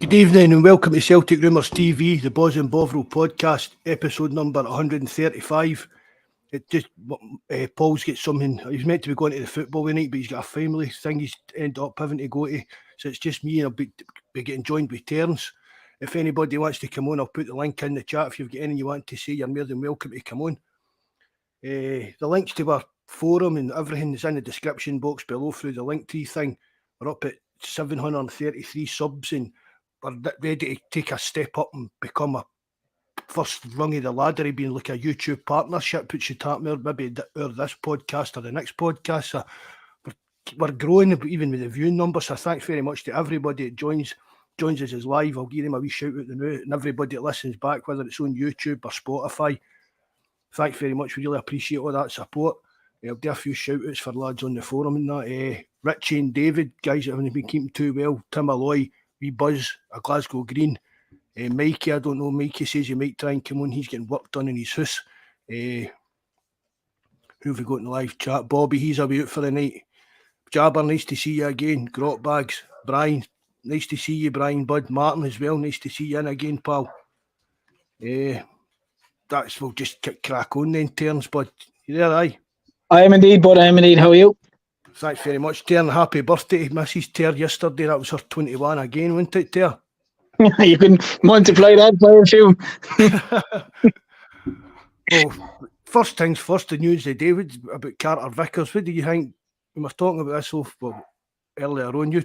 Good evening and welcome to Celtic Rumours TV, the Bawz and Bovril podcast, episode number 135. Paul's got something, he's meant to be going to the football tonight, but he's got a family thing he's ended up having to go to, so it's just me and I'll be getting joined with Terence. If anybody wants to come on, I'll put the link in the chat. If you've got anything you want to say, you're more than welcome to come on. The links to our forum and everything is in the description box below through the Linktree thing. We're up at 733 subs and we're ready to take a step up and become a first rung of the ladder of being like a YouTube partnership, which should happen maybe or this podcast or the next podcast. So we're growing even with the viewing numbers. So thanks very much to everybody that joins us as live. I'll give them a wee shout out now, and everybody that listens back, whether it's on YouTube or Spotify. Thanks very much. We really appreciate all that support. I'll do a few shout outs for lads on the forum and that. Richie and David, guys that haven't been keeping too well. Tim Alloy, wee Buzz, a Glasgow Green. Mikey, I don't know. Mikey says he might try and come on. He's getting work done in his house. Who have we got in the live chat? Bobby, he's away out for the night. Jabber, nice to see you again. Grot Bags, Brian, nice to see you, Brian. Bud, Martin as well, nice to see you in again, pal. We'll just crack on then, Terence, bud. You there, aye? I am indeed, bud. I am indeed. How are you? Thanks very much, Ter. Happy birthday to Mrs. Ter yesterday. That was her 21 again, wasn't it, Ter? You can multiply that by a few. Well, first things first, the news of David about Carter Vickers. What do you think? We were talking about this earlier on. You're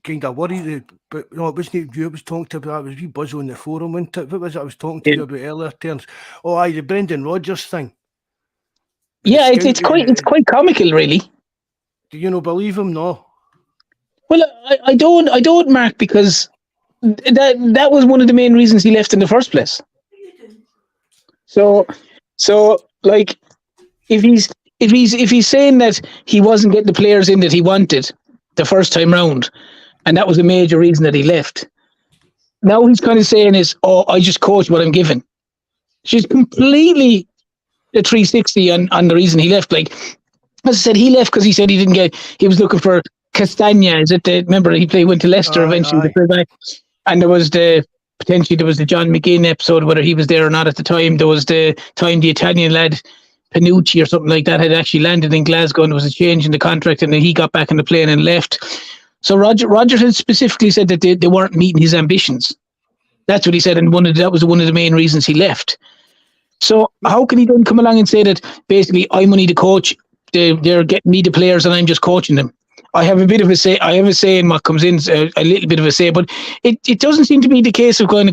kind of worried, but no, it wasn't you. I was talking about. It was wee Buzz on the forum, wasn't it? What was it I was talking to you about earlier, Terence? Oh, aye, the Brendan Rodgers thing. Yeah, it's quite comical, really. Do you not believe him? No. Well, I don't, Mark, because that was one of the main reasons he left in the first place. So like, if he's saying that he wasn't getting the players in that he wanted the first time round, and that was a major reason that he left, now he's kind of saying I just coach what I'm given. She's completely a 360 on the reason he left. Like, as I said, he left because he said he was looking for Castagna. Is it remember he went to Leicester eventually, and there was the John McGinn episode, whether he was there or not at the time. There was the time the Italian lad Panucci or something like that had actually landed in Glasgow, and there was a change in the contract, and then he got back on the plane and left. So Roger had specifically said that they weren't meeting his ambitions. That's what he said, and that was one of the main reasons he left. So how can he then come along and say that basically I'm only the coach, they're getting me the players and I'm just coaching them? I have a bit of a say. I have a say in what comes in, a little bit of a say, but it doesn't seem to be the case of going,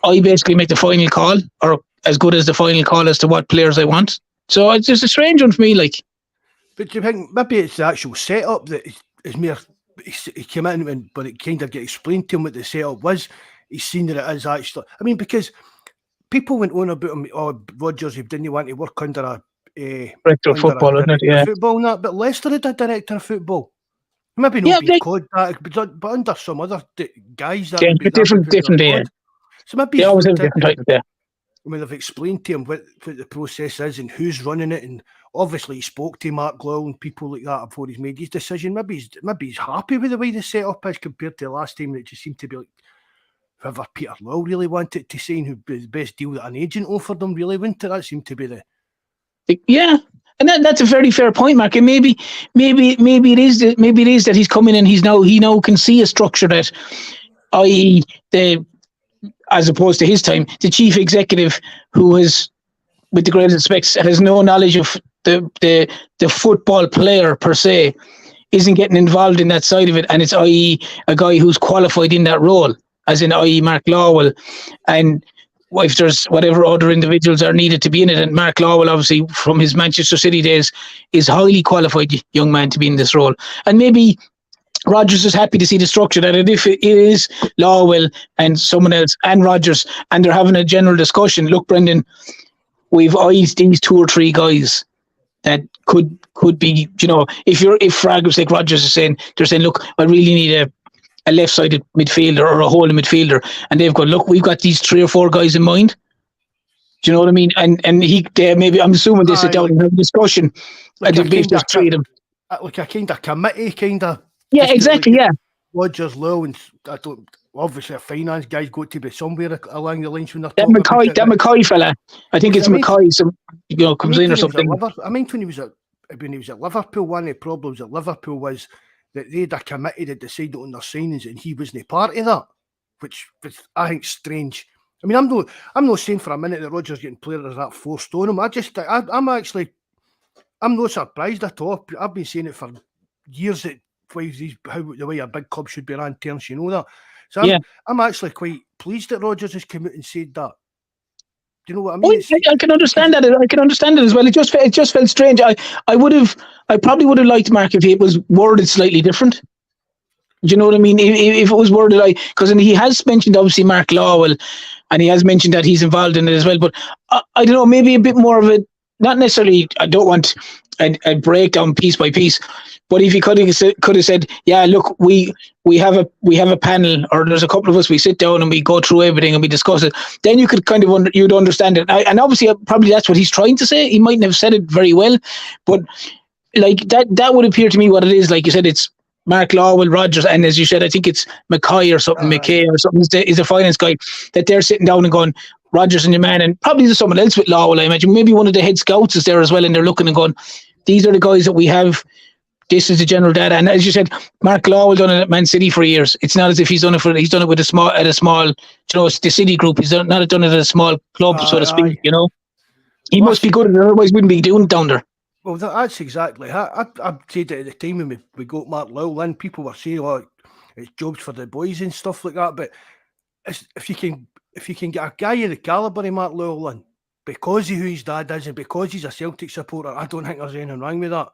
I basically make the final call, or as good as the final call as to what players I want. So it's just a strange one for me, like. But do you think maybe it's the actual setup that is mere? He came in, but it kind of get explained to him what the setup was. He's seen that it is actually. I mean, because people went on about him. Oh, Rodgers, he didn't want to work under a director of football, isn't it? Yeah, football and that. But Leicester had a director of football. Maybe not be called that, but under some other guys. That yeah, different day. So maybe they always have a different type of day. I mean, they've explained to him what the process is and who's running it, and obviously he spoke to Mark Lowell and people like that before he's made his decision. Maybe he's happy with the way the setup is compared to the last time. It just seemed to be like whoever Peter Lowell really wanted to sign, who was the best deal that an agent offered them, really, wouldn't it? That seemed to be the. Yeah, and that's a very fair point, Mark. And maybe it is that he's coming in. He now can see a structure that, i.e., as opposed to his time, the chief executive, who has, with the greatest respects, has no knowledge of the football player per se, isn't getting involved in that side of it, and it's i.e. a guy who's qualified in that role, as in i.e. Mark Lowell, and if there's whatever other individuals are needed to be in it, and Mark Lowell, obviously from his Manchester City days, is highly qualified young man to be in this role. And maybe Rodgers is happy to see the structure that if it is Lowell and someone else and Rodgers, and they're having a general discussion. Look, Brendan, we've eyed these two or three guys that could be, if for argument's sake Rodgers is saying, they're saying, look, I really need a left-sided midfielder or a holding midfielder, and they've gone, look, we've got these 3 or 4 guys in mind. Do you know what I mean? And maybe, I'm assuming they sit down and have a discussion. Like and there's 3 of them. Like a kind of committee, kind of. Yeah, exactly. Yeah. Rodgers, Lowe, and I don't. Obviously, a finance guy's got to be somewhere along the lines when they're That talking about it. That McCoy fella, I think it's McCoy. Some comes in or something. I mean, when he was at Liverpool, one of the problems at Liverpool was that they'd a committee that decided on their signings, and he wasn't part of that, which I think strange. I mean, I'm not saying for a minute that Rodgers getting players as that forced on him. I'm not surprised at all. I've been saying it for years that the way a big club should be ran terms, you know that. So I'm actually quite pleased that Rodgers has come out and said that. Do you know what I mean? I can understand that. I can understand it as well. It just felt strange. I probably would have liked Mark if it was worded slightly different. Do you know what I mean? If it was worded because he has mentioned obviously Mark Lawwell, and he has mentioned that he's involved in it as well. But I don't know, maybe a bit more of it. Not necessarily. I don't want a breakdown piece by piece. But if he could have said, yeah, look, we have a panel, or there's a couple of us, we sit down and we go through everything and we discuss it, then you could kind of you'd understand it. And obviously, probably that's what he's trying to say. He mightn't have said it very well, but like that would appear to me what it is. Like you said, it's Mark Lawwell, Rodgers, and as you said, I think it's McKay or something, McKay or something is a finance guy, that they're sitting down and going, Rodgers and your man, and probably there's someone else with Lawwell, I imagine. Maybe one of the head scouts is there as well, and they're looking and going, these are the guys that we have. This is the general data, and as you said, Mark Lawwell done it at Man City for years. It's not as if he's done it with a small, you know, it's the City group. He's not done it at a small club, so to speak. You know, he must be good at it, otherwise wouldn't be doing it down there. Well, that's exactly. I said it at the time when we got Mark Lawwell in. People were saying, "Oh, it's jobs for the boys and stuff like that." But if you can get a guy of the calibre of Mark Lawwell in, because of who his dad is and because he's a Celtic supporter, I don't think there's anything wrong with that.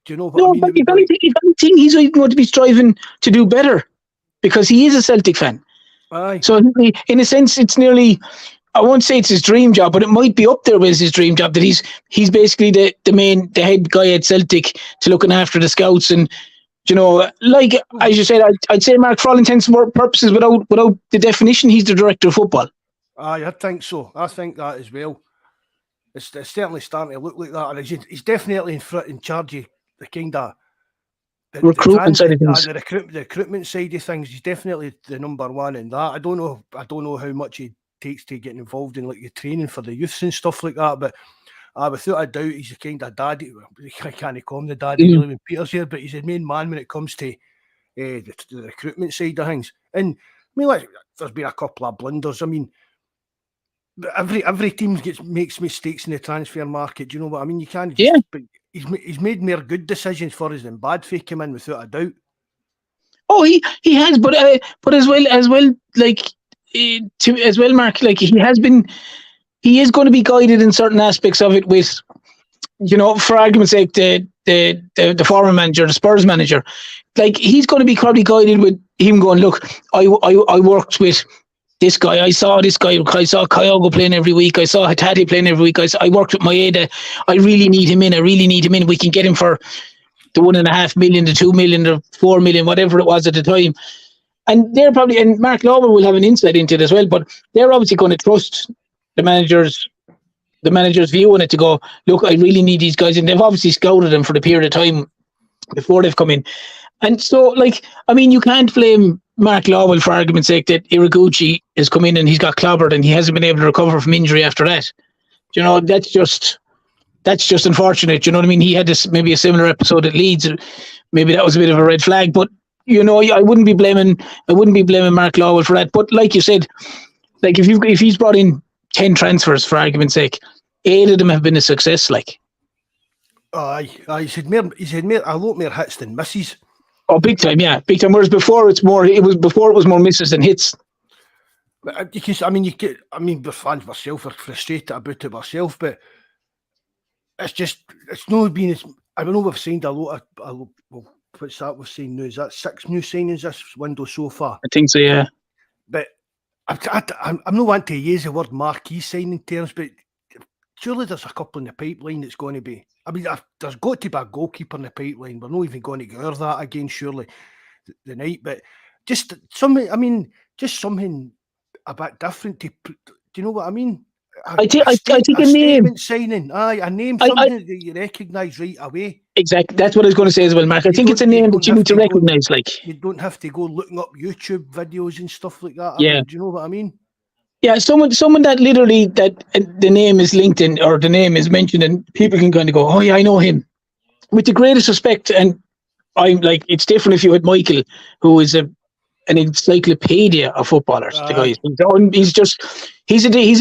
Do you know what I mean? But if anything, he's going to be striving to do better because he is a Celtic fan. Aye. So in a sense, it's nearly, I won't say it's his dream job, but it might be up there with his dream job, that he's basically the head guy at Celtic to looking after the scouts. And, you know, like as you said, I'd say Mark, for all intents and purposes, without the definition, he's the director of football. Aye, I think so. I think that as well. It's certainly starting to look like that. And he's definitely in charge of the kind of recruitment side of things. The recruitment side of things. He's definitely the number one in that. I don't know how much he takes to get involved in like the training for the youths and stuff like that. But without a doubt, he's the kind of daddy. I can't call him the daddy really when Peter's here, but he's the main man when it comes to the recruitment side of things. And I mean, like, there's been a couple of blunders. I mean, every team makes mistakes in the transfer market. Do you know what I mean? You can't. But he's made more good decisions for us than bad for him in, without a doubt. Oh, he has, but as well, like Mark, like he is going to be guided in certain aspects of it with, you know, for argument's sake, the former manager, the Spurs manager, like he's going to be probably guided with him going, look, I worked with this guy, I saw this guy, I saw Kyogo playing every week, I saw Hatate playing every week, I worked with Maeda, I really need him in, we can get him for the 1.5 million, the 2 million, the 4 million, whatever it was at the time. And they're probably, and Mark Lawwell will have an insight into it as well, but they're obviously going to trust the manager's view on it to go, look, I really need these guys, and they've obviously scouted them for the period of time before they've come in. And so, like, I mean, you can't blame Mark Lawwell, for argument's sake, that Iraguchi has come in and he's got clobbered and he hasn't been able to recover from injury after that. You know, that's just unfortunate. You know what I mean? He had maybe a similar episode at Leeds. Maybe that was a bit of a red flag. But, you know, I wouldn't be blaming Mark Lawwell for that. But like you said, like if he's brought in 10 transfers, for argument's sake, 8 of them have been a success. Like, he's had a lot more hits than misses. Oh, big time, yeah, big time. Whereas before it was more misses than hits. But we're fans myself, we're frustrated about it myself, but it's not been as, I know we've signed a lot of what's that we've seen now? Is that 6 new signings this window so far? I think so, yeah. But I'm not wanting to use the word marquee signing terms, but surely there's a couple in the pipeline that's going to be. I mean, there's got to be a goalkeeper in the pipeline. We're not even going to get that again, surely, the night. But just something a bit different. Do you know what I mean? I think a name. Statement signing. Aye, a name, something that you recognise right away. Exactly. That's what I was going to say as well, Mark. I think it's a name that you need to recognise. Like, you don't have to go looking up YouTube videos and stuff like that. Yeah. Do you know what I mean? Yeah, someone that literally that the name is linked in or the name is mentioned, and people can kind of go, "Oh yeah, I know him." With the greatest respect, and I'm like, it's different if you had Michael, who is an encyclopedia of footballers. The guy, he's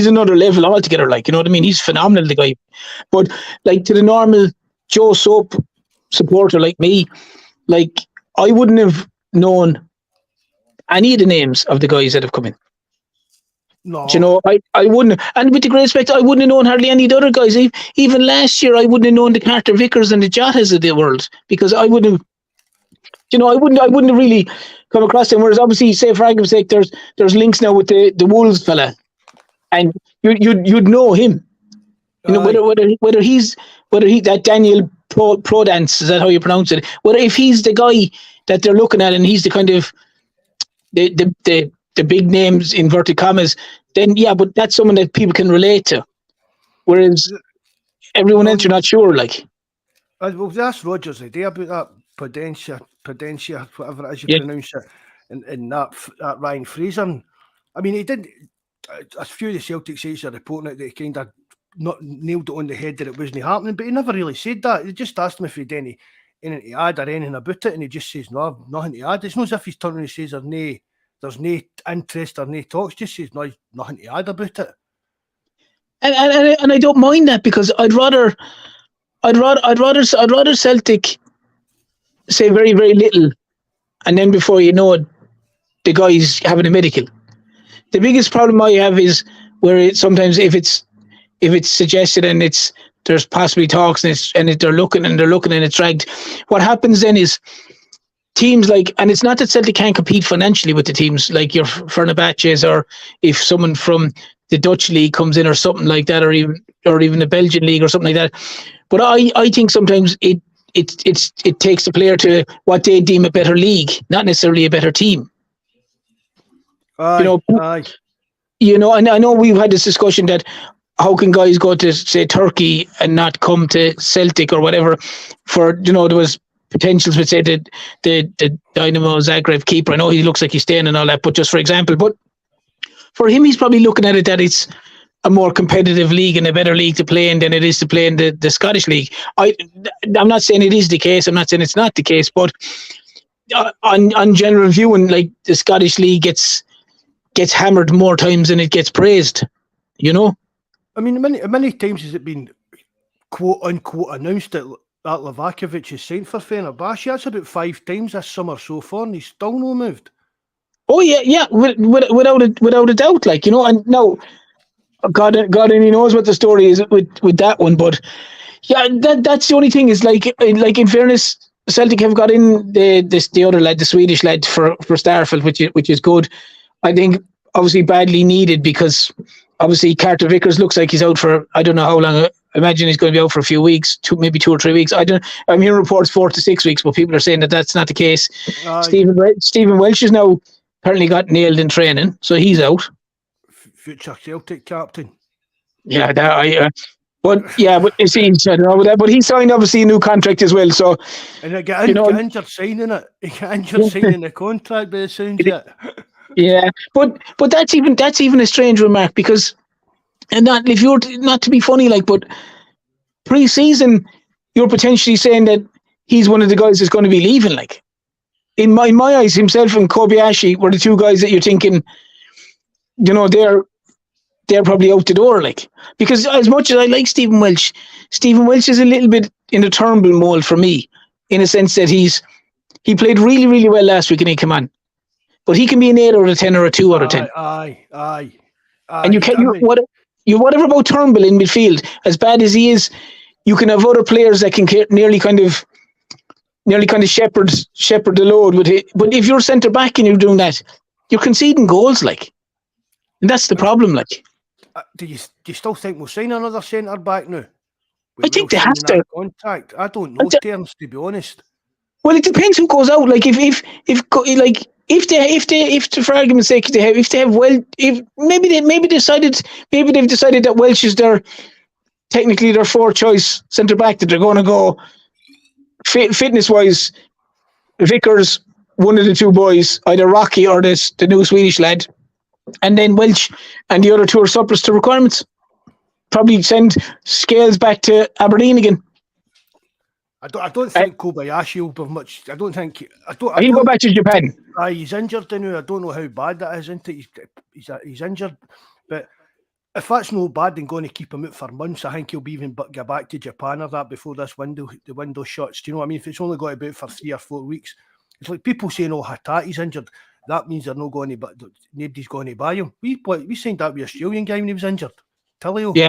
another level altogether. Like, you know what I mean? He's phenomenal, the guy. But like, to the normal Joe Soap supporter like me, like, I wouldn't have known any of the names of the guys that have come in. No. Do you know, I wouldn't, and with the great respect, I wouldn't have known hardly any of the other guys. Even last year, I wouldn't have known the Carter Vickers and the Jotas of the world, because I wouldn't have, you know, I wouldn't have really come across them. Whereas obviously, say for argument's sake, there's links now with the Wolves fella, and you'd know him. You know, whether he's that Daniel Prodance, is that how you pronounce it? Whether if he's the guy that they're looking at and he's the kind of the big names, inverted commas, then yeah, but that's someone that people can relate to. Whereas everyone else, you're not sure. Like, well, that's Rogers' idea about that Prudencia, whatever it is you pronounce it, and that Ryan Fraser. I mean, he did. A few of the Celtic sites are reporting it that he kind of not nailed it on the head that it wasn't happening, but he never really said that. He just asked him if he'd anything to add or anything about it, and he just says no, nothing to add. It's not as if he's turning and says there's no interest or no talks. Just says no, nothing to add about it. And I don't mind that, because I'd rather Celtic say very, very little, and then before you know it, the guy's having a medical. The biggest problem I have is where sometimes if it's suggested and there's possibly talks and they're looking and it's dragged. What happens then is teams like, and it's not that Celtic can't compete financially with the teams like your Fenerbahces, or if someone from the Dutch league comes in or something like that, or even the Belgian league or something like that. But I think sometimes it takes the player to what they deem a better league, not necessarily a better team. You know, and I know we've had this discussion that how can guys go to, say, Turkey and not come to Celtic or whatever for, you know, there was potentials with, say, the Dynamo Zagreb keeper. I know he looks like he's staying and all that, but just for example, but for him, he's probably looking at it that it's a more competitive league and a better league to play in than it is to play in the Scottish league. I'm not saying it is the case. I'm not saying it's not the case, but on general viewing, like, the Scottish league gets hammered more times than it gets praised, you know? I mean, many times has it been quote unquote announced that Livakovic is signed for Fenerbahce? That's about 5 times this summer so far, and he's still no moved. Oh yeah, without a doubt, like, you know. And now, God only knows what the story is with that one, but yeah, that's the only thing is like in fairness, Celtic have got in the other lad, the Swedish lad for Starfield, which is good. I think obviously badly needed, because obviously Carter Vickers looks like he's out for, I don't know how long. I imagine he's going to be out for a few weeks, maybe 2 or 3 weeks. I'm hearing reports 4 to 6 weeks, but people are saying that that's not the case. Stephen Welsh is now apparently got nailed in training, so he's out. Future Celtic captain. Yeah, but it seems, I don't know about that. But he signed obviously a new contract as well. So, and I get injured signing it. He got injured signing the contract, but it sounds it. Yeah, but that's even a strange remark, because, and not if you're not to be funny, like, but pre-season you're potentially saying that he's one of the guys that's going to be leaving. Like, in my eyes, himself and Kobayashi were the 2 guys that you're thinking, you know, they're probably out the door. Like, because as much as I like Stephen Welsh is a little bit in the Turnbull mold for me, in a sense that he played really, really well last week and he came on. But he can be an 8 out of 10 or a 2 out of 10. Aye. And whatever about Turnbull in midfield, as bad as he is, you can have other players that can nearly kind of shepherd the load with it. But if you're centre back and you're doing that, you're conceding goals, like, and that's the problem. Like, do you still think we'll sign another centre back now? I think they have to. Contract. I don't know terms, to be honest. Well, it depends who goes out. Like, if if for argument's sake, if they've decided that Welsh is technically their fourth choice centre back, that they're going to go fitness wise, Vickers, one of the two boys, either Rocky or the new Swedish lad, and then Welsh and the other two are surplus to requirements. Probably send Scales back to Aberdeen again. I don't think Kobayashi will have much. I don't think. He'll go back to Japan. He's injured now. I don't know how bad that is, isn't it? He's injured, but if that's no bad and going to keep him out for months, I think he'll be even get back to Japan or that before the window shuts. Do you know what I mean? If it's only got about for 3 or 4 weeks, it's like people saying, "Oh, Hatati's injured." That means they're not going to, but nobody's going to buy him. We signed that with Australian guy when he was injured. Tellio. Yeah.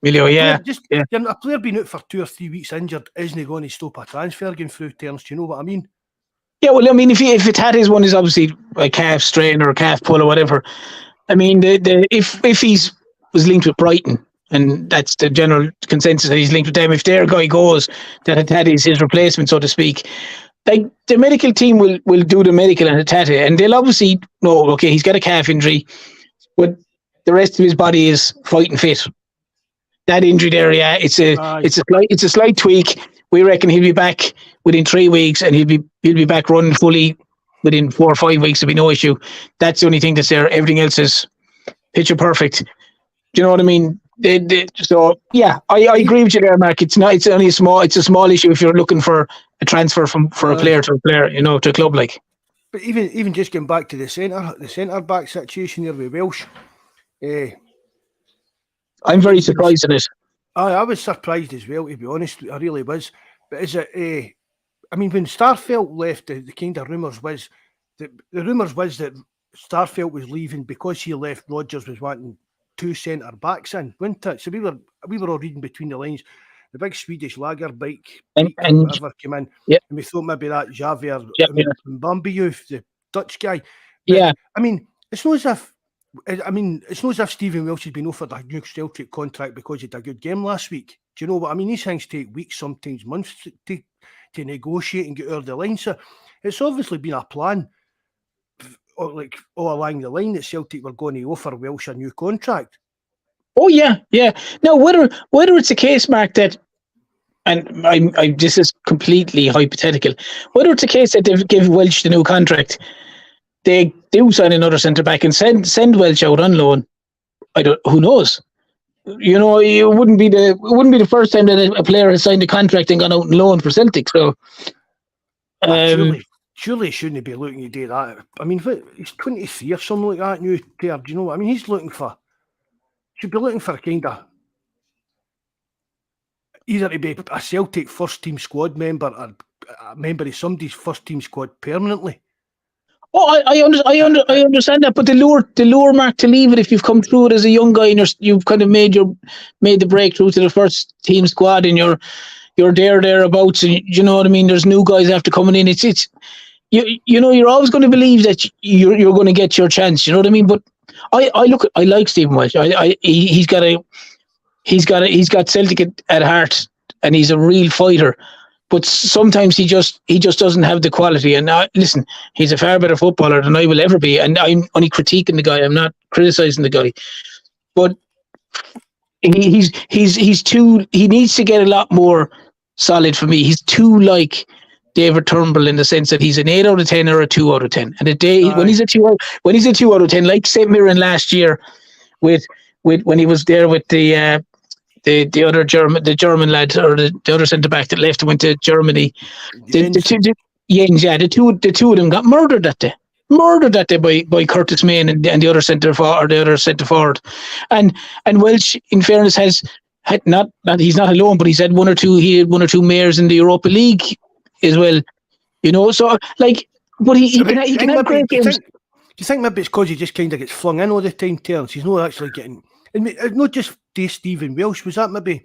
Yeah. A player being out for 2 or 3 weeks injured isn't going to stop a transfer going through terms. Do you know what I mean? Yeah, well, I mean, if Hatati's one is obviously a calf strain or a calf pull or whatever, I mean, if he's was linked with Brighton, and that's the general consensus that he's linked with them, if their guy goes, that Hatati's his replacement, so to speak, like the medical team will do the medical and Hatati, and they'll obviously know, okay, he's got a calf injury, but the rest of his body is fighting fit. That injury there, yeah, it's a slight tweak. We reckon he'll be back within 3 weeks, and he'll be back running fully within 4 or 5 weeks. There'll be no issue. That's the only thing that's there. Everything else is picture perfect. Do you know what I mean? So yeah, I agree with you there, Mark. It's only a small issue if you're looking for a transfer for a player to a player, to a club like. But even just getting back to the centre back situation here with Welsh. I'm very surprised at it. I was surprised as well, to be honest. I really was. But is it? I mean, when Starfelt left, the kind of rumours was that Starfelt was leaving because he left. Rodgers was wanting 2 centre backs in, wasn't it? So we were all reading between the lines. The big Swedish lager bike and whatever came in, and we thought maybe that Javier Mbambiou, the Dutch guy. But, I mean, it's not as if Stephen Welsh has been offered a new Celtic contract because he had a good game last week. Do you know what I mean? These things take weeks, sometimes months to negotiate and get over the line. So it's obviously been a plan, like all along the line, that Celtic were going to offer Welsh a new contract. Oh yeah. Now whether it's a case, Mark, that, and I this is completely hypothetical, whether it's a case that they give Welsh the new contract, they do sign another centre back and send Welsh out on loan. Who knows? It wouldn't be the first time that a player has signed a contract and gone out on loan for Celtic. So surely shouldn't he be looking to do that? I mean, he's 23 or something like that. New player, do you know what I mean? Should be looking for kind of either to be a Celtic first team squad member or a member of somebody's first team squad permanently. Oh, I understand that, but the lure, Mark, to leave it if you've come through it as a young guy and you've kind of made the breakthrough to the first team squad and you're thereabouts, and you know what I mean. There's new guys after coming in. It's you're always going to believe that you're going to get your chance. You know what I mean? But I like Stephen Welsh. He's got Celtic at heart, and he's a real fighter. But sometimes he just doesn't have the quality. And listen, he's a far better footballer than I will ever be. And I'm only critiquing the guy. I'm not criticising the guy. But he's too. He needs to get a lot more solid for me. He's too like David Turnbull in the sense that he's an 8 out of 10 or a 2 out of 10. And when he's a 2 out of 10, like St. Mirren last year, with when he was there with the other German lad, or the other centre back that left and went to Germany. The two of them got murdered that day by Curtis Main and the other centre forward. And Welsh, in fairness, had not he's not alone, but he had one or two mares in the Europa League as well. So like, but he can have great games. Do you think maybe it's because he just kind of gets flung in all the time, Terence? He's not actually getting. And not just Stephen Welsh, was that maybe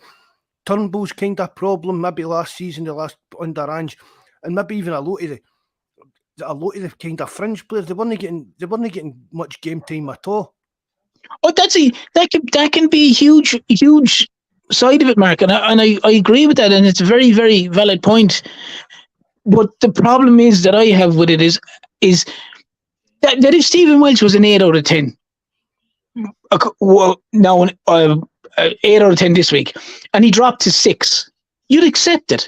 Turnbull's kind of problem? Maybe last season, the last under Ange, and maybe even a lot of the kind of fringe players, they weren't getting much game time at all. Oh, that can be a huge side of it, Mark, and I agree with that, and it's a very, very valid point. But the problem is that I have with it is that if Stephen Welch was an 8 out of 10, now 8 out of 10 this week, and he dropped to 6, you'd accept it.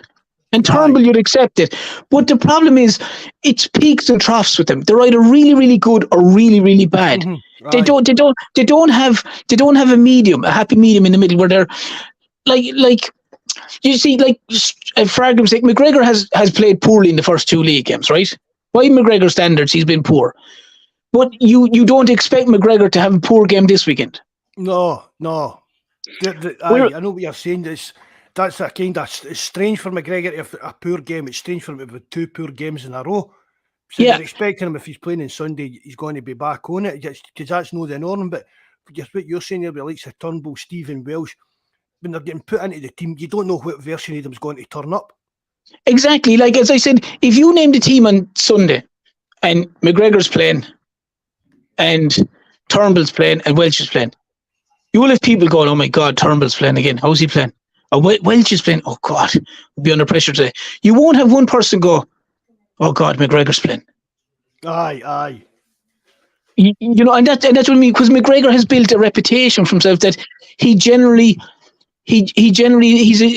And Turnbull, you'd accept it. But the problem is, it's peaks and troughs with them. They're either really, really good or really, really bad. They don't have a medium, a happy medium in the middle where they're like you see, like for argument's sake, McGregor has played poorly in the first 2 league games, right? By McGregor standards, he's been poor. But you don't expect McGregor to have a poor game this weekend. No. I know what you're saying. That's a kind of, it's strange for McGregor to have a poor game. It's strange for him to have 2 poor games in a row. So you're expecting him, if he's playing on Sunday, he's going to be back on it, because that's not the norm. But just what you're saying there, with likes of Turnbull, Stephen Welsh, when they're getting put into the team, you don't know what version of them's going to turn up. Exactly. Like, as I said, if you name the team on Sunday and McGregor's playing and Turnbull's playing and Welch is playing, you will have people going, oh my God, Turnbull's playing again. How's he playing? Oh, Welch is playing. Oh God, we'll be under pressure today. You won't have one person go, oh God, McGregor's playing. Aye. You know, and that's what I mean, because McGregor has built a reputation for himself that he's an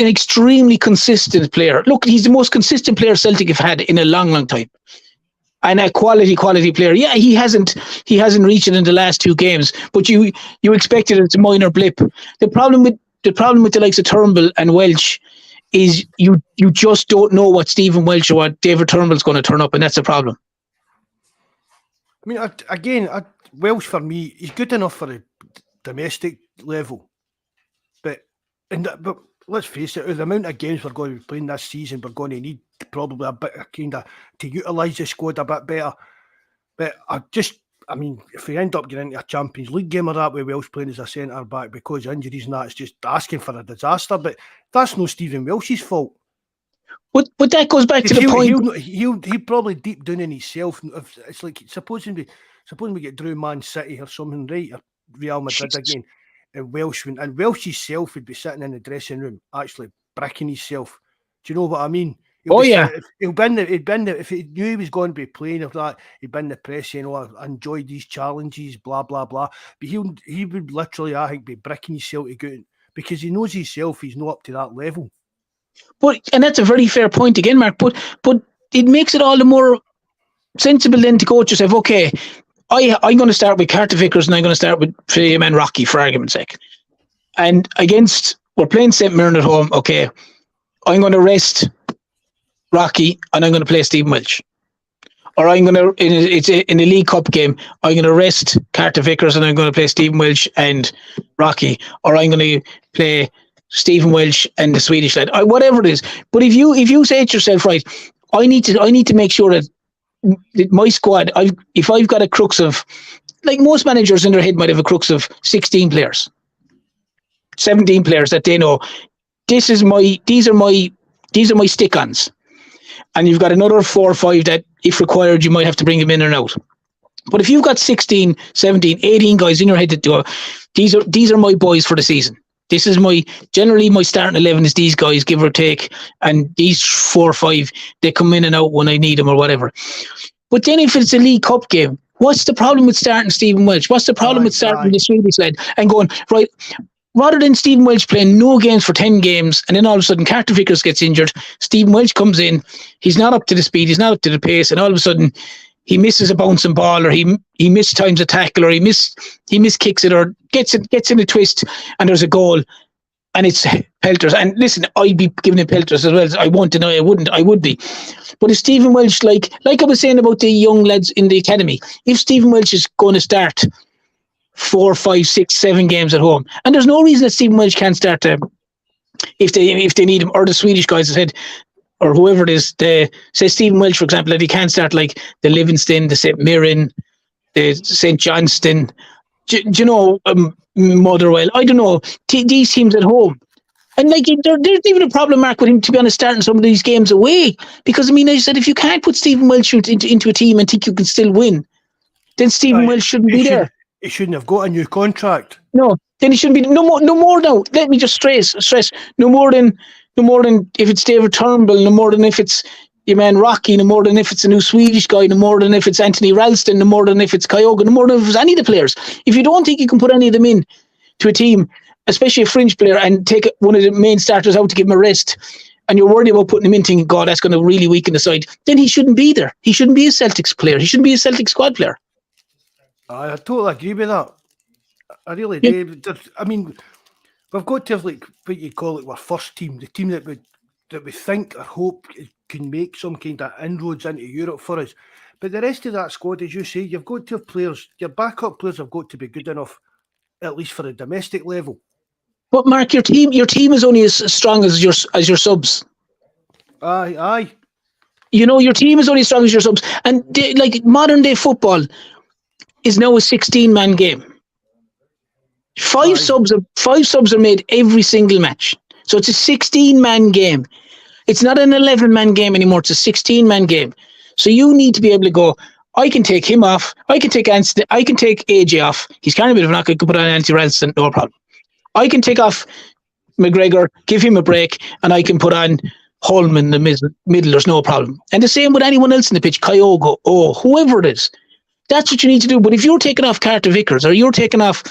extremely consistent player. Look, he's the most consistent player Celtic have had in a long, long time. And a quality player. Yeah, he hasn't reached it in the last 2 games, but you expected it, it's a minor blip. The problem with the likes of Turnbull and Welch is you just don't know what Stephen Welch or what David Turnbull's going to turn up, and that's the problem. I mean, Welch for me, he's good enough for a domestic level, but let's face it, the amount of games we're going to be playing this season, we're going to need probably a bit of kind of to utilise the squad a bit better. But I mean, if we end up getting into a Champions League game or that with Welsh playing as a centre back because injuries and that, it's just asking for a disaster. But that's no Stephen Welsh's fault. But that goes back to the point. He'll probably deep down in himself. It's like supposing we get Drew Man City or something, right? Or Real Madrid again, and Welsh himself would be sitting in the dressing room actually bricking himself. Do you know what I mean? If he knew he was going to be playing or that, he'd been in the press saying, "Oh, I enjoyed these challenges, blah blah blah." But he would literally, I think, be bricking himself to go because he knows himself he's not up to that level. And that's a very fair point again, Mark. But it makes it all the more sensible then to go to yourself, okay, I'm going to start with Carter Vickers and I'm going to start with man Rocky for argument's sake. And we're playing St. Mirren at home, okay, I'm going to rest Rocky and I'm going to play Stephen Welch. Or I'm going to, in a League Cup game, I'm going to rest Carter Vickers and I'm going to play Stephen Welch and Rocky. Or I'm going to play Stephen Welch and the Swedish lad, whatever it is. But if you say to yourself, right, I need to make sure that my squad, if I've got a crux of, like most managers in their head might have a crux of 16 players, 17 players that they know, these are my stick-ons. And you've got another 4 or 5 that, if required, you might have to bring them in and out. But if you've got 16, 17, 18 guys in your head that go, these are my boys for the season. This is generally my starting 11 is these guys, give or take, and these 4 or 5, they come in and out when I need them or whatever. But then if it's a League Cup game, what's the problem with starting Stephen Welch? What's the problem with starting the Swedish lad and going, right, rather than Stephen Welch playing no games for 10 games and then all of a sudden Carter Vickers gets injured, Stephen Welch comes in, he's not up to the speed, he's not up to the pace, and all of a sudden he misses a bouncing ball, or he mistimes a tackle, or he miskicks it, or gets in a twist, and there's a goal, and it's pelters. And listen, I'd be giving him pelters as well. I won't deny I would be. But if Stephen Welch, like I was saying about the young lads in the academy, if Stephen Welch is going to start 4, 5, 6, 7 games at home, and there's no reason that Stephen Welch can't start if they need him, or the Swedish guys said, or whoever it is, say Stephen Welch, for example, that he can't start like the Livingston, the St. Mirren, the St. Johnston, Motherwell, I don't know, these teams at home. And like there's even a problem, Mark, with him, to be honest, starting some of these games away. Because, I mean, I said, if you can't put Stephen Welch into a team and think you can still win, then Stephen Welch shouldn't be there. He shouldn't have got a new contract. No, then he shouldn't be. No more now. Let me just stress. No more than if it's David Turnbull, no more than if it's your man Rocky, no more than if it's a new Swedish guy, no more than if it's Anthony Ralston, no more than if it's Kyogo, no more than if it's any of the players. If you don't think you can put any of them in to a team, especially a fringe player, and take one of the main starters out to give him a rest, and you're worried about putting him in thinking, God, that's going to really weaken the side, then he shouldn't be there. He shouldn't be a Celtics player. He shouldn't be a Celtic squad player. I totally agree with that. I really do. I mean, we've got to have, like, what you call it, our first team, the team that we think or hope can make some kind of inroads into Europe for us. But the rest of that squad, as you say, you've got to have players, your backup players have got to be good enough, at least for a domestic level. But Mark, your team is only as strong as your subs. Aye. You know, your team is only as strong as your subs. And like modern day football is now a 16-man game. Five subs are made every single match. So it's a 16-man game. It's not an 11-man game anymore. It's a 16-man game. So you need to be able to go, I can take him off. I can take AJ off. He's kind of a bit of an knock. I could put on Anthony Ralston, no problem. I can take off McGregor, give him a break, and I can put on Holman in the middle. There's no problem. And the same with anyone else in the pitch, Kyogo, whoever it is. That's what you need to do. But if you're taking off Carter Vickers, or you're taking off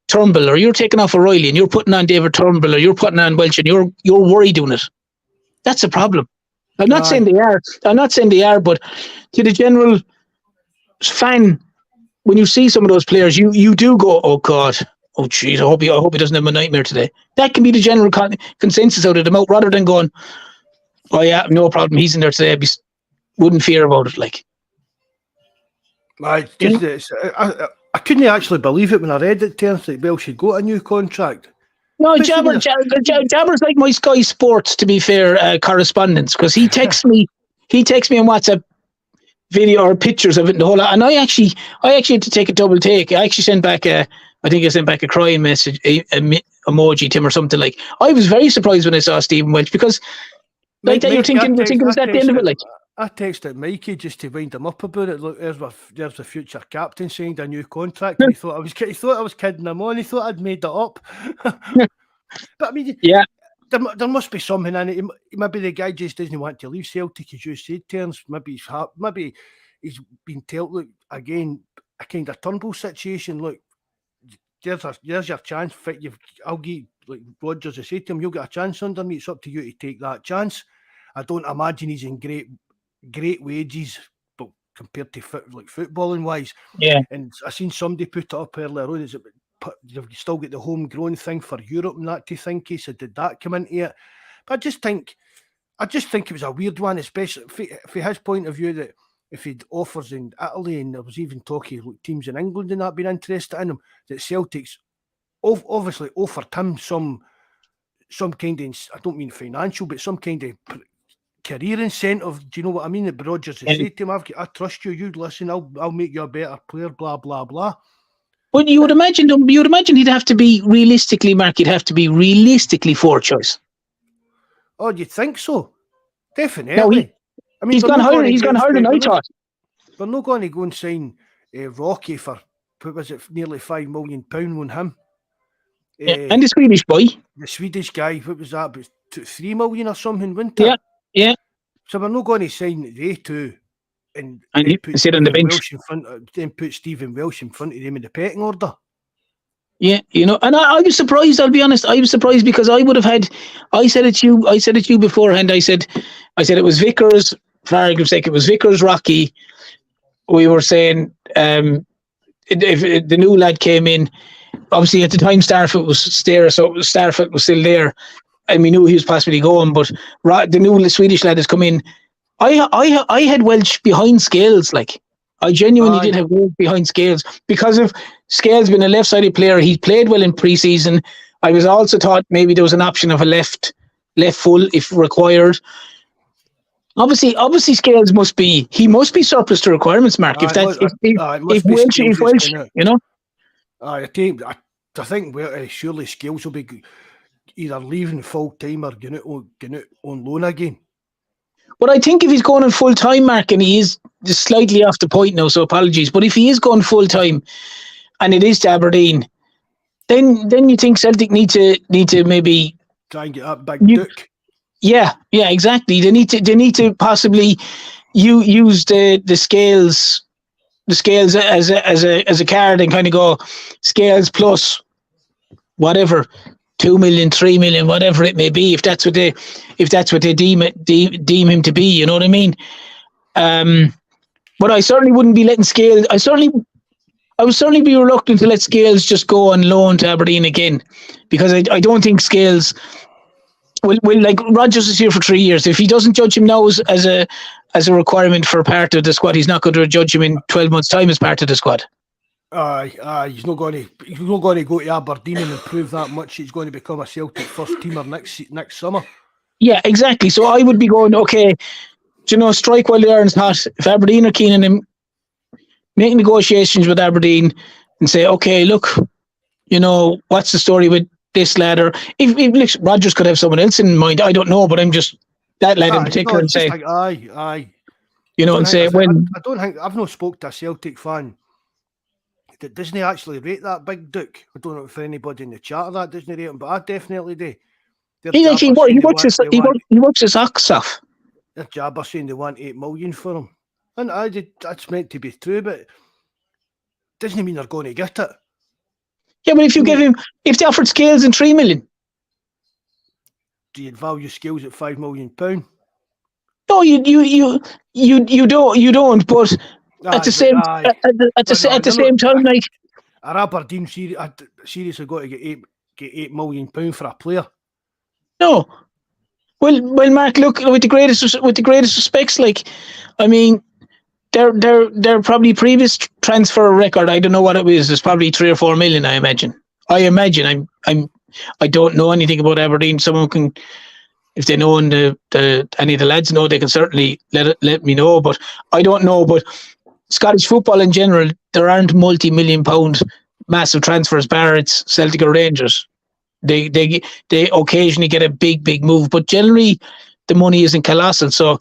Turnbull, or you're taking off O'Reilly, and you're putting on David Turnbull, or you're putting on Welch, and you're worried doing it, that's a problem. I'm not saying they are, but to the general fan, when you see some of those players, you do go, oh God, oh jeez, I hope he doesn't have a nightmare today. That can be the general consensus out of the mouth, rather than going, oh yeah, no problem, he's in there today. Wouldn't fear about it, like. I couldn't actually believe it when I read it, Terence, that Welsh had got a new contract. No, Jabber's like my Sky Sports, to be fair, correspondence, because he texts me on WhatsApp video or pictures of it and the whole lot. And I actually had to take a double take. I actually sent back a crying message, emoji to him or something. Like, I was very surprised when I saw Stephen Welch, because like that, you're thinking was that the end of it? Like, I texted Mikey just to wind him up about it. Look, there's the future captain signed a new contract. And he thought I was kidding him on. He thought I'd made it up. But I mean, yeah, there must be something in it. Maybe the guy just doesn't want to leave Celtic, as you said, Terence. Maybe he's been told, look, again, a kind of Turnbull situation. Look, there's your chance. I'll give, like Rodgers has said to him, you'll get a chance under me. It's up to you to take that chance. I don't imagine he's in great wages, but compared to footballing wise, yeah. And I seen somebody put it up earlier on. You've still got the homegrown thing for Europe and that to think. He said, did that come into it? But I just think it was a weird one, especially for his point of view, that if he'd offers in Italy, and there was even talking like teams in England and that being interested in him, that Celtics obviously offered him some kind of, I don't mean financial, but some kind of career incentive. Do you know what I mean? That Rodgers has said to him, I trust you. You listen. I'll make you a better player. Blah blah blah. But you would imagine he'd have to be realistically, Mark. He'd have to be realistically for choice. Oh, you'd think so? Definitely. No, he's gone higher than I thought. We're not going to go and sign Rocky for, what was it, nearly £5 million on him. And the Swedish boy. The Swedish guy, what was that? It was 3 million or something, wasn't it? Yeah. So we're not going to sign they two and sit on the bench. Then put Stephen Welsh in front of them in the pecking order. Yeah, you know, and I was surprised. I'll be honest. I was surprised because I would have had. I said it to you beforehand. I said it was Vickers. For argument's sake, it was Vickers, Rocky. We were saying if the new lad came in, obviously at the time Starfoot was there, so Starfoot was still there, and we knew he was possibly going. But the new Swedish lad has come in. I had Welch behind Scales, like. I genuinely did have Welch behind Scales because of Scales being a left-sided player. He played well in pre-season. I was also thought maybe there was an option of a left full if required. Obviously, Scales must be surplus to requirements, Mark. If Welch, you know. I think surely Scales will be either leaving full time or getting it on loan again. But I think if he's going on full time, Mark, and he is just slightly off the point now, so apologies. But if he is going full time, and it is to Aberdeen, then you think Celtic need to maybe try and get that big Duke. Yeah, exactly. They need to possibly use the scales as a card and kind of go scales plus whatever 2 million, 3 million, whatever it may be, if that's what they deem him to be. You know what I mean? But I certainly wouldn't be letting Scales. I would certainly be reluctant to let Scales just go on loan to Aberdeen again, because I don't think Scales will like Rodgers is here for 3 years. If he doesn't judge him now as a requirement for part of the squad, he's not going to judge him in 12 months' time as part of the squad. He's not going to go to Aberdeen and improve that much. He's going to become a Celtic first teamer next summer. Yeah, exactly. So I would be going, okay, strike while the iron's hot. If Aberdeen are keen on him, make negotiations with Aberdeen and say, okay, look, what's the story with this lad? Or if Rodgers could have someone else in mind, I don't know, but I'm just that lad in particular and say, aye. And say when I don't think I've not spoke to a Celtic fan that doesn't actually rate that Big Duke. I don't know if anybody in the chat or that doesn't rate him, but I definitely do. He works his socks off. They're jabber saying they want 8 million for him. And that's meant to be true, but doesn't mean they're going to get it. Yeah, but if they offered Scales in 3 million, do you value Scales at £5 million? No, you don't. But at the same time, like our Aberdeen series have got to get £8 million for a player. No. Well, Mark, look, with the greatest respects, like, I mean, their probably previous transfer record, I don't know what it was. It's probably 3 or 4 million. I imagine. I don't know anything about Aberdeen. Someone can, if they know, and any of the lads know, they can certainly let me know. But I don't know. But Scottish football in general, there aren't multi-million-pound massive transfers, bar it's Celtic or Rangers. They occasionally get a big move, but generally the money isn't colossal. So,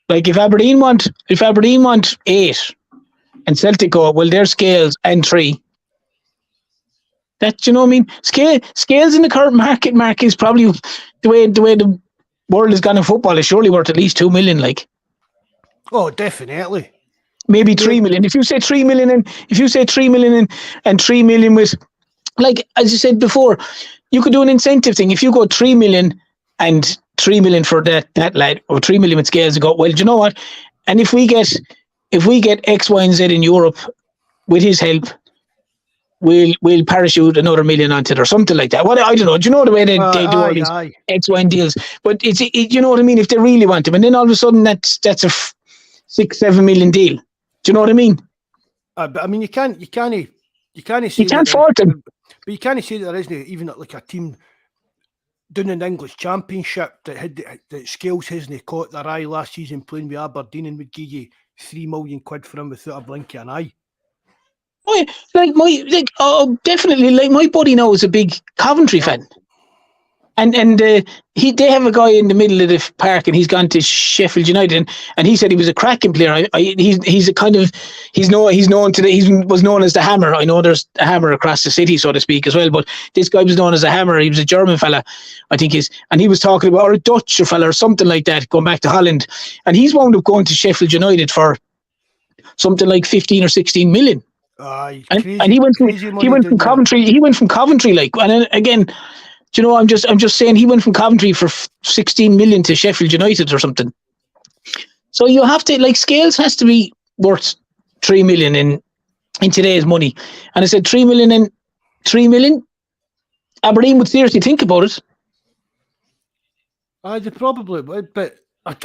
like, if Aberdeen want 8 and Celtic go, well, their Scales and 3. That, you know what I mean? Scales in the current market is probably the way the world has gone in football is surely worth at least 2 million. Like, oh, definitely. Maybe 3 million. If you say 3 million and 3 million with, like, as you said before, you could do an incentive thing. If you go 3 million and 3 million for that lad, or 3 million with Scales, and go, well, do you know what? And if we get X, Y, and Z in Europe with his help, we'll parachute another million onto it or something like that. What, I don't know. Do you know the way they do all these X, Y, and deals? But you know what I mean? If they really want him, and then all of a sudden that's a 6-7 million deal. Do you know what I mean? But I mean, you can't say you can't fault him. But you can't say that there isn't even like a team doing an English Championship that Scales hasn't caught their eye last season playing with Aberdeen and would give you £3 million for him without a blink of an eye. Definitely. Like, my buddy now is a big Coventry fan. And they have a guy in the middle of the park, and he's gone to Sheffield United, and he said he was a cracking player. He was known as the Hammer. I know there's a Hammer across the city, so to speak, as well. But this guy was known as a Hammer. He was a German fella, I think and he was talking about, or a Dutch fella or something like that, going back to Holland, and he's wound up going to Sheffield United for something like 15 or 16 million. And he went from Coventry. He went from Coventry, like, and then again. Do you know, I'm just saying he went from Coventry for 16 million to Sheffield United or something. So you have to, like, Scales has to be worth 3 million in today's money. And I said 3 million and 3 million. Aberdeen would seriously think about it. They probably would, but I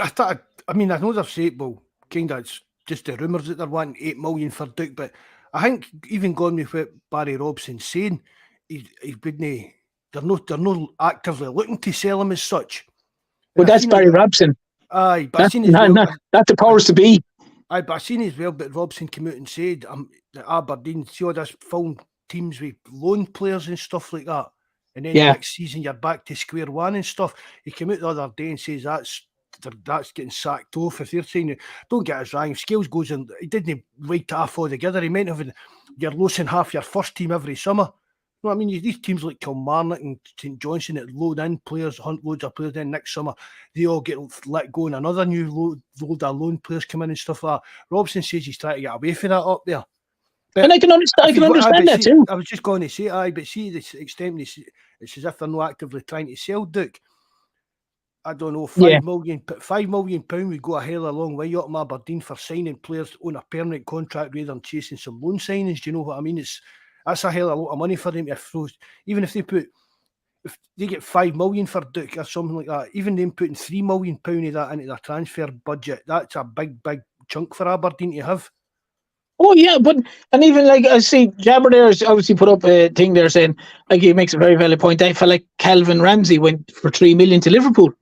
mean, I know they've said, well, kind of, it's just the rumours that they're wanting 8 million for Duke, but I think even going with what Barry Robson's saying, he wouldn't. They're not actively looking to sell him as such. Well, that's Barry Robson. Aye, but not the powers to be. Aye, but I seen as well. But Robson came out and said, that Aberdeen, see all this film teams with loan players and stuff like that, and then next season you're back to square one and stuff. He came out the other day and says that's getting sacked off. If they're saying, don't get us wrong, if Scales goes in, he didn't write it off altogether. He meant having you're losing half your first team every summer. No, I mean, these teams like Kilmarnock and St Johnstone that load in players, hunt loads of players. Then next summer, they all get let go, and another new load of loan players come in and stuff like that. Robson says he's trying to get away from that up there. But and I can understand. I can understand that too. I was just going to say, but see the extent it's as if they're not actively trying to sell Duke. I don't know, £5 million would go a hell of a long way up in Aberdeen for signing players on a permanent contract rather than chasing some loan signings. Do you know what I mean? That's a hell of a lot of money for them. Even if they get £5 million for Duke or something like that, even them putting £3 million of that into their transfer budget, that's a big chunk for Aberdeen to have. Oh yeah, and even like I see Jabber there's obviously put up a thing there saying, like, he makes a very valid point. I felt like Calvin Ramsey went for $3 million to Liverpool.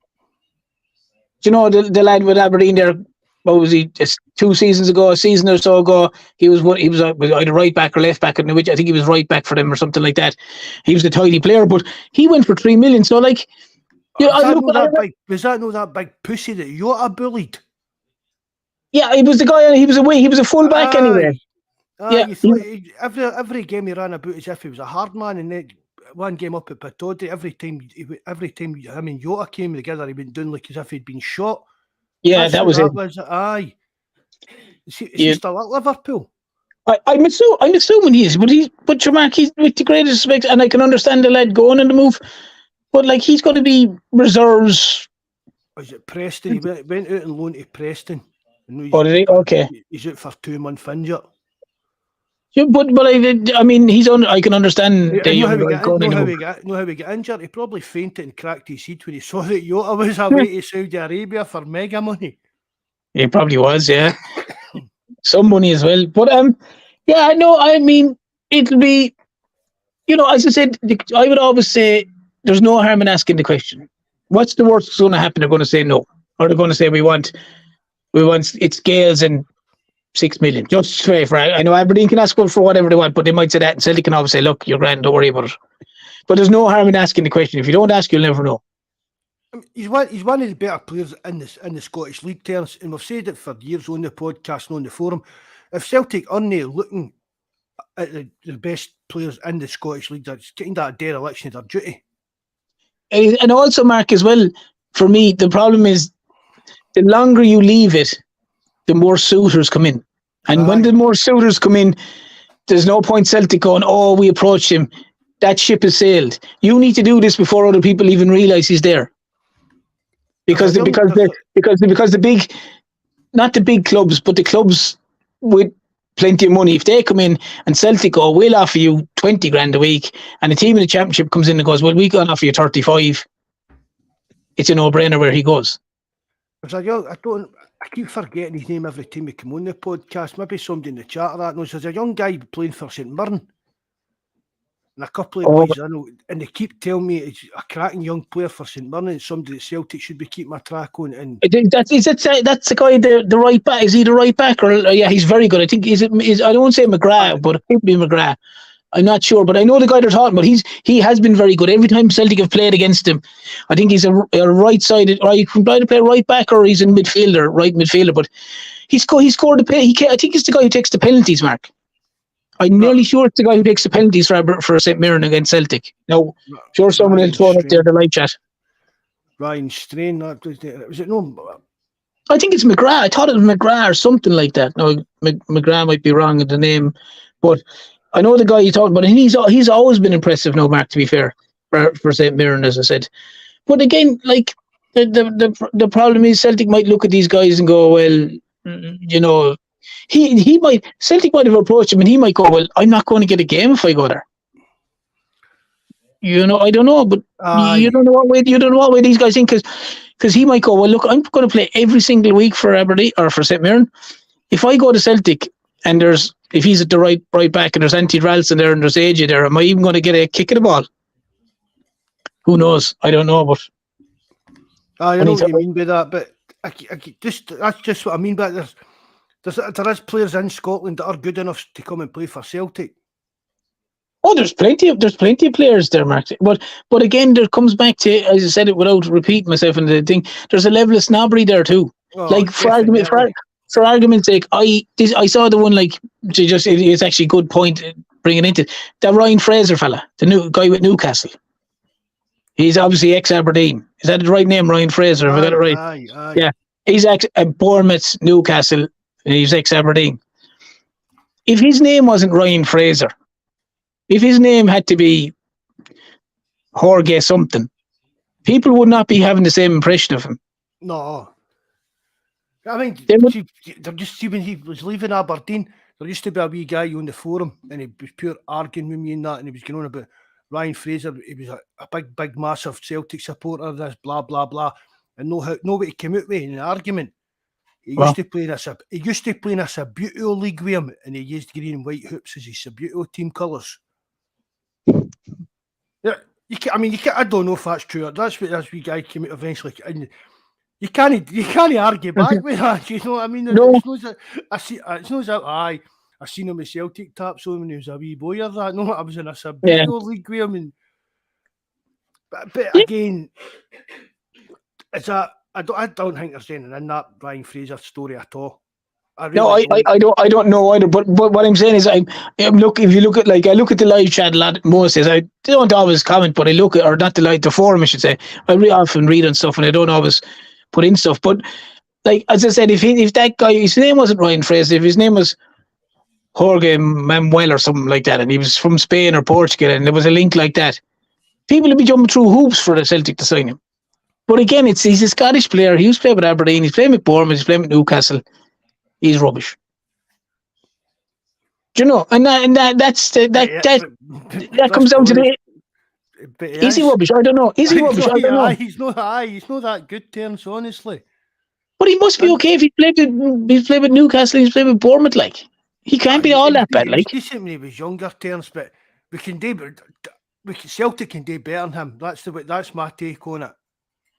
Do you know the lad with Aberdeen there? What was he? Just 2 seasons ago, a season or so ago, he was either right back or left back, and which I think he was right back for them or something like that. He was a tiny player, but he went for $3 million. So like, was that not that big pussy that Jota bullied? Yeah, he was the guy. He was a full back anyway. Every game he ran about as if he was a hard man, and then one game up at Patodi, every time him and Jota came together, he went down like as if he'd been shot. Yeah, that was it. Aye. Is he still at Liverpool? I'm assuming he is, but Mark, he's with the greatest respect, and I can understand the lad going on the move, but like, he's got to be reserves. Was it Preston? He went out and loaned to Preston. Did he? Okay. He's out for 2 months injured. Yeah, but I mean, I can understand. Know how he got injured. He probably fainted and cracked his head when he saw that Jota was away to Saudi Arabia for mega money. He probably was, yeah. Some money as well. But yeah, I know. I mean, it'll be, as I said, I would always say there's no harm in asking the question. What's the worst that's going to happen? They're going to say no, or they're going to say we want it's Gales and 6 million. Just straight for, I know Aberdeen can ask for whatever they want, but they might say that, and Celtic can always say, look, you're grand, don't worry about it. But there's no harm in asking the question. If you don't ask, you'll never know. He's one of the better players in the Scottish League terms, and we've said it for years on the podcast and on the forum. If Celtic are not looking at the best players in the Scottish League, that's getting that dereliction of their duty. And also, Mark, as well, for me, the problem is the longer you leave it, the more suitors come in. And when the more suitors come in, there's no point Celtic going, oh, we approached him. That ship has sailed. You need to do this before other people even realise he's there. Because the big, not the big clubs, but the clubs with plenty of money, if they come in and Celtic go, we'll offer you 20 grand a week, and a team in the Championship comes in and goes, well, we can offer you 35. It's a no-brainer where he goes. I keep forgetting his name every time we come on the podcast. Maybe somebody in the chat or that knows. There's a young guy playing for St Mirren, and a couple of boys I know, and they keep telling me it's a cracking young player for St Mirren, and somebody that Celtic should be keeping a track on. And that's the guy, the right back. Is he the right back? Or yeah, he's very good. I think is I don't want to say McGrath, but it could be McGrath. I'm not sure, but I know the guy they're talking about. He has been very good. Every time Celtic have played against him, I think he's a right-sided, or he can either play right back or he's in right midfielder. But he scored the penalty. I think it's the guy who takes the penalties, Mark. I'm nearly sure it's the guy who takes the penalties for St Mirren against Celtic. Now, sure, someone will throw up there the live chat. Ryan Strain, was it no? I think it's McGrath. I thought it was McGrath or something like that. No, McGrath might be wrong in the name, but I know the guy you talked about, and he's always been impressive now, Mark, to be fair, for St Mirren, as I said. But again, like, the problem is Celtic might look at these guys and go, well, Celtic might have approached him and he might go, well, I'm not going to get a game if I go there. I don't know, but you don't know what way these guys think, because he might go, well, look, I'm going to play every single week for Aberdeen or for St Mirren. If I go to Celtic and if he's at the right back and there's Antti Ralston there and there's AJ there, am I even going to get a kick at the ball? Who knows? I don't know, but I know what you mean by that, but that's just what I mean. But there is players in Scotland that are good enough to come and play for Celtic. Oh, there's plenty of players there, Mark. But again, there comes back to, as I said it without repeating myself in the thing, there's a level of snobbery there too. Oh, like for argument's sake, I saw the one, like, it's actually a good point. bringing into that Ryan Fraser fella, the new guy with Newcastle. He's obviously ex-Aberdeen. Is that the right name, Ryan Fraser? Have I got it right? Aye. Yeah. He's ex-Bournemouth, Newcastle, and he's ex-Aberdeen. If his name wasn't Ryan Fraser, if his name had to be Jorge something, people would not be having the same impression of him. No. I mean, just see when he was leaving Aberdeen, there used to be a wee guy on the forum, and he was pure arguing with me and that, and he was going on about Ryan Fraser. He was a big, massive Celtic supporter. This blah blah blah, and nobody came out with in an argument. He used to play in a Subbuteo league with him, and he used green and white hoops as his Subbuteo team colours. Yeah, I don't know if that's true. That's what this wee guy came out eventually, and you can't argue back with that. You know what I mean? No. It's not that I seen him with Celtic taps on when he was a wee boy or that. No, I was in a Subbuteo league with him, but again, it's a. I don't think there's anything in that Ryan Fraser story at all. I don't know either. But what I'm saying is, I look at the live chat a lot. Most days I don't always comment, but I look at, or not the forum, I should say. I often read on stuff, and I don't always put in stuff. But like as I said, if that guy, his name wasn't Ryan Fraser, if his name was Jorge Manuel or something like that, and he was from Spain or Portugal, and there was a link like that, people would be jumping through hoops for the Celtic to sign him. But again, he's a Scottish player. He was playing with Aberdeen. He's playing with Bournemouth. He's playing with Newcastle. He's rubbish. Do you know? And that comes down to the. Is he rubbish? I don't know. Is he rubbish? I don't know. He's not that good terms, honestly. But he must be okay if he's played with Newcastle. He's played with Bournemouth. Like, he can't be all that bad. Like, he decent when he was younger terms, but Celtic can do better than him. That's my take on it.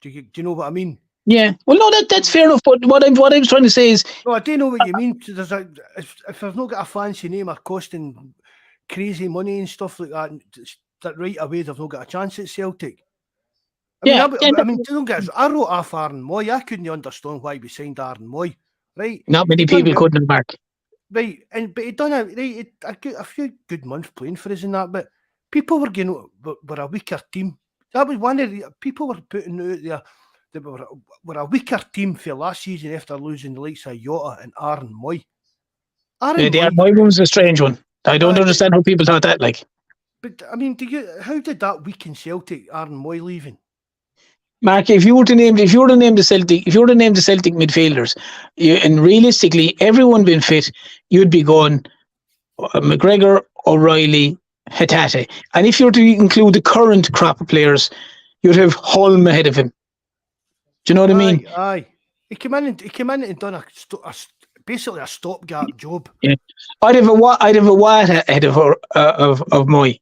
Do you know what I mean? Yeah. Well, no, that's fair enough. But what I was trying to say is, no, I do know what you mean. If I've not got a fancy name or costing crazy money and stuff like that right away they've not got a chance at Celtic. I wrote off Aaron Moy. I couldn't understand why we signed Aaron Moy. Right? Not many people couldn't back. Right, but he done a few good months playing for us and that, but people were a weaker team. That was one of the people were putting out there that were a weaker team for last season after losing the likes of Jota and Aaron Moy. The Aaron Moy one was a strange one. I don't understand how people thought that. Like, but I mean, how did that weaken Celtic? Aaron Moy leaving. Mark, if you were to name the Celtic midfielders, and realistically, everyone being fit, you'd be going McGregor, O'Reilly, Hatate. And if you were to include the current crop of players, you'd have Holm ahead of him. Do you know what I mean? Aye. He came in and done basically a stopgap job. Yeah. I'd have a Watt ahead of Moy.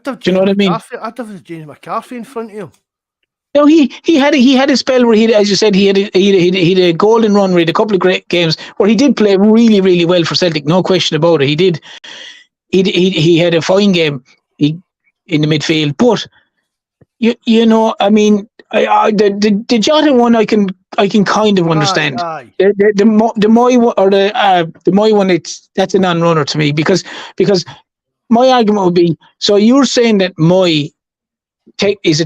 Do you know what I mean? I'd have James McCarthy in front of him. No, he had a spell where as you said, he had a golden run where he had a couple of great games where he did play really, really well for Celtic. No question about it. He did. He had a fine game in the midfield, but you know, I mean, the Jota one I can kind of understand. Aye. The Moy one, that's a non-runner to me because my argument would be, so you're saying that Moy is a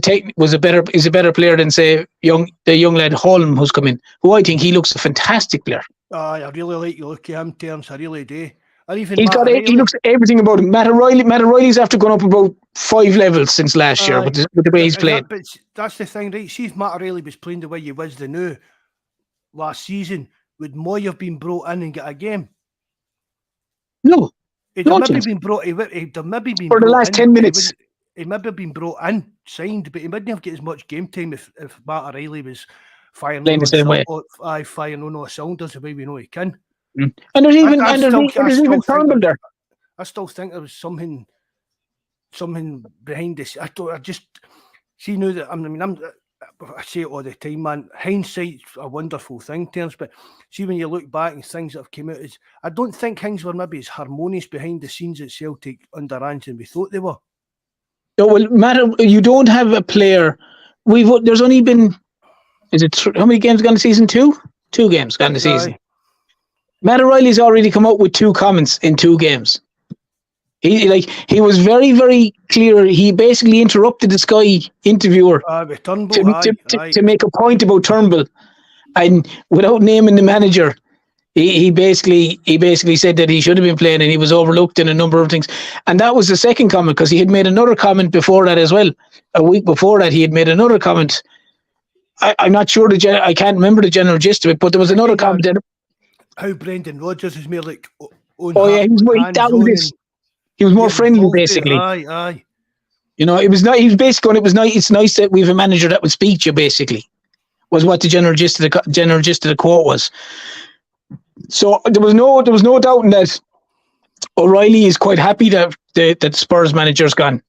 better player than say the young lad Holm who's come in, who I think he looks a fantastic player. I really like the look at him, terms. I really do. And even he looks everything about him. Matt O'Reilly's after gone up about 5 levels since last year with the way he's playing. But that's the thing, right? See, if Matt O'Reilly was playing the way he was the new last season, would Moy have been brought in and get a game? No. He'd maybe been brought for the last 10 minutes. He maybe have been brought in, signed, but he wouldn't have got as much game time if Matt O'Reilly was firing on all cylinders the way we know he can. And there's even Turnbull there. I still think there was something behind this. I just see now that I say it all the time, man. Hindsight's a wonderful thing, terms. But see, when you look back and things that have come out, I don't think things were maybe as harmonious behind the scenes at Celtic under Ange than we thought they were. No, well, Matt, you don't have a player. There's only been, how many games gone the season? 2 games gone the season. Matt O'Reilly's already come out with 2 comments in 2 games. He was very, very clear. He basically interrupted the Sky interviewer With Turnbull, to make a point about Turnbull, and without naming the manager, he basically said that he should have been playing and he was overlooked in a number of things. And that was the second comment, because he had made another comment before that as well. A week before that, he had made another comment. I'm not sure I can't remember the general gist of it, but there was another comment. How Brendan Rodgers is more like he was more friendly, basically. Aye. You know, it was not. He was basically going, it was nice. It's nice that we have a manager that would speak to you. Basically, was what the general gist of the quote was. So there was no doubting that O'Reilly is quite happy that the Spurs manager's gone.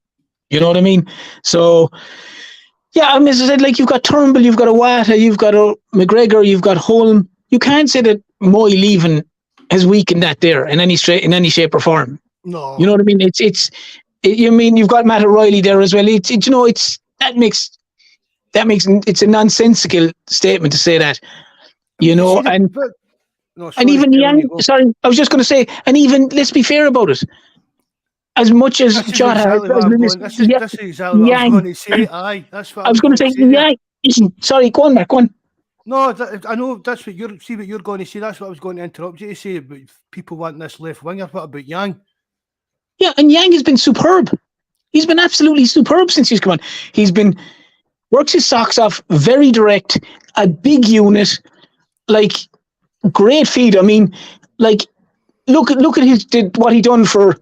You know what I mean? So yeah, I mean, as I said, like, you've got Turnbull, you've got Iwata, you've got McGregor, you've got Holm. You can't say that Moy leaving has weakened that there in any shape or form. No, you know what I mean. You mean you've got Matt O'Reilly there as well. It's a nonsensical statement to say that. You know, and even Yang. Sorry, I was just going to say, and even let's be fair about it. As much as Jota, this is exactly what I was going to say. Aye, that's what I was going to say. Yang. Sorry, go on, Mark. Go on. No, I know that's what you're going to say. That's what I was going to interrupt you to say. But people want this left winger. What about Yang? Yeah, and Yang has been superb. He's been absolutely superb since he's come on. He's been works his socks off, very direct, a big unit, like great feed. I mean, like look at what he done for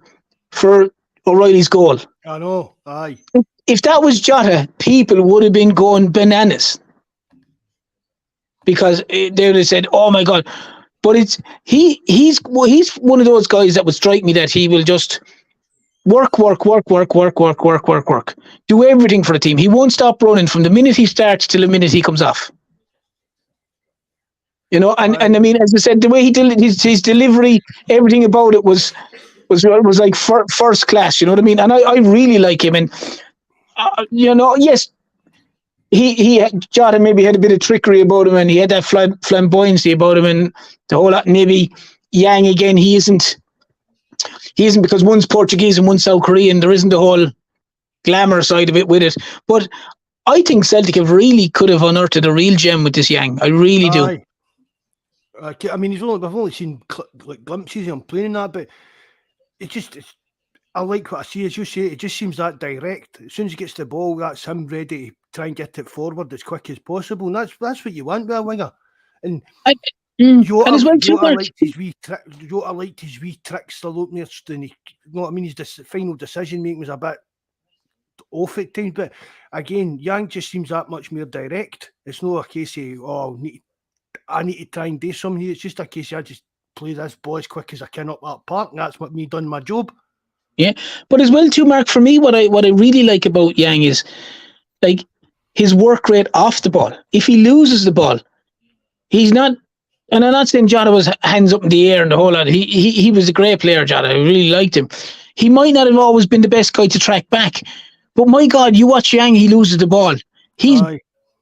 O'Reilly's goal. I know. Aye. If that was Jota, people would have been going bananas, because they would have said, "Oh my God!" But he's one of those guys that would strike me that he will just work. Do everything for the team. He won't stop running from the minute he starts till the minute he comes off. You know, and I mean, as I said, the way he did his delivery, everything about it was like first class. You know what I mean? And I really like him. And you know, yes, Jota maybe had a bit of trickery about him, and he had that flamboyancy about him, and the whole lot. Maybe Yang again, he isn't because one's Portuguese and one's South Korean. There isn't the whole glamour side of it with it. But I think Celtic could have unearthed a real gem with this Yang. I really do. I mean, we've only seen like glimpses of him playing in that, but I like what I see. As you say, it just seems that direct. As soon as he gets the ball, that's him ready to try and get it forward as quick as possible. And that's what you want with a winger. And Jota liked his wee tricks a lot more than he. You know what I mean? His final decision making was a bit off at times, but again, Yang just seems that much more direct. It's not a case of I need to try and do something here. It's just a case of I just play this ball as quick as I can up that park, and that's what me done my job. Yeah, but as well too, Mark, for me, what I really like about Yang is like his work rate off the ball. If he loses the ball, he's not. And I'm not saying Jota was hands up in the air and the whole lot. He was a great player, Jota. I really liked him. He might not have always been the best guy to track back, but my God, you watch Yang, he loses the ball. He's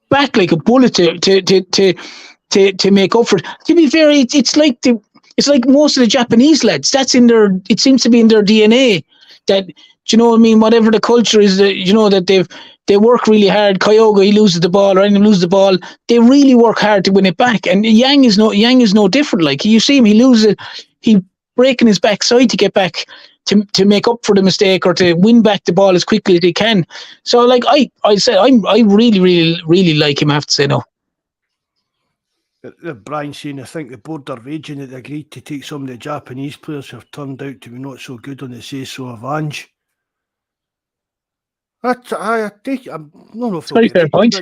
back like a bullet to make up for it. To be fair, it's like most of the Japanese lads. That's in their. It seems to be in their DNA. That, you know what I mean. Whatever the culture is, that they work really hard. Kyogo, he loses the ball, or anyone loses the ball, they really work hard to win it back. And Yang is no different. Like, you see him, he loses it, he breaking his backside to get back to make up for the mistake, or to win back the ball as quickly as he can. So, like I said, I really, really, really like him. I have to say no. Brian saying, I think the board are raging that they agreed to take some of the Japanese players who have turned out to be not so good on the say-so of Ange. I take it. I don't know if it's a very fair point.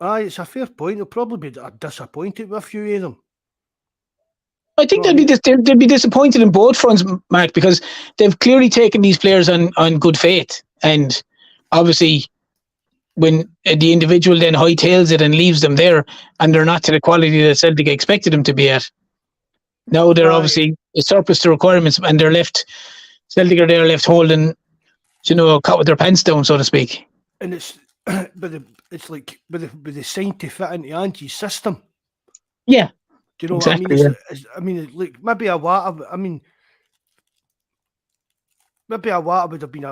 It's a fair point. They'll probably be disappointed with a few of them. I think they'll be disappointed in both fronts, Mark, because they've clearly taken these players on good faith, and obviously, when the individual then hightails it and leaves them there, and they're not to the quality that Celtic expected them to be at, now they're obviously a surplus to requirements, and Celtic are there left holding, caught with their pants down, so to speak. And it's like with the sign to fit into Ange's system. Yeah. Do you know exactly, what I mean? I mean, like maybe a lot of. I mean, Maybe Awata would have been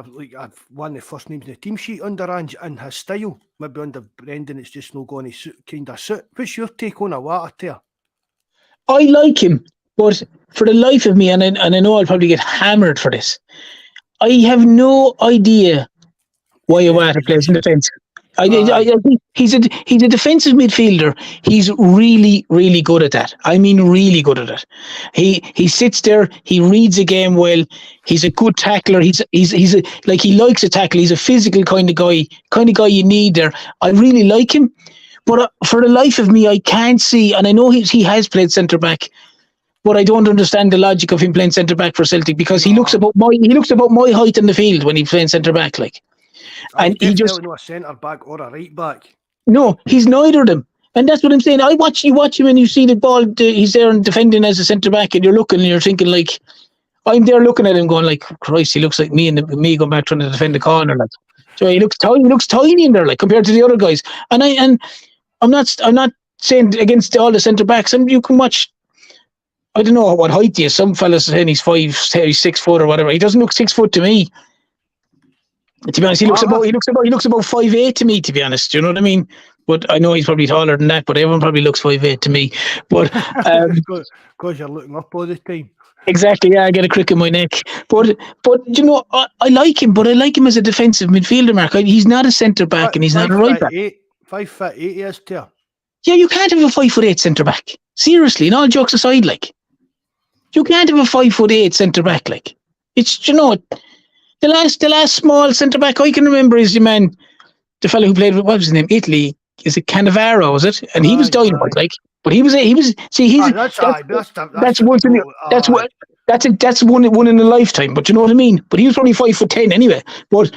one of the first names in the team sheet under Ange in his style. Maybe under Brendan, it's just not going to kind of suit. What's your take on Awata, there? I like him, but for the life of me, and I know I'll probably get hammered for this, I have no idea why Awata plays in defence. I think he's a defensive midfielder. He's really, really good at that. I mean, really good at it. He sits there. He reads a game well. He's a good tackler. He likes a tackle. He's a physical kind of guy you need there. I really like him, but for the life of me, I can't see. And I know he has played centre back, but I don't understand the logic of him playing centre back for Celtic because he looks about my height in the field when he's playing centre back, like. And he just not a centre back or a right back. No, he's neither of them, and that's what I'm saying. You watch him, and you see the ball. He's there and defending as a centre back, and you're looking, and you're thinking like, I'm there looking at him, going like, Christ, he looks like me me going back trying to defend the corner. Like, so he looks tiny in there, like compared to the other guys. And I'm not saying against all the centre backs, and you can watch. I don't know what height he is. Some fellas saying he's 6 foot or whatever. He doesn't look 6 foot to me. To be honest, he looks about 5'8" to me. To be honest, do you know what I mean? But I know he's probably taller than that. But everyone probably looks 5'8" to me. But because you're looking up all the time. Exactly. Yeah, I get a crick in my neck. But you know, I like him. But I like him as a defensive midfielder, Mark. He's not a centre back, and he's not a right back. 5'8" he is too. Yeah, you can't have a 5'8" centre back. Seriously, and all jokes aside, like you can't have a 5'8" centre back. Like it's The last small centre back I can remember is the fellow who played with, what was his name? Italy. Is it Cannavaro? Was it? And he was dynamite, like. But he was. See, he's that's one in a lifetime. But you know what I mean. But he was probably 5'10" anyway. But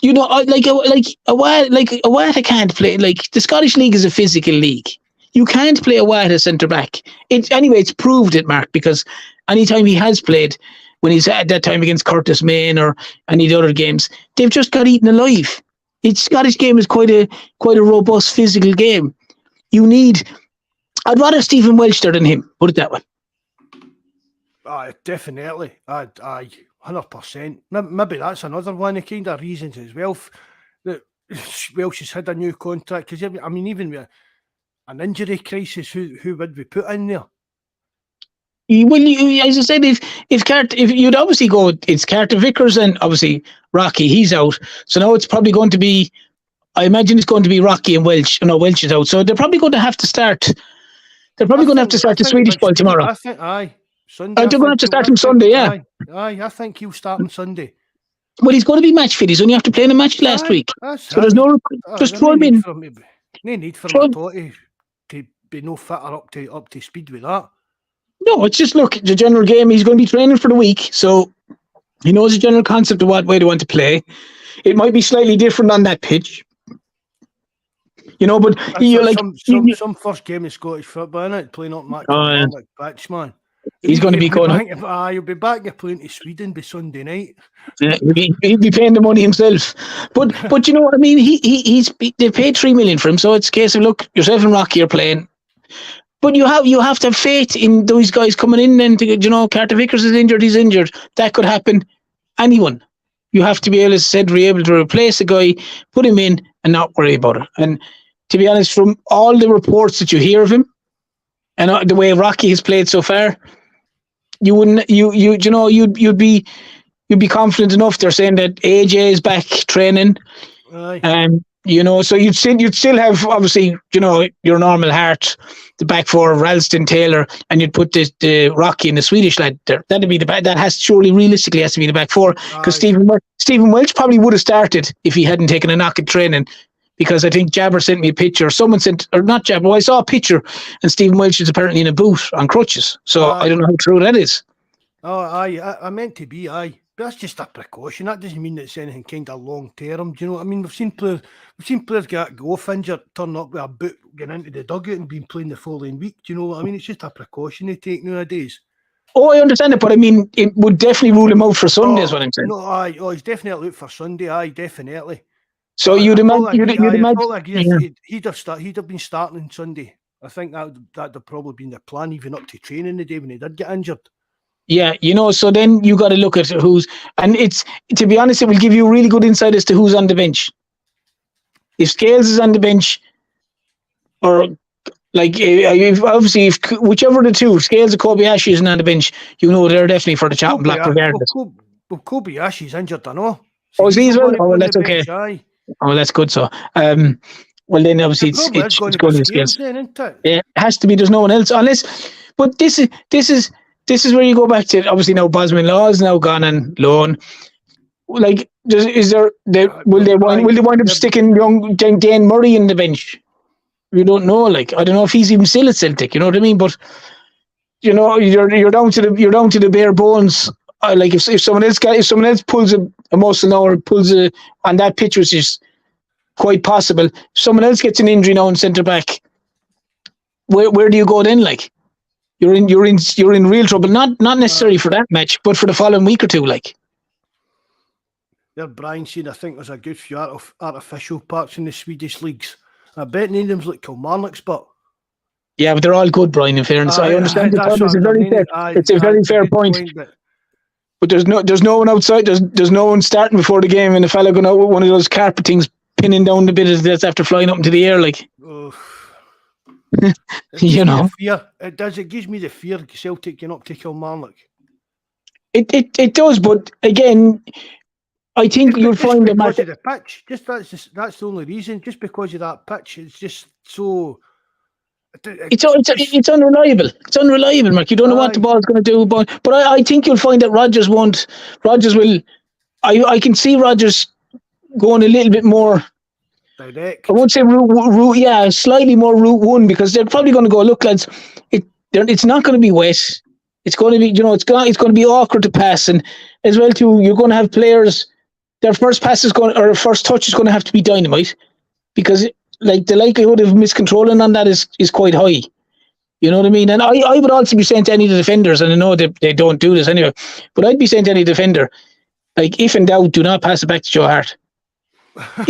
you know, Awata can't play. Like the Scottish League is a physical league. You can't play Awata centre back. It's proved it, Mark, because anytime he has played. When he's at that time against Curtis Main or any of the other games, they've just got eaten alive. Scottish game is quite a robust physical game. I'd rather Stephen Welsh there than him. Put it that way. Definitely. 100%. Maybe that's another one of the kind of reasons as well that Welsh has had a new contract. Because I mean, even with an injury crisis, who would we put in there? Well, as I said, if you'd obviously go, it's Carter Vickers and obviously Rocky, he's out. So now it's probably going to be, I imagine it's going to be Rocky and Welsh. No, Welsh is out. So they're probably going to have to start. They're probably going to have to start the Swedish ball tomorrow. I think, Sunday. They're going to have to start him Sunday, yeah. I think he'll start on Sunday. Well, he's going to be match fit. He's only after playing a match last week. So there's no, just throw him in. No need for him to be no fitter up to speed with that. No, it's just, look, the general game, he's going to be training for the week, so he knows the general concept of what way they want to play. It might be slightly different on that pitch. You know, but some first game of Scottish football, innit? Playing up Mac pitch, man. He's going to be going. He'll be back playing to Sweden by Sunday night. Yeah, he'll be paying the money himself. But you know what I mean? They paid $3 million for him, so it's a case of, look, yourself and Rocky are playing. But you have to have faith in those guys coming in, and Carter Vickers is injured, he's injured. That could happen. Anyone. You have to be able to replace a guy, put him in, and not worry about it. And to be honest, from all the reports that you hear of him, and the way Rocky has played so far, you'd be confident enough. They're saying that AJ is back training. Aye. So you'd still have, obviously, your normal Hart, the back four of Ralston, Taylor, and you'd put the Rocky and the Swedish lad there. Realistically has to be the back four, because Stephen Welch probably would have started if he hadn't taken a knock at training, because I think Jabber sent me a picture, not Jabber, I saw a picture, and Stephen Welch is apparently in a boot on crutches, so I don't know how true that is. I meant to be, but that's just a precaution. That doesn't mean it's anything kind of long term. Do you know what I mean? We've seen players get off injured, turn up with a boot, get into the dugout and been playing the following week. Do you know what I mean? It's just a precaution they take nowadays. Oh, I understand it, but I mean, it would definitely rule him out for Sunday, is what I'm saying. No, he's definitely out for Sunday. Definitely. So you'd imagine he'd have been starting on Sunday. I think that'd have probably been the plan, even up to training the day when he did get injured. Yeah, so then you got to look at who's, and it's, to be honest, it will give you really good insight as to who's on the bench. If Scales is on the bench, or like if whichever of the two, Scales or Kobayashi isn't on the bench, they're definitely for the chopping block regardless. Kobayashi's injured, I know. So is he as well? Oh, well, that's okay. Oh, that's good. So, well then obviously it's going to be Scales. It has to be. There's no one else unless. But this is where you go back to, obviously now Bosman Law is now gone and loan. Like, will they wind up sticking young Dane Murray in the bench? You don't know. Like, I don't know if he's even still at Celtic. You know what I mean? But you're down to the bare bones. Like if someone else pulls a muscle now, or pulls on that pitch, which is quite possible. If someone else gets an injury now in centre back, where do you go then? Like, you're in real trouble. Not necessarily for that match, but for the following week or two. Like, there, Brian said, I think there's a good few artificial parks in the Swedish leagues. I bet none of them's like Kilmarnock's, but yeah, but they're all good, Brian. In fairness, I understand the point. It's a very fair point. But there's no one outside. There's no one starting before the game, and the fella going out with one of those carpet things, pinning down the bit that's after flying up into the air, like. Fear. It gives me the fear Celtic getting up to Kilmarnock. It does, but again, I think you'll find that because of the pitch. That's the only reason. Just because of that pitch, it's just so. It's unreliable. It's unreliable, Mark. You don't know what the ball's going to do, but I think you'll find that Rodgers will. I can see Rodgers going a little bit more direct. I won't say route, slightly more route one, because they're probably going to go, look, lads, it's not going to be wet. It's going to be, it's going to be awkward to pass, and as well too, you're going to have players. Their first pass first touch is going to have to be dynamite, because like the likelihood of miscontrolling on that is quite high. You know what I mean? And I would also be saying to any of the defenders, and I know they don't do this anyway, but I'd be saying to any defender, like, if in doubt, do not pass it back to Joe Hart. I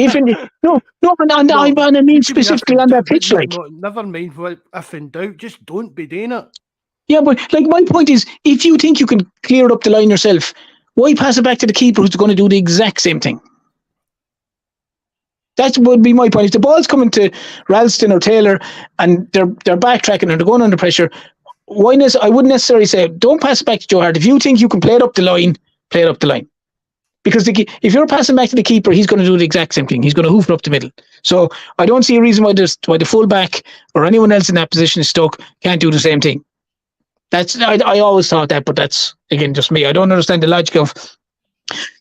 mean specifically on that pitch, like. Never mind if in doubt, just don't be doing it. Yeah, but like, my point is, if you think you can clear it up the line yourself, why pass it back to the keeper who's going to do the exact same thing? That would be my point. If the ball's coming to Ralston or Taylor and they're backtracking and they're going under pressure, I wouldn't necessarily say don't pass it back to Joe Hart. If you think you can play it up the line, play it up the line. Because if you're passing back to the keeper, he's going to do the exact same thing. He's going to hoof it up the middle. So I don't see a reason why the fullback or anyone else in that position is stuck can't do the same thing. I always thought that, but that's, again, just me. I don't understand the logic of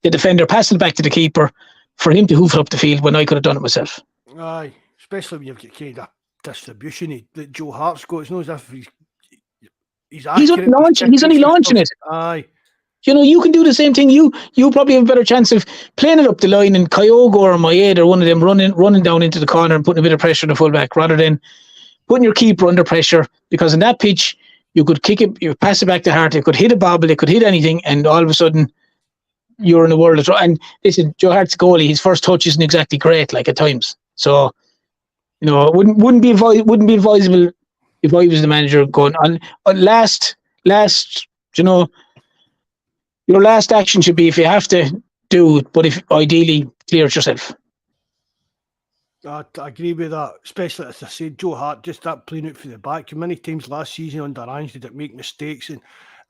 the defender passing it back to the keeper for him to hoof it up the field when I could have done it myself. Aye, especially when you've got kind of distribution that Joe Hart's got. It's not as if he's only launching it. Aye. You can do the same thing. You probably have a better chance of playing it up the line and Kyogo or Maeda or one of them running down into the corner and putting a bit of pressure on the fullback, rather than putting your keeper under pressure, because in that pitch you could kick it, you pass it back to Hart, it could hit a bobble, it could hit anything, and all of a sudden you're in a world of trouble. And listen, Joe Hart's goalie, his first touch isn't exactly great, like, at times. So, it wouldn't be advisable if I was the manager going on last. Your last action should be, if you have to, do it, but if ideally clear it yourself. I agree with that, especially as I said, Joe Hart, just that playing out for the back. Many times last season under Ange did it make mistakes, and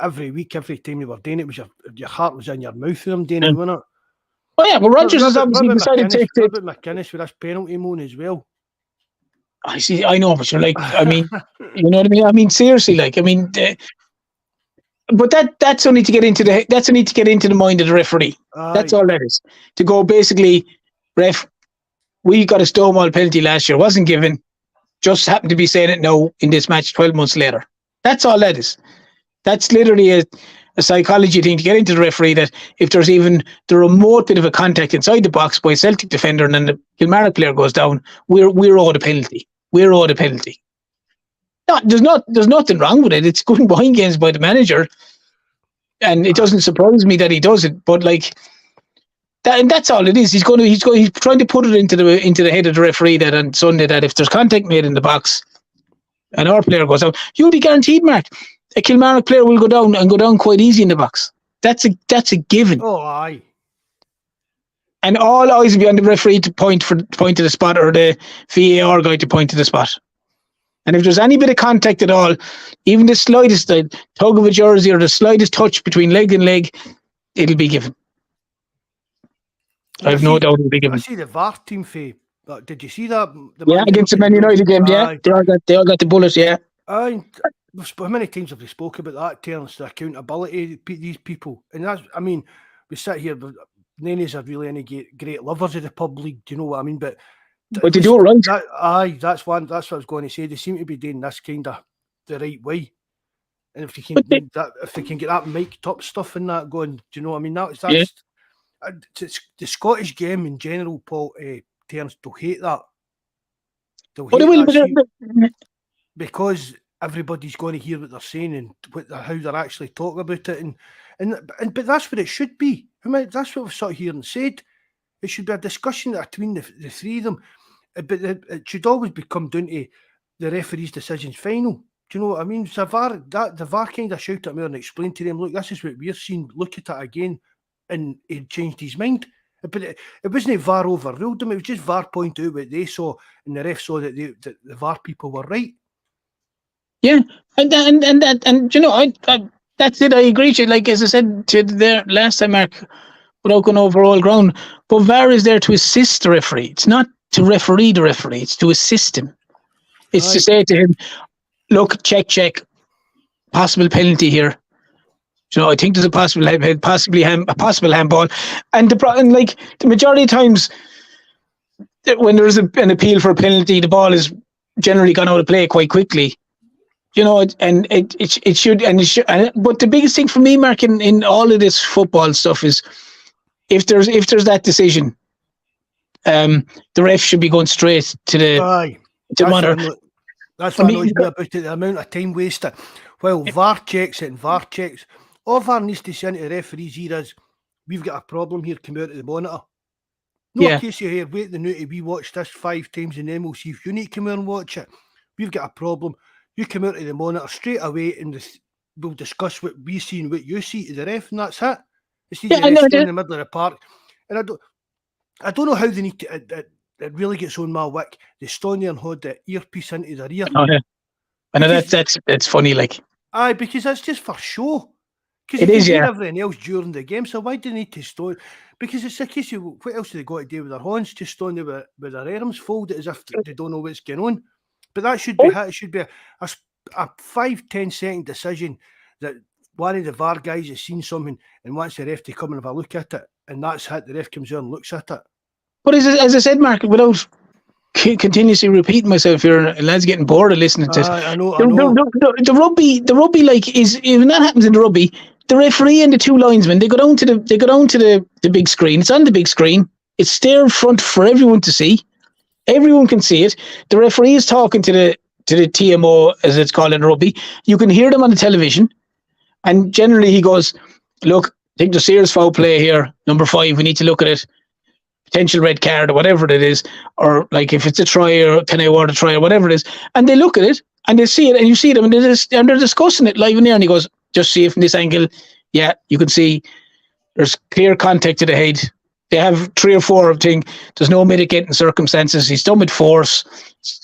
every week, every time they were doing it, was your heart was in your mouth for them doing it, wasn't it? Oh yeah, well, Rodgers has obviously decided to take it. McInnes with this penalty moan as well. I know, but you're like, I mean, you know what I mean? I mean, seriously, like, I mean, but that's only to get into the mind of the referee. That's all that is. To go, basically, ref, we got a Stonewall penalty last year, wasn't given, just happened to be saying it now in this match 12 months later. That's all that is. That's literally a psychology thing to get into the referee, that if there's even the remote bit of a contact inside the box by a Celtic defender and then the Kilmarnock player goes down, we're owed a penalty. We're owed a penalty. No, there's nothing wrong with it. It's good behind games by the manager, and it doesn't surprise me that he does it. But like that, and that's all it is. He's trying to put it into the head of the referee that on Sunday, that if there's contact made in the box and our player goes out, you'll be guaranteed, Mark. a Kilmarnock player will go down quite easy in the box. That's a given. Oh, aye. And all eyes will be on the referee to point to the spot, or the VAR guy to point to the spot. And if there's any bit of contact at all, even the slightest tug of a jersey or the slightest touch between leg and leg, it'll be given. I have no doubt it'll be given. I see the VAR team did you see that? Against the Man United game, yeah. They all got the bullet, yeah. How many times have we spoke about that, Terence, the accountability of these people? And that's, I mean, we sit here, but none of us are really any great lovers of the pub league, do you know what I mean? But they do it right. That's what I was going to say. They seem to be doing this kind of the right way. And if they can get that mic'd up stuff and that going, do you know what I mean? That's the Scottish game in general, Paul, Terence, they'll hate that. Because everybody's going to hear what they're saying and how they're actually talking about it, but that's what it should be. That's what we've sort of here and said. It should be a discussion between the three of them, but it should always come down to the referee's decision's final. Do you know what I mean? So the VAR kind of shout at me and explain to them, look, this is what we're seeing. Look at it again, and he changed his mind. But it wasn't VAR overruled them. It was just VAR pointed out what they saw, and the ref saw that the VAR people were right. Yeah, and you know, I that's it. I agree with you. Like, as I said to there last time, Mark, without going over all ground, but VAR is there to assist the referee. It's not to referee the referee. It's to assist him. It's to say to him, look, check, possible penalty here. You know, I think there's a possible handball, and the majority of times when there's an appeal for a penalty, the ball is generally gone out of play quite quickly. You know, and it should. But the biggest thing for me, Mark, in all of this football stuff is if there's that decision, the ref should be going straight to the monitor. That's what annoys me about it, the amount of time wasted. Well, VAR checks it and VAR checks. All VAR needs to say to the referees here is, we've got a problem here, come out of the monitor. No case you here, wait the minute we watch this 5 times and then we'll see if you need to come out and watch it. We've got a problem. You come out of the monitor straight away and we'll discuss what we see and what you see to the ref, and that's it. It's in the middle of the park. And I don't know how they need to, it really gets on my wick. They stand there and hold the earpiece into their ear. Oh, yeah. I know that's funny, like. Aye, because that's just for show. It is, yeah. Everything else during the game, so why do they need to stand? Because it's a case of what else have they got to do with their hands? Just stand there with their arms folded as if they don't know what's going on. But that should be it should be a 5-10 second decision that one of the VAR guys has seen something and wants the ref to come and have a look at it, and that's it. The ref comes in and looks at it. But as I said, Mark, without continuously repeating myself here, and lads getting bored of listening to it. I know. The rugby, like, is when that happens in the rugby, the referee and the 2 linesmen, they go down to the big screen. It's on the big screen. It's there in front for everyone to see. Everyone can see it. The referee is talking to the TMO, as it's called in rugby. You can hear them on the television, and generally he goes, "Look, I think there's serious foul play here. Number 5, we need to look at it. Potential red card or whatever it is, or like if it's a try or can I award a try or whatever it is." And they look at it and they see it, and you see them and they're discussing it live in there. And he goes, "Just see it from this angle. Yeah, you can see there's clear contact to the head. They have 3 or 4 of thing. There's no mitigating circumstances. He's done with force.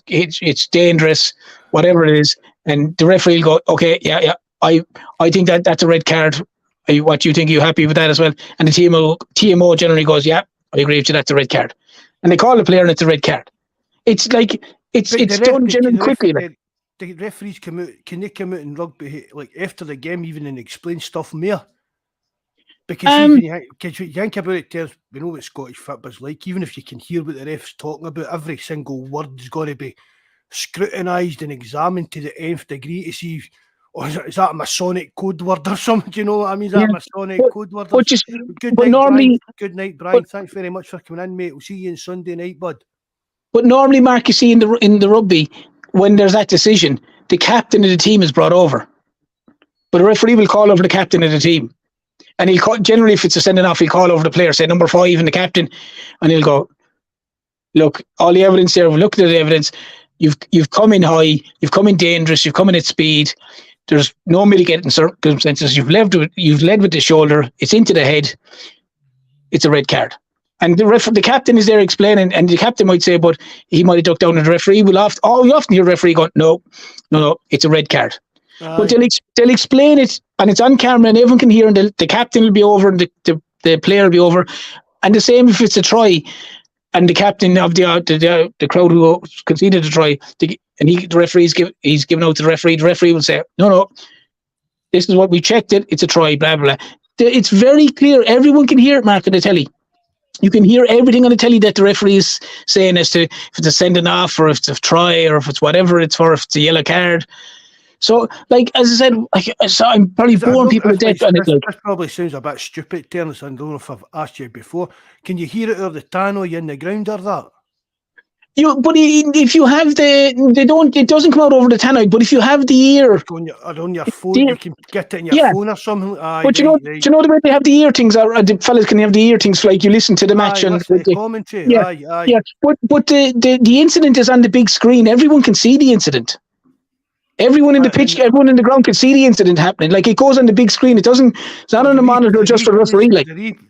It's dangerous, whatever it is." And the referee will go, "Okay, yeah. I think that's a red card. What do you think? Are you happy with that as well?" And the TMO generally goes, "Yeah, I agree with you. That's a red card." And they call the player and it's a red card. It's like it's done generally quickly. The referees come out. Can they come out in rugby like after the game even and explain stuff more? Because you think about it, we know what Scottish football's like. Even if you can hear what the ref's talking about, every single word is going to be scrutinised and examined to the nth degree to see. Is that a Masonic code word or something? Do you know what I mean? Is that a Masonic code word? Good night, Brian. Thanks very much for coming in, mate. We'll see you on Sunday night, bud. But normally, Mark, you see in the rugby, when there's that decision, the captain of the team is brought over. But the referee will call over the captain of the team. And he'll call, generally, if it's a sending off, he'll call over the player, say number 5 and the captain, and he'll go, "Look, all the evidence there, we've looked at the evidence. You've come in high, you've come in dangerous, you've come in at speed. There's no mitigating circumstances. You've led with the shoulder. It's into the head. It's a red card. And the captain is there explaining, and the captain might say, but he might have ducked down, and the referee will you often hear the referee going, no, it's a red card. But they'll explain it, and it's on camera, and everyone can hear, and the captain will be over, and the player will be over. And the same if it's a try, and the captain of the crowd who conceded the try, the referee's he's given out to the referee will say, no, this is what we checked it, it's a try, blah, blah, blah. It's very clear. Everyone can hear it, Mark, on the telly. You can hear everything on the telly that the referee is saying as to if it's a sending off or if it's a try or if it's whatever it's for, if it's a yellow card. So, like, as I said, I'm probably boring people to death. This probably sounds a bit stupid, Terence. I don't know if I've asked you before. Can you hear it over the tannoy you in the ground or that? But if you have it doesn't come out over the tannoy, but if you have the ear on your phone, you can get it in your phone or something. But do you know the way they have the ear things? The fellas can have the ear things, like you listen to the match and the commentary. Yeah. But the incident is on the big screen. Everyone can see the incident. Everyone in the pitch, everyone in the ground can see the incident happening. Like, it goes on the big screen. It's not on the monitor just for the referee. Like,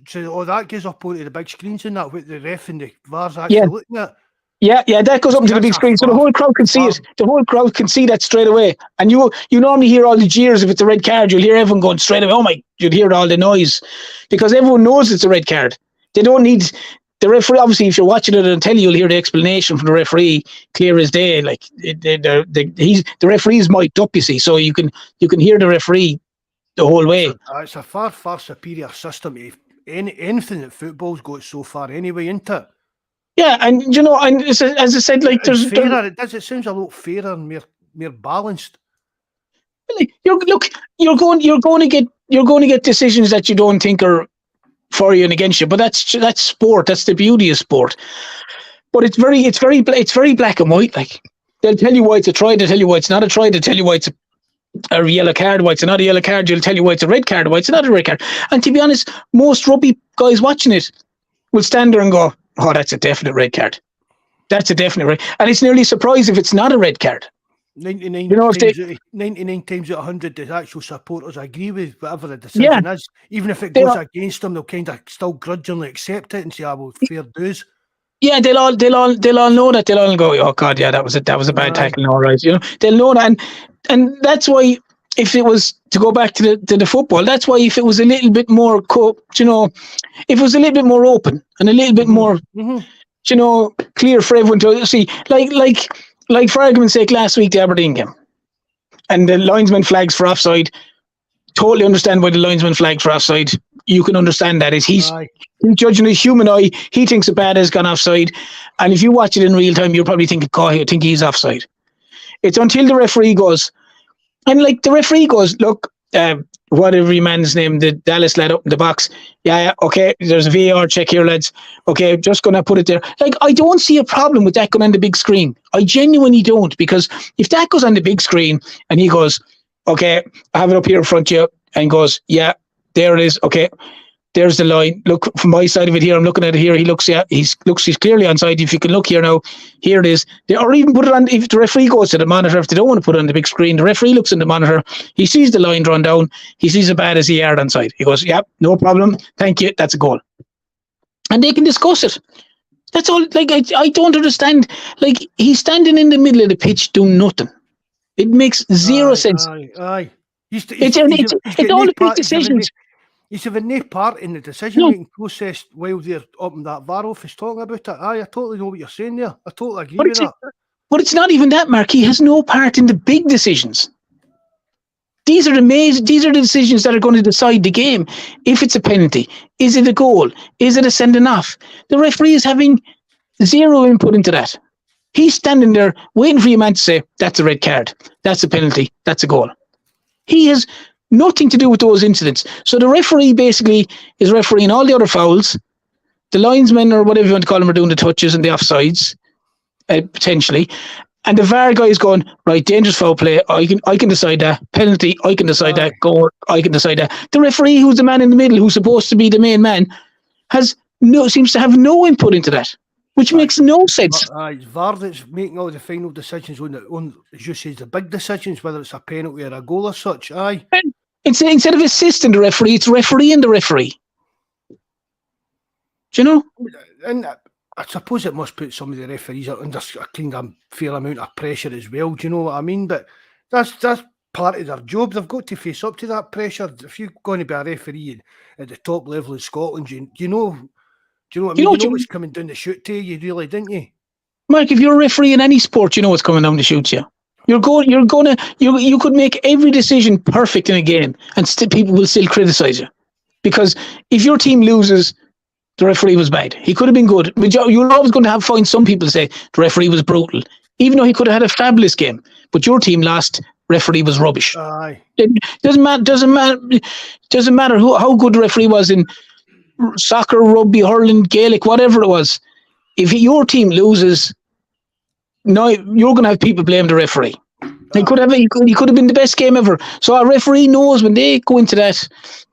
so that goes up onto the big screens and that with the ref and the VAR's actually looking at. Yeah, that goes up to the big screen, so the whole crowd can see it. The whole crowd can see that straight away. And you normally hear all the jeers if it's a red card. You'll hear everyone going straight away. You'll hear all the noise because everyone knows it's a red card. They don't need the referee. Obviously, if you're watching it on telly, you'll hear the explanation from the referee clear as day. Like the referee's mic'd up, you see, so you can hear the referee the whole way. It's a far superior system. Anything that football's got so far, anyway, isn't it? Yeah, and and as I said, like it sounds a lot fairer and more balanced. Like, you're going to get decisions that you don't think are for you and against you, but that's sport. That's the beauty of sport. But it's very black and white. Like, they'll tell you why it's a try, they'll tell you why it's not a try, they'll tell you why it's a yellow card, why it's not a yellow card, they'll tell you why it's a red card, why it's not a red card. And to be honest, most rugby guys watching it will stand there and go, oh, that's a definite red card. That's a definite red. And it's nearly a surprise if it's not a red card. 99 times out of 100, the actual supporters agree with whatever the decision is. Even if it goes against them, they'll kind of still grudgingly accept it and say, well, fair dues. Yeah, they'll all know that. They'll all go, oh God, yeah, that was a bad tackle, all right. They'll know that, and that's why, if it was to go back to the football, that's why if it was a little bit more, if it was a little bit more open and a little bit more, clear for everyone to see, like for argument's sake, last week the Aberdeen game, and the linesman flags for offside. Totally understand why the linesman flagged for offside. You can understand that. He's judging his human eye. He thinks a bad has gone offside, and if you watch it in real time, you're probably thinking, "God, I think he's offside." It's until the referee goes. And like the referee goes, look, whatever your man's name, the Dallas lad up in the box. Yeah, okay, there's a VAR check here, lads. Okay, just going to put it there. Like, I don't see a problem with that going on the big screen. I genuinely don't, because if that goes on the big screen and he goes, okay, I have it up here in front of you, and goes, yeah, there it is. Okay, there's the line. Look, from my side of it here, I'm looking at it here. He looks, he's clearly onside. If you can look here now, here it is. Or even put it on, if the referee goes to the monitor, if they don't want to put it on the big screen, the referee looks in the monitor, he sees the line drawn down, he sees a bad as a yard onside. He goes, yeah, no problem. Thank you. That's a goal. And they can discuss it. That's all. Like, I don't understand. Like, he's standing in the middle of the pitch doing nothing. It makes zero sense. It's all the big decisions. He's having no part in the decision-making process while they're up in that VAR office talking about it. I totally know what you're saying there. I totally agree with that. But it's not even that, Mark. He has no part in the big decisions. These are the decisions that are going to decide the game. If it's a penalty, is it a goal? Is it a sending off? The referee is having zero input into that. He's standing there waiting for your man to say, that's a red card, that's a penalty, that's a goal. He has nothing to do with those incidents. So the referee basically is refereeing all the other fouls. The linesmen, or whatever you want to call them, are doing the touches and the offsides, potentially. And the VAR guy is going, right, dangerous foul play, I can decide that. Penalty, I can decide that. Goal, I can decide that. The referee, who's the man in the middle, who's supposed to be the main man, seems to have no input into that. which makes no sense. It's VAR that's making all the final decisions on, as you say, the big decisions, whether it's a penalty or a goal or such. Aye. Instead of assisting the referee, it's refereeing the referee. Do you know? And I suppose it must put some of the referees under a kind of fair amount of pressure as well. Do you know what I mean? But that's part of their job. They've got to face up to that pressure. If you're going to be a referee at the top level in Scotland, you know. Do you know what I mean? You know what's coming down the chute to you, really, didn't you? Mark, if you're a referee in any sport, you know what's coming down the chute to you. You could make every decision perfect in a game and people will still criticise you. Because if your team loses, the referee was bad. He could have been good. But you're always going to find some people say the referee was brutal. Even though he could have had a fabulous game. But your team lost, referee was rubbish. Aye. It doesn't matter how good the referee was in soccer, rugby, hurling, Gaelic, whatever it was. If your team loses, now you're going to have people blame the referee. He could have been the best game ever. So a referee knows when they go into that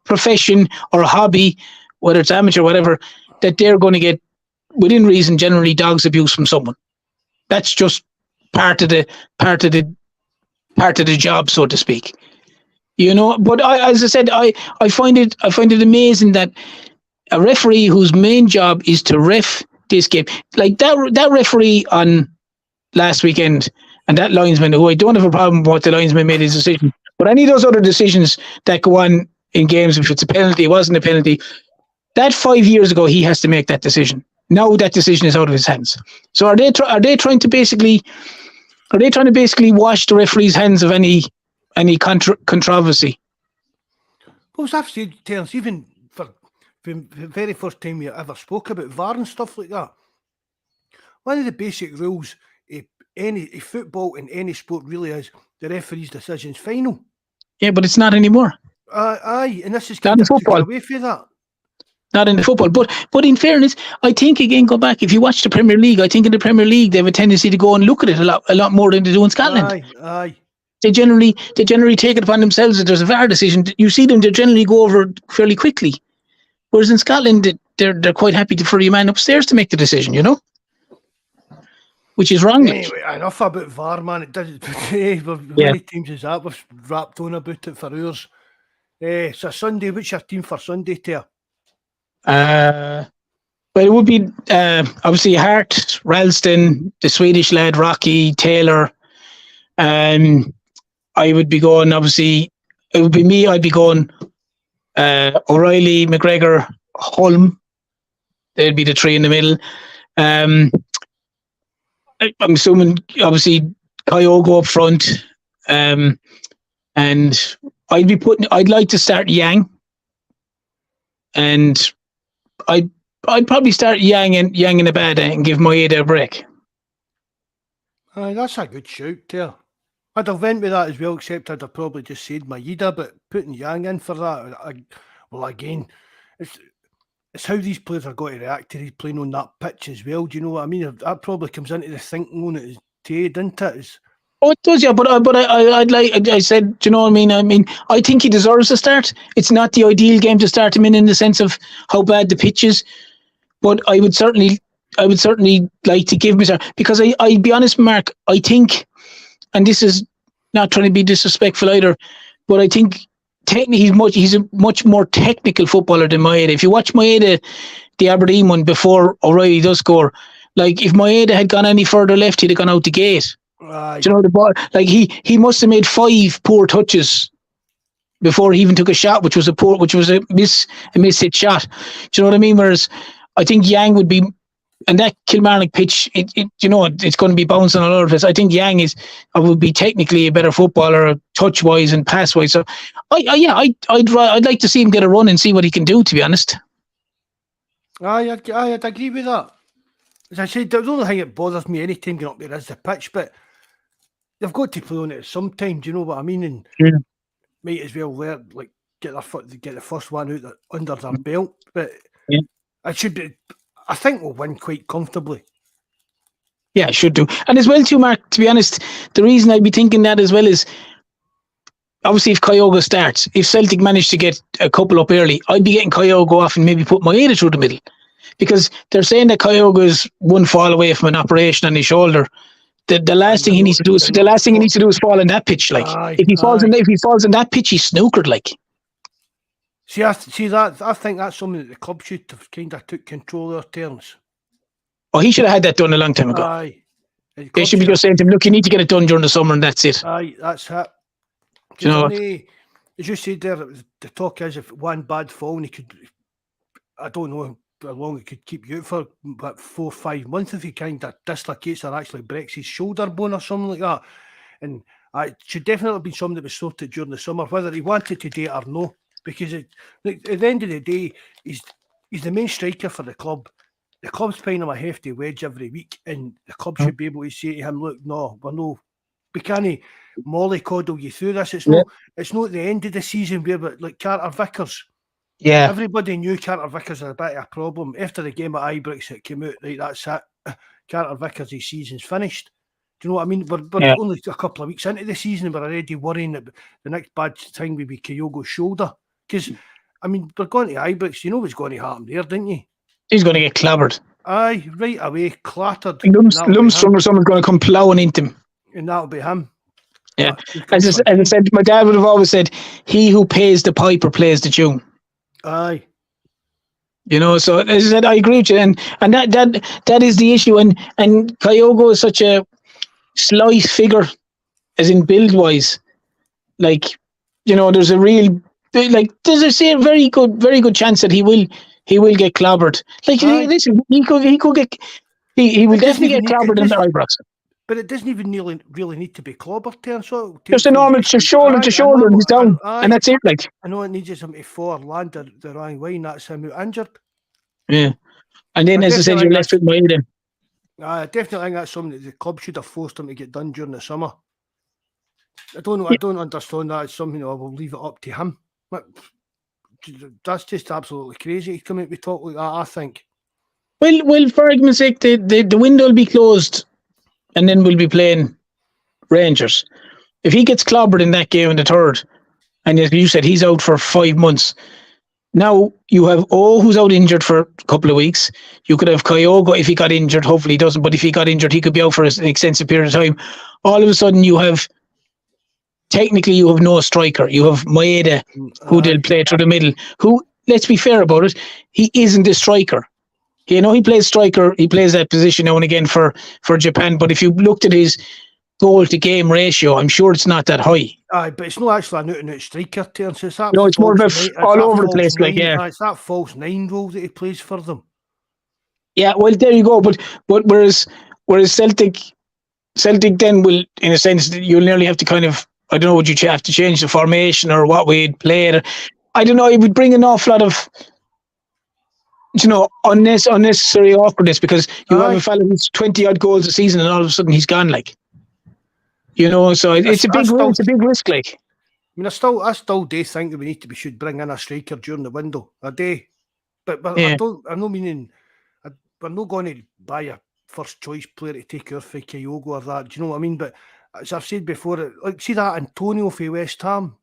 profession or a hobby, whether it's amateur or whatever, that they're going to get, within reason, generally dog's abuse from someone. That's just part of the job, so to speak. You know, but as I said, I find it amazing that a referee whose main job is to ref this game, like that referee on last weekend, and that linesman, who I don't have a problem with what the linesman made his decision, but any of those other decisions that go on in games, if it's a penalty, it wasn't a penalty, that 5 years ago he has to make that decision. Now that decision is out of his hands. So are they trying to basically wash the referee's hands of any controversy? Well, I've said, Terence, even for the very first time we ever spoke about VAR and stuff like that, one of the basic rules of any football in any sport really is the referee's decision's final. Yeah, but it's not anymore. Aye, and this is not in football. Away from that. Not in the football, but in fairness, I think again, go back. If you watch the Premier League, I think in the Premier League they have a tendency to go and look at it a lot more than they do in Scotland. Aye. They generally take it upon themselves that there's a VAR decision. You see them; they generally go over fairly quickly. Whereas in Scotland, they're quite happy for your man upstairs to make the decision. You know, which is wrong. Anyway, enough about VAR, man. It does. Many teams is that we've rapped on about it for hours. So Sunday, what's your team for Sunday, Ter? Well, it would be obviously Hart, Ralston, the Swedish lad, Rocky, Taylor. I would be going, obviously, it would be me. I'd be going O'Reilly, McGregor, Holm. They'd be the three in the middle. I'm assuming, obviously, Kyogo up front. And I'd like to start Yang. And I'd probably start Yang in Abada and give Maeda a break. That's a good shout there. I'd have went with that as well, except I'd have probably just said Maeda, but putting Yang in for that, again, it's how these players are going to react to playing on that pitch as well. Do you know what I mean? That probably comes into the thinking on it, doesn't it? Oh, it does, yeah. But I'd like. I said, do you know what I mean? I mean, I think he deserves a start. It's not the ideal game to start him in the sense of how bad the pitch is. But I would certainly like to give him a start, because I'll be honest, Mark. I think, and this is not trying to be disrespectful either, but I think technically he's a much more technical footballer than Maeda. If you watch Maeda, the Aberdeen one before O'Reilly does score, like if Maeda had gone any further left, he'd have gone out the gate. Do you know the ball? Like he must have made 5 poor touches before he even took a shot, which was a miss-hit shot. Do you know what I mean? Whereas I think Yang would be, and that Kilmarnock pitch, it's going to be bouncing all over this. I think Yang would be technically a better footballer, touch-wise and pass-wise. So I'd like to see him get a run and see what he can do, to be honest. I'd agree with that. As I said, the only thing that bothers me any time getting up there is the pitch, but they've got to play on it at some time. Do you know what I mean? And might as well get the first one out under their belt. But it should be. I think we'll win quite comfortably. Yeah, it should do. And as well, too, Mark. To be honest, the reason I'd be thinking that as well is obviously if Kyogo starts, if Celtic managed to get a couple up early, I'd be getting Kyogo off and maybe put Maeda through the middle. because they're saying that Kyogo is one fall away from an operation on his shoulder. The last thing he needs to do is fall in that pitch. Like if he falls in that pitch, he's snookered. Like. See, I think that's something that the club should have kind of took control of their terms. Oh, he should have had that done a long time ago. Aye. They should be just saying to him, look, you need to get it done during the summer and that's it. Aye, that's it. Do you know what? As you said there, the talk is if one bad fall and he could, I don't know how long it could keep you out for, but 4 or 5 months if he kind of dislocates or actually breaks his shoulder bone or something like that. And it should definitely have been something that was sorted during the summer, whether he wanted to do it or no. Because at the end of the day, he's the main striker for the club. The club's paying him a hefty wage every week, and the club should be able to say to him, "Look, no, we can't mollycoddle you through this. It's not the end of the season where, like Carter Vickers. Yeah, everybody knew Carter Vickers had a bit of a problem after the game at Ibrox. It came out right. That's it. Carter Vickers' his season's finished. Do you know what I mean? We're only a couple of weeks into the season, and we're already worrying that the next bad thing would be Kyogo's shoulder. Because, I mean, we're going to Ibrox. You know what's going to happen there, didn't you? He's going to get clobbered. Aye, right away, clattered. Lundstrom or someone's going to come ploughing into him. And that'll be him. Yeah. As I said, my dad would have always said, he who pays the piper plays the tune. Aye. You know, so as I said, I agree with you. And that is the issue. And Kyogo is such a slight figure, as in build-wise. Like, you know, there's a real... Like, there's a very good chance that he will get clobbered. Like, listen, he will definitely get clobbered in the eyebrows. But it doesn't even really need to be clobbered there. So just a normal shoulder to shoulder, and he's down, and that's it. Like, I know it needs him to fall, land the wrong way, and that's him out injured. Yeah, and then as I said, you're left with Maiden. I definitely think that's something that the club should have forced him to get done during the summer. I don't know. I don't understand that. It's something I will leave it up to him. But that's just absolutely crazy to come out with talk like that, I think. Well, for argument's sake, the window will be closed and then we'll be playing Rangers. If he gets clobbered in that game in the third, and as you said, he's out for 5 months, now you have who's out injured for a couple of weeks. You could have Kyogo if he got injured. Hopefully he doesn't, but if he got injured, he could be out for an extensive period of time. All of a sudden technically, you have no striker. You have Maeda, who they'll play through the middle, who, let's be fair about it, he isn't a striker. You know, he plays striker, he plays that position now and again for Japan, but if you looked at his goal-to-game ratio, I'm sure it's not that high. Aye, but it's not actually an out-and-out striker, Terence. It's more of a all over the place. Like, yeah. It's that false 9 role that he plays for them. Yeah, well, there you go. But whereas Celtic then will, in a sense, you'll nearly have to kind of, I don't know, would you have to change the formation or what way you'd play it? I don't know. It would bring an awful lot of, unnecessary awkwardness, because you have a fella who's 20-odd goals a season and all of a sudden he's gone, like. You know, so it's a big risk, like. I mean, I still do think that we should bring in a striker during the window. I do. But yeah. I'm not meaning, we're not going to buy a first choice player to take over for Kyogo or that. Do you know what I mean? But as I've said before, like, see that Antonio for West Ham?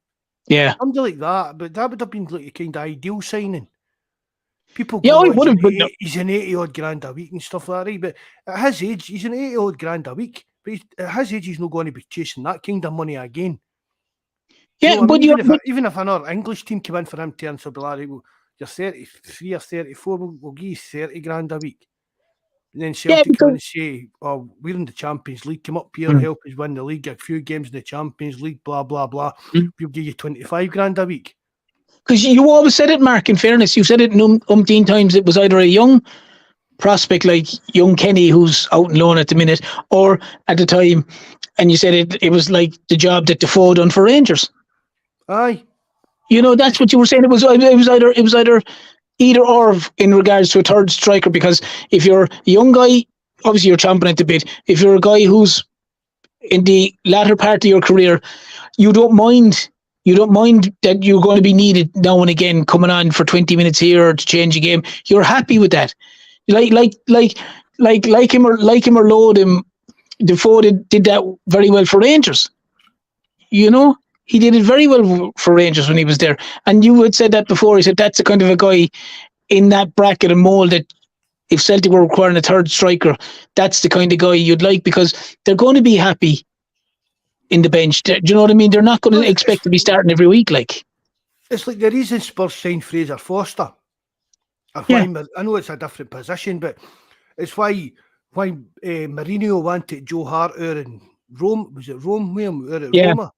Yeah. Something like that, but that would have been like a kind of ideal signing. People go, he's an 80-odd grand a week and stuff like that, right? But at his age, he's an 80-odd grand a week. But at his age, he's not going to be chasing that kind of money again. Yeah, but even if another English team came in for him, Terence, will be like, well, you're 33 or 34, we'll give you 30 grand a week. And then Celtic come and say, oh, we're in the Champions League, come up here and help us win the league, a few games in the Champions League, blah, blah, blah. We'll give you 25 grand a week. Because you always said it, Mark, in fairness. You said it umpteen times. It was either a young prospect like young Kenny, who's out on loan at the minute, or at the time, and you said it was like the job that Defoe done for Rangers. Aye. You know, that's what you were saying. It was either either or in regards to a third striker, because if you're a young guy, obviously you're chomping at the bit. If you're a guy who's in the latter part of your career, you don't mind that you're going to be needed now and again, coming on for 20 minutes here to change a game. You're happy with that. Like him or load him, Defoe did that very well for Rangers. You know, he did it very well for Rangers when he was there. And you had said that before. He said that's the kind of a guy in that bracket and mould that if Celtic were requiring a third striker, that's the kind of guy you'd like, because they're going to be happy in the bench. Do you know what I mean? They're not going to expect to be starting every week. Like, it's like the reason Spurs signed Fraser Foster. Or why, I know it's a different position, but it's why Mourinho wanted Joe Hart out in Rome. Was it Rome? Out at Roma?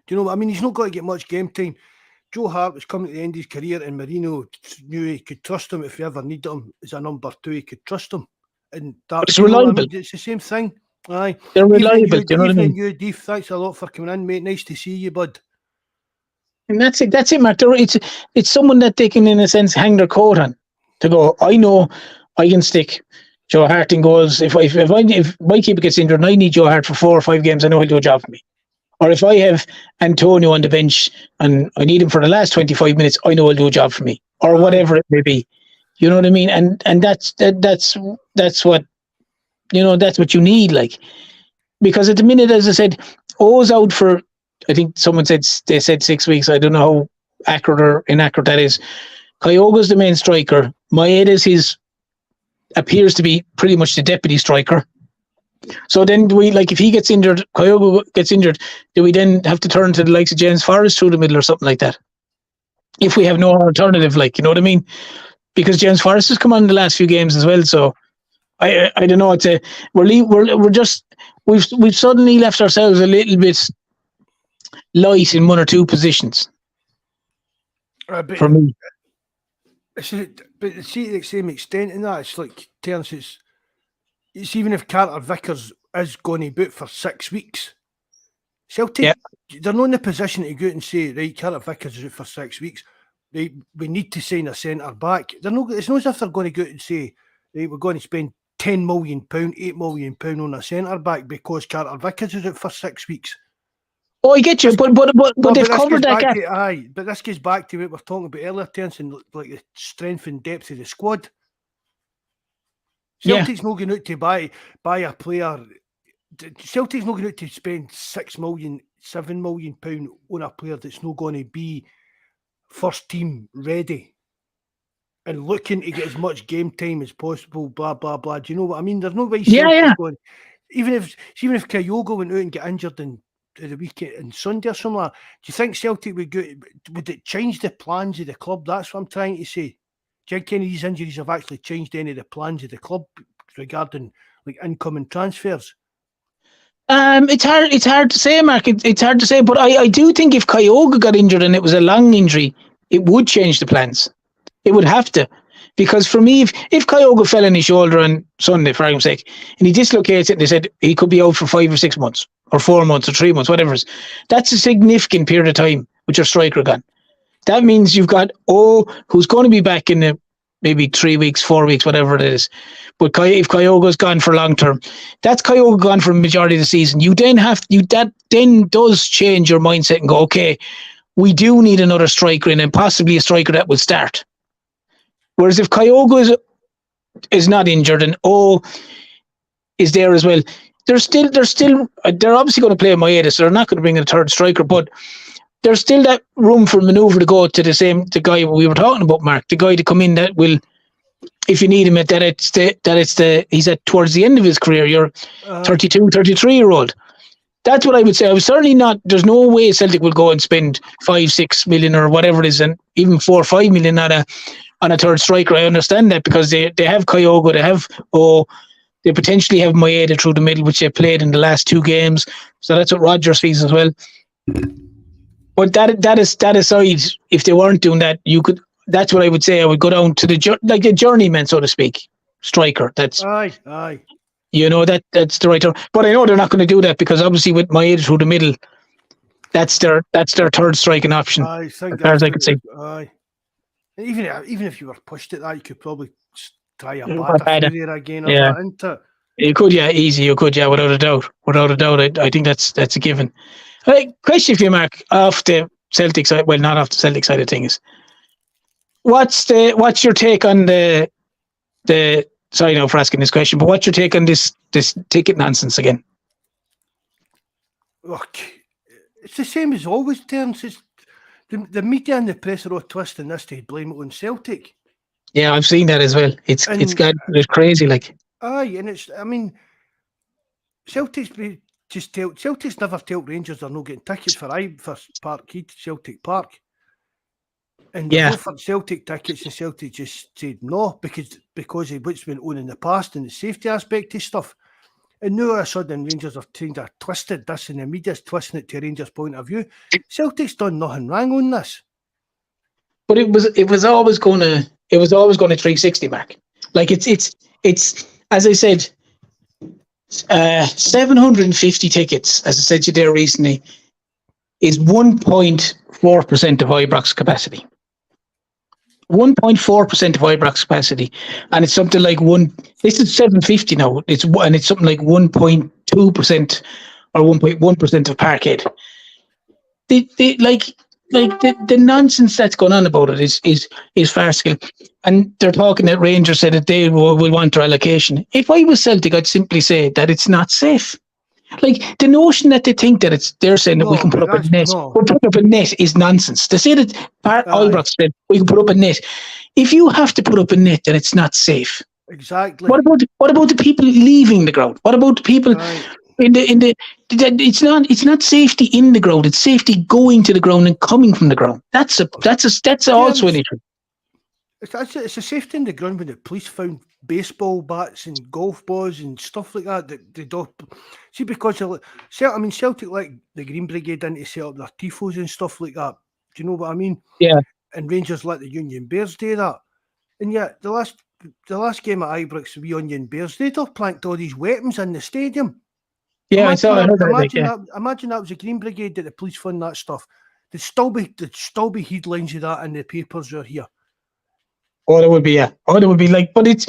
Do you know what I mean? He's not got to get much game time. Joe Hart was coming to the end of his career, and Mourinho knew he could trust him if he ever needed him as a number 2. He could trust him, and that's reliable. I mean? It's the same thing. Aye, they're reliable. You know what I mean? You, Deef, thanks a lot for coming in, mate. Nice to see you, bud. And that's it. That's it, Mark. It's someone that they can, in a sense, hang their coat on to go. I know I can stick Joe Hart in goals. If my keeper gets injured and I need Joe Hart for 4 or 5 games, I know he'll do a job for me. Or if I have Antonio on the bench and I need him for the last 25 minutes, I know he'll do a job for me, or whatever it may be. You know what I mean? And that's what, you know, that's what you need. Like, because at the minute, as I said, O's out for, I think someone said, they said 6 weeks. I don't know how accurate or inaccurate that is. Kyogo's the main striker. Maeda's appears to be pretty much the deputy striker. So then do we, like, if he gets injured, Kyogo gets injured, do we then have to turn to the likes of James Forrest through the middle or something like that? If we have no alternative, like, you know what I mean? Because James Forrest has come on in the last few games as well. So I don't know. It's we've suddenly left ourselves a little bit light in 1 or 2 positions. For me. But see, to the same extent in that, it's like Terence, it's even if Carter Vickers is going to boot for 6 weeks, Celtic, they're not in the position to go out and say, right, Carter Vickers is out for 6 weeks. Right, we need to sign a centre back. It's not as if they're going to go out and say, right, we're going to spend £10 million, £8 million on a centre back because Carter Vickers is out for 6 weeks. Oh, I get you, but they've covered that gap. But this goes back to what we were talking about earlier, Terence, and like the strength and depth of the squad. Celtic's not going out to buy a player. Celtic's not going out to spend £6 million, £7 million on a player that's not going to be first team ready and looking to get as much game time as possible. Blah blah blah. Do you know what I mean? There's no way Celtic's going. Even if Kyogo went out and get injured in the weekend and Sunday or something like that, do you think Celtic would it change the plans of the club? That's what I'm trying to say. Do you think any of these injuries have actually changed any of the plans of the club regarding like incoming transfers? It's hard to say, Mark. It's hard to say, but I do think if Kyogo got injured and it was a long injury, it would change the plans. It would have to. Because for me, if Kyogo fell on his shoulder on Sunday, for argument's sake, and he dislocates it and they said he could be out for 5 or 6 months, or 4 months, or 3 months, whatever it is, that's a significant period of time with your striker gone. That means you've got who's going to be back in maybe 3 weeks, 4 weeks, whatever it is. But if Kyogo's gone for long term, that's Kyogo gone for a majority of the season. That then does change your mindset and go, okay, we do need another striker in, and possibly a striker that will start. Whereas if Kyogo is not injured and is there as well, they're obviously going to play Maeda, so they're not going to bring in a third striker, but there's still that room for manoeuvre to go to the guy we were talking about, Mark, the guy to come in that will, if you need him, he's at towards the end of his career, you're 32, 33-year-old. That's what I would say. I was certainly not, there's no way Celtic will go and spend 5-6 million or whatever it is, and even 4 or 5 million on a third striker. I understand that because they have Kyogo, they potentially have Maeda through the middle, which they played in the last 2 games. So that's what Rodgers sees as well. But that aside, if they weren't doing that, that's what I would say. I would go down to like a journeyman, so to speak, striker. That's aye. You know, that's the right term. But I know they're not going to do that because obviously with Maeda through the middle, that's their third striking option. I think as far as I could say. Aye. Even if you were pushed at that, you could probably try a batter through there again. Yeah. Into You could, easy. You could, without a doubt. I think that's a given. Question for you, Mark, off the Celtic side. Well, not off the Celtic side of things. What's your take on the? Sorry now for asking this question, but what's your take on this ticket nonsense again? Look, it's the same as always, Terence. The media and the press are all twisting this to blame it on Celtic. Yeah, I've seen that as well. It's And crazy. Like, aye, and it's, I mean, Celtic's never told Rangers they're not getting tickets for Parkhead, Celtic Park. And they've yeah. offered Celtic tickets, and Celtic just said no because of what's been on in the past and the safety aspect of stuff. And now all of a sudden Rangers have kind of twisted this, and the media's twisting it to Rangers' point of view. Celtic's done nothing wrong on this. But it was always going to 360, Mark. Like it's as I said, 750 tickets, as I said to you there recently, is 1.4% of Ibrox capacity. 1.4% of Ibrox capacity, and it's something like this is 750 now. It's something like 1.2% or 1.1% of Parkhead. The nonsense that's going on about it is farcical. And they're talking that Rangers said that they will want their allocation. If I was Celtic, I'd simply say that it's not safe. Like, the notion that they think that they're saying that we can put up a net, we'll put up a net is nonsense. They say that Ibrox said we can put up a net. If you have to put up a net, then it's not safe. Exactly. What about the people leaving the ground? What about the people it's not safety in the ground, it's safety going to the ground and coming from the ground. That's also an issue. It's a safety in the ground when the police found baseball bats and golf balls and stuff like that they don't see, because Celtic, like the Green Brigade, didn't set up their tifos and stuff like that. Do you know what I mean? Yeah. And Rangers let the Union Bears do that. And yet the last game at Ibrox, we Union Bears, they'd have planked all these weapons in the stadium. Yeah, I heard that. Imagine that was the Green Brigade that the police fund that stuff. There'd still be headlines of that in the papers are here. There would be, yeah. There would be, like, but it's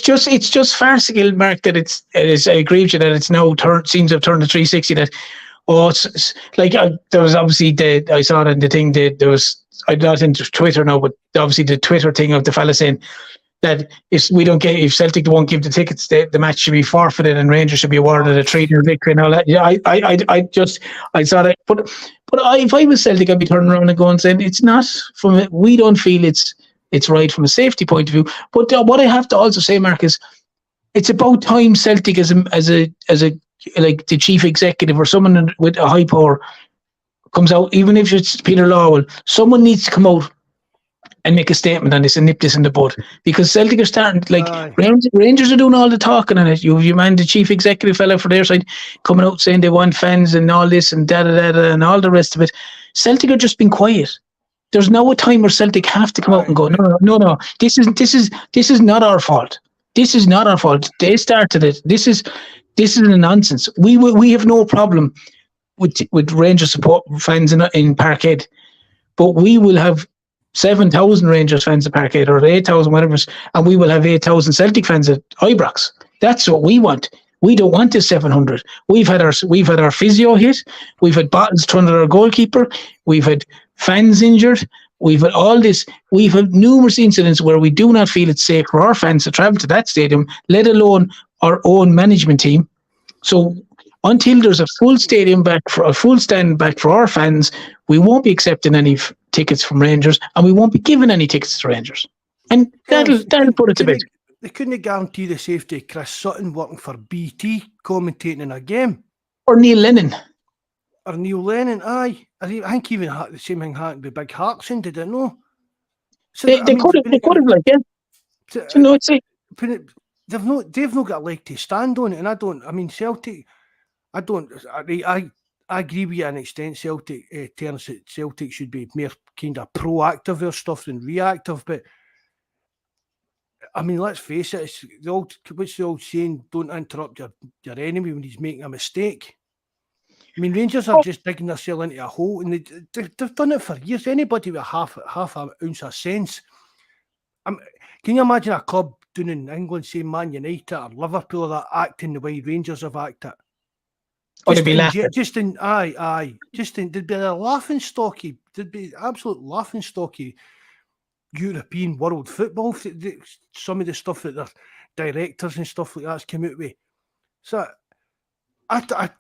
just farcical, Mark. That it's I agree with you that it's now seems to have turned to 360. That it's like there was obviously I saw it in the thing that there was, I'm not into Twitter now, but obviously the Twitter thing of the fella saying that if Celtic won't give the tickets, the match should be forfeited and Rangers should be awarded a 3-0 victory and all that. Yeah, I saw that. But if I was Celtic, I'd be turning around and going saying it's not we don't feel it's right from a safety point of view. But what I have to also say, Mark, is it's about time Celtic as a like the chief executive or someone with a high power comes out, even if it's Peter Lawwell, someone needs to come out and make a statement on this and nip this in the bud, because Celtic are starting, like, Rangers are doing all the talking on it. You man, the chief executive fellow for their side, coming out saying they want fans and all this and and all the rest of it. Celtic are just being quiet. There's now a time where Celtic have to come out and go, no, this is not our fault. This is not our fault. They started it. This is a nonsense. We have no problem with Rangers support fans in Parkhead, but we will have 7,000 Rangers fans at Parkhead, or 8,000, whatever, and we will have 8,000 Celtic fans at Ibrox. That's what we want. We don't want this 700. We've had our physio hit. We've had bottles thrown at our goalkeeper. We've had fans injured. We've had all this. We've had numerous incidents where we do not feel it's safe for our fans to travel to that stadium, let alone our own management team. So until there's a full stadium back for a full stand back for our fans, we won't be accepting any tickets from Rangers, and we won't be giving any tickets to Rangers. And that'll put it to bed. They couldn't guarantee the safety of Chris Sutton working for BT commentating in a game, or Neil Lennon. Aye. I think even the same thing happened with Big Hartson, did it no? So they could have, like, yeah. So no, it's like they've not got a leg to stand on it, and I don't. I mean, Celtic. I agree with you to an extent. Celtic terms that Celtic should be more kind of proactive or stuff than reactive. But I mean, let's face it. It's what's the old saying? Don't interrupt your enemy when he's making a mistake. I mean, Rangers are just digging themselves into a hole, and they've done it for years. Anybody with half an ounce of sense. Can you imagine a club doing in England, say Man United or Liverpool, or that acting the way Rangers have acted? They'd be laughing. There'd be a laughing stocky. There'd be absolute laughing stocky European world football. Some of the stuff that their directors and stuff like that's come out with. So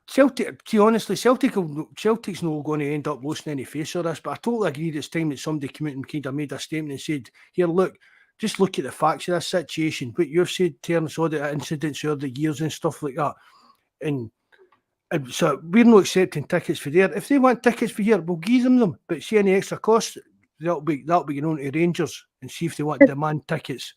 Celtic, see, honestly, Celtic's not going to end up losing any face of this, but I totally agree it's time that somebody came out and kind of made a statement and said, here, look, just look at the facts of this situation. What you've said, Terence, all the incidents over the years and stuff like that. And so we're not accepting tickets for there. If they want tickets for here, we'll give them. But see any extra costs, that'll be going on to Rangers and see if they want demand tickets.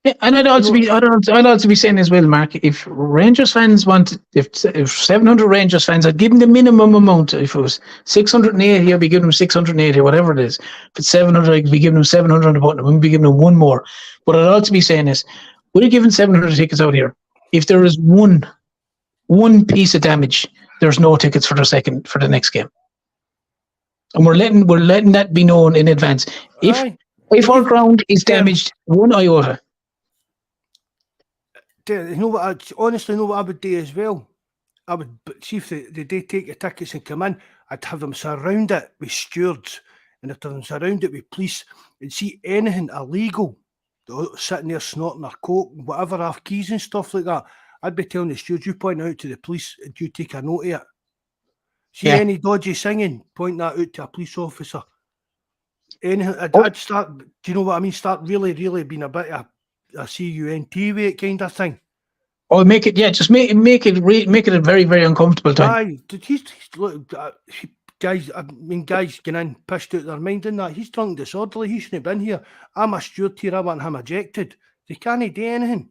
Yeah, and I'd also be saying as well, Mark, if Rangers fans want, if 700 Rangers fans, I'd give them the minimum amount. If it was 680, I'd be giving them 680, whatever it is. If it's 700, I'd be giving them 700, I wouldn't be giving them one more. But I'd also be saying is, we're giving 700 tickets out here. If there is one piece of damage, there's no tickets for the next game. And we're letting that be known in advance. If our ground is damaged one iota. You know what? I honestly know what I would do as well. I would see if they take the tickets and come in. I'd have them surround it with stewards, and I'd have them surround it with police, and see anything illegal sitting there snorting their coke, whatever, off keys and stuff like that. I'd be telling the stewards, you point it out to the police, and you take a note of it. See any dodgy singing, point that out to a police officer. Anything, I'd start. Do you know what I mean? Start really being a bit of a CUNT way kind of thing. Or make it, just make it a very, very uncomfortable time. Guys getting in, pissed out their mind in that. He's drunk, disorderly. He shouldn't have been here. I'm a steward here. I want him ejected. They can't do anything.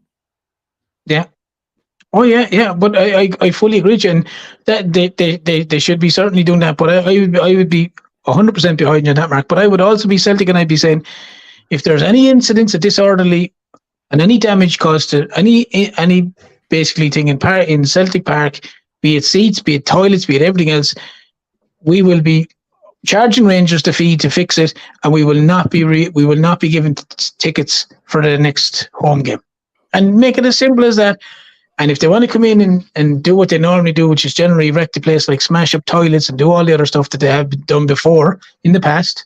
Yeah. Oh yeah. But I fully agree with you, and that they should be certainly doing that. But I would be 100% behind you on that, Mark. But I would also be Celtic, and I'd be saying, if there's any incidents of disorderly and any damage caused to any basically thing in Celtic Park, be it seats, be it toilets, be it everything else, we will be charging Rangers the fee to fix it, and we will not be giving tickets for the next home game, and make it as simple as that. And if they want to come in and do what they normally do, which is generally wreck the place, like smash up toilets and do all the other stuff that they have done before in the past,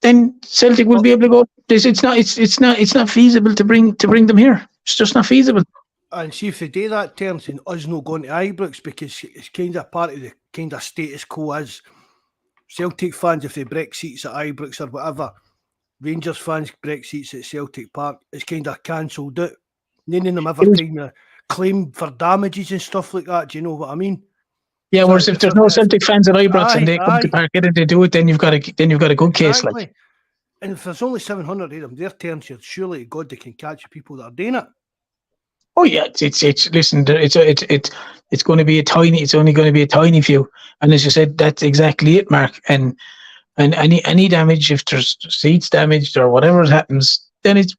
then Celtic will be able to go. It's not feasible to bring them here. It's just not feasible. And see if they do that, Terence, and us not going to Ibrox, because it's kind of part of the kind of status quo as Celtic fans, if they break seats at Ibrox or whatever, Rangers fans break seats at Celtic Park, it's kind of cancelled out. None of them ever kind of claim for damages and stuff like that. Do you know what I mean? Yeah, whereas if there's no Celtic fans at Ibrox and they come to Park and they do it, then you've got a good case. Exactly. Like. And if there's only 700 of them, they're telling you, surely God they can catch people that are doing it. Oh yeah, listen, it's going to be it's only going to be a tiny few, and as you said, that's exactly it, Mark. And any damage, if there's seats damaged or whatever happens, then it's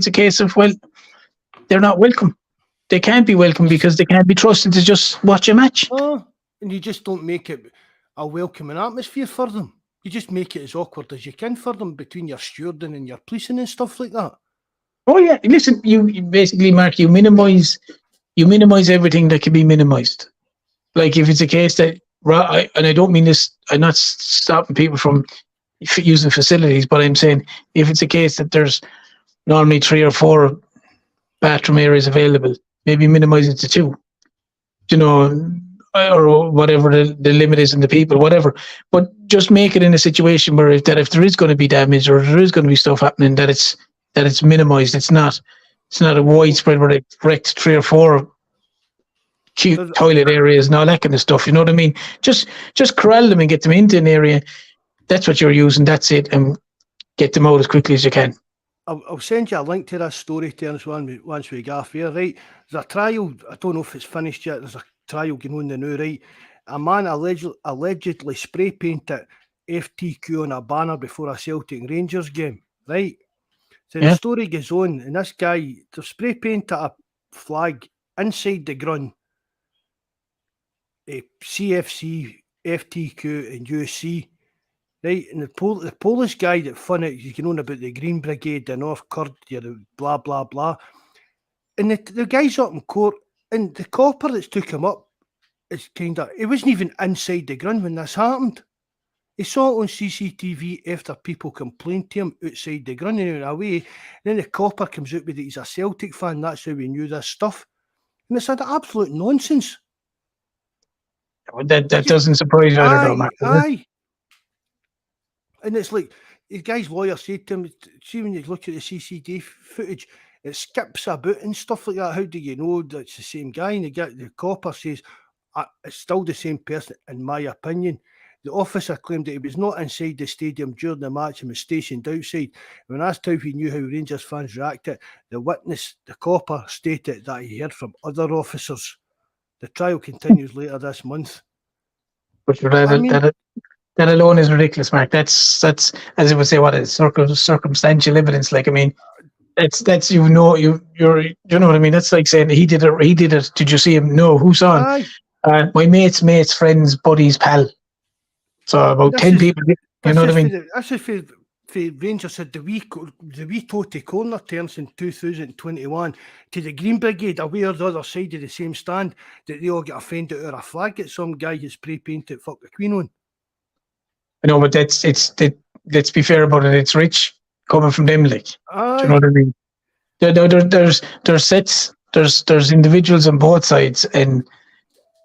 a case of, well, they're not welcome. They can't be welcome because they can't be trusted to just watch a match. Oh, and you just don't make it a welcoming atmosphere for them. You just make it as awkward as you can for them between your stewarding and your policing and stuff like that. Oh yeah, listen, you basically, Mark, you minimise everything that can be minimised. Like if it's a case that, and I don't mean this, I'm not stopping people from using facilities, but I'm saying if it's a case that there's normally 3 or 4 bathroom areas available, maybe minimise it to 2, or whatever the limit is in the people, whatever. But just make it in a situation where if there is going to be damage or there is going to be stuff happening, that it's minimised. It's not a widespread where they wrecked 3 or 4 cute toilet areas and all that kind of stuff. You know what I mean? Just corral them and get them into an area. That's what you're using. That's it, and get them out as quickly as you can. I'll send you a link to this story, Terence, once we get off here, right? There's a trial, I don't know if it's finished yet, there's a trial going on the now, right? A man allegedly spray painted FTQ on a banner before a Celtic Rangers game, right? So the story goes on, and this guy, they spray painted a flag inside the ground, CFC, FTQ and USC. Right, and the Polish guy that fun it, you can know about the Green Brigade, the North Kurd, blah, blah, blah. And the guy's up in court, and the copper that's took him up is he wasn't even inside the ground when this happened. He saw it on CCTV after people complained to him outside the ground and he went away. And then the copper comes out with it, he's a Celtic fan, that's how we knew this stuff. And it's an absolute nonsense. That doesn't surprise you at all, Mark. Aye. And it's like the guy's lawyer said to him, see when you look at the CCD footage, it skips about and stuff like that. How do you know that it's the same guy? And the copper says, it's still the same person, in my opinion. The officer claimed that he was not inside the stadium during the match and was stationed outside. When asked how he knew how Rangers fans reacted, the witness, the copper, stated that he heard from other officers. The trial continues later this month. But that alone is ridiculous, Mark. That's as I would say, what is circumstantial evidence? Like, I mean, that's you know what I mean. That's like saying he did it. He did it. Did you see him? No. Who saw him? My mate's friend's buddy's pal. So about 10 people. You know what I mean? That's if Rangers had the wee Toty corner turns in 2021 to the Green Brigade away on the other side of the same stand that they all get offended at a flag that some guy has spray-painted "fuck the Queen" on. I know, but let's be fair about it. It's rich coming from them, like. Do you know what I mean? There's sets. There's individuals on both sides, and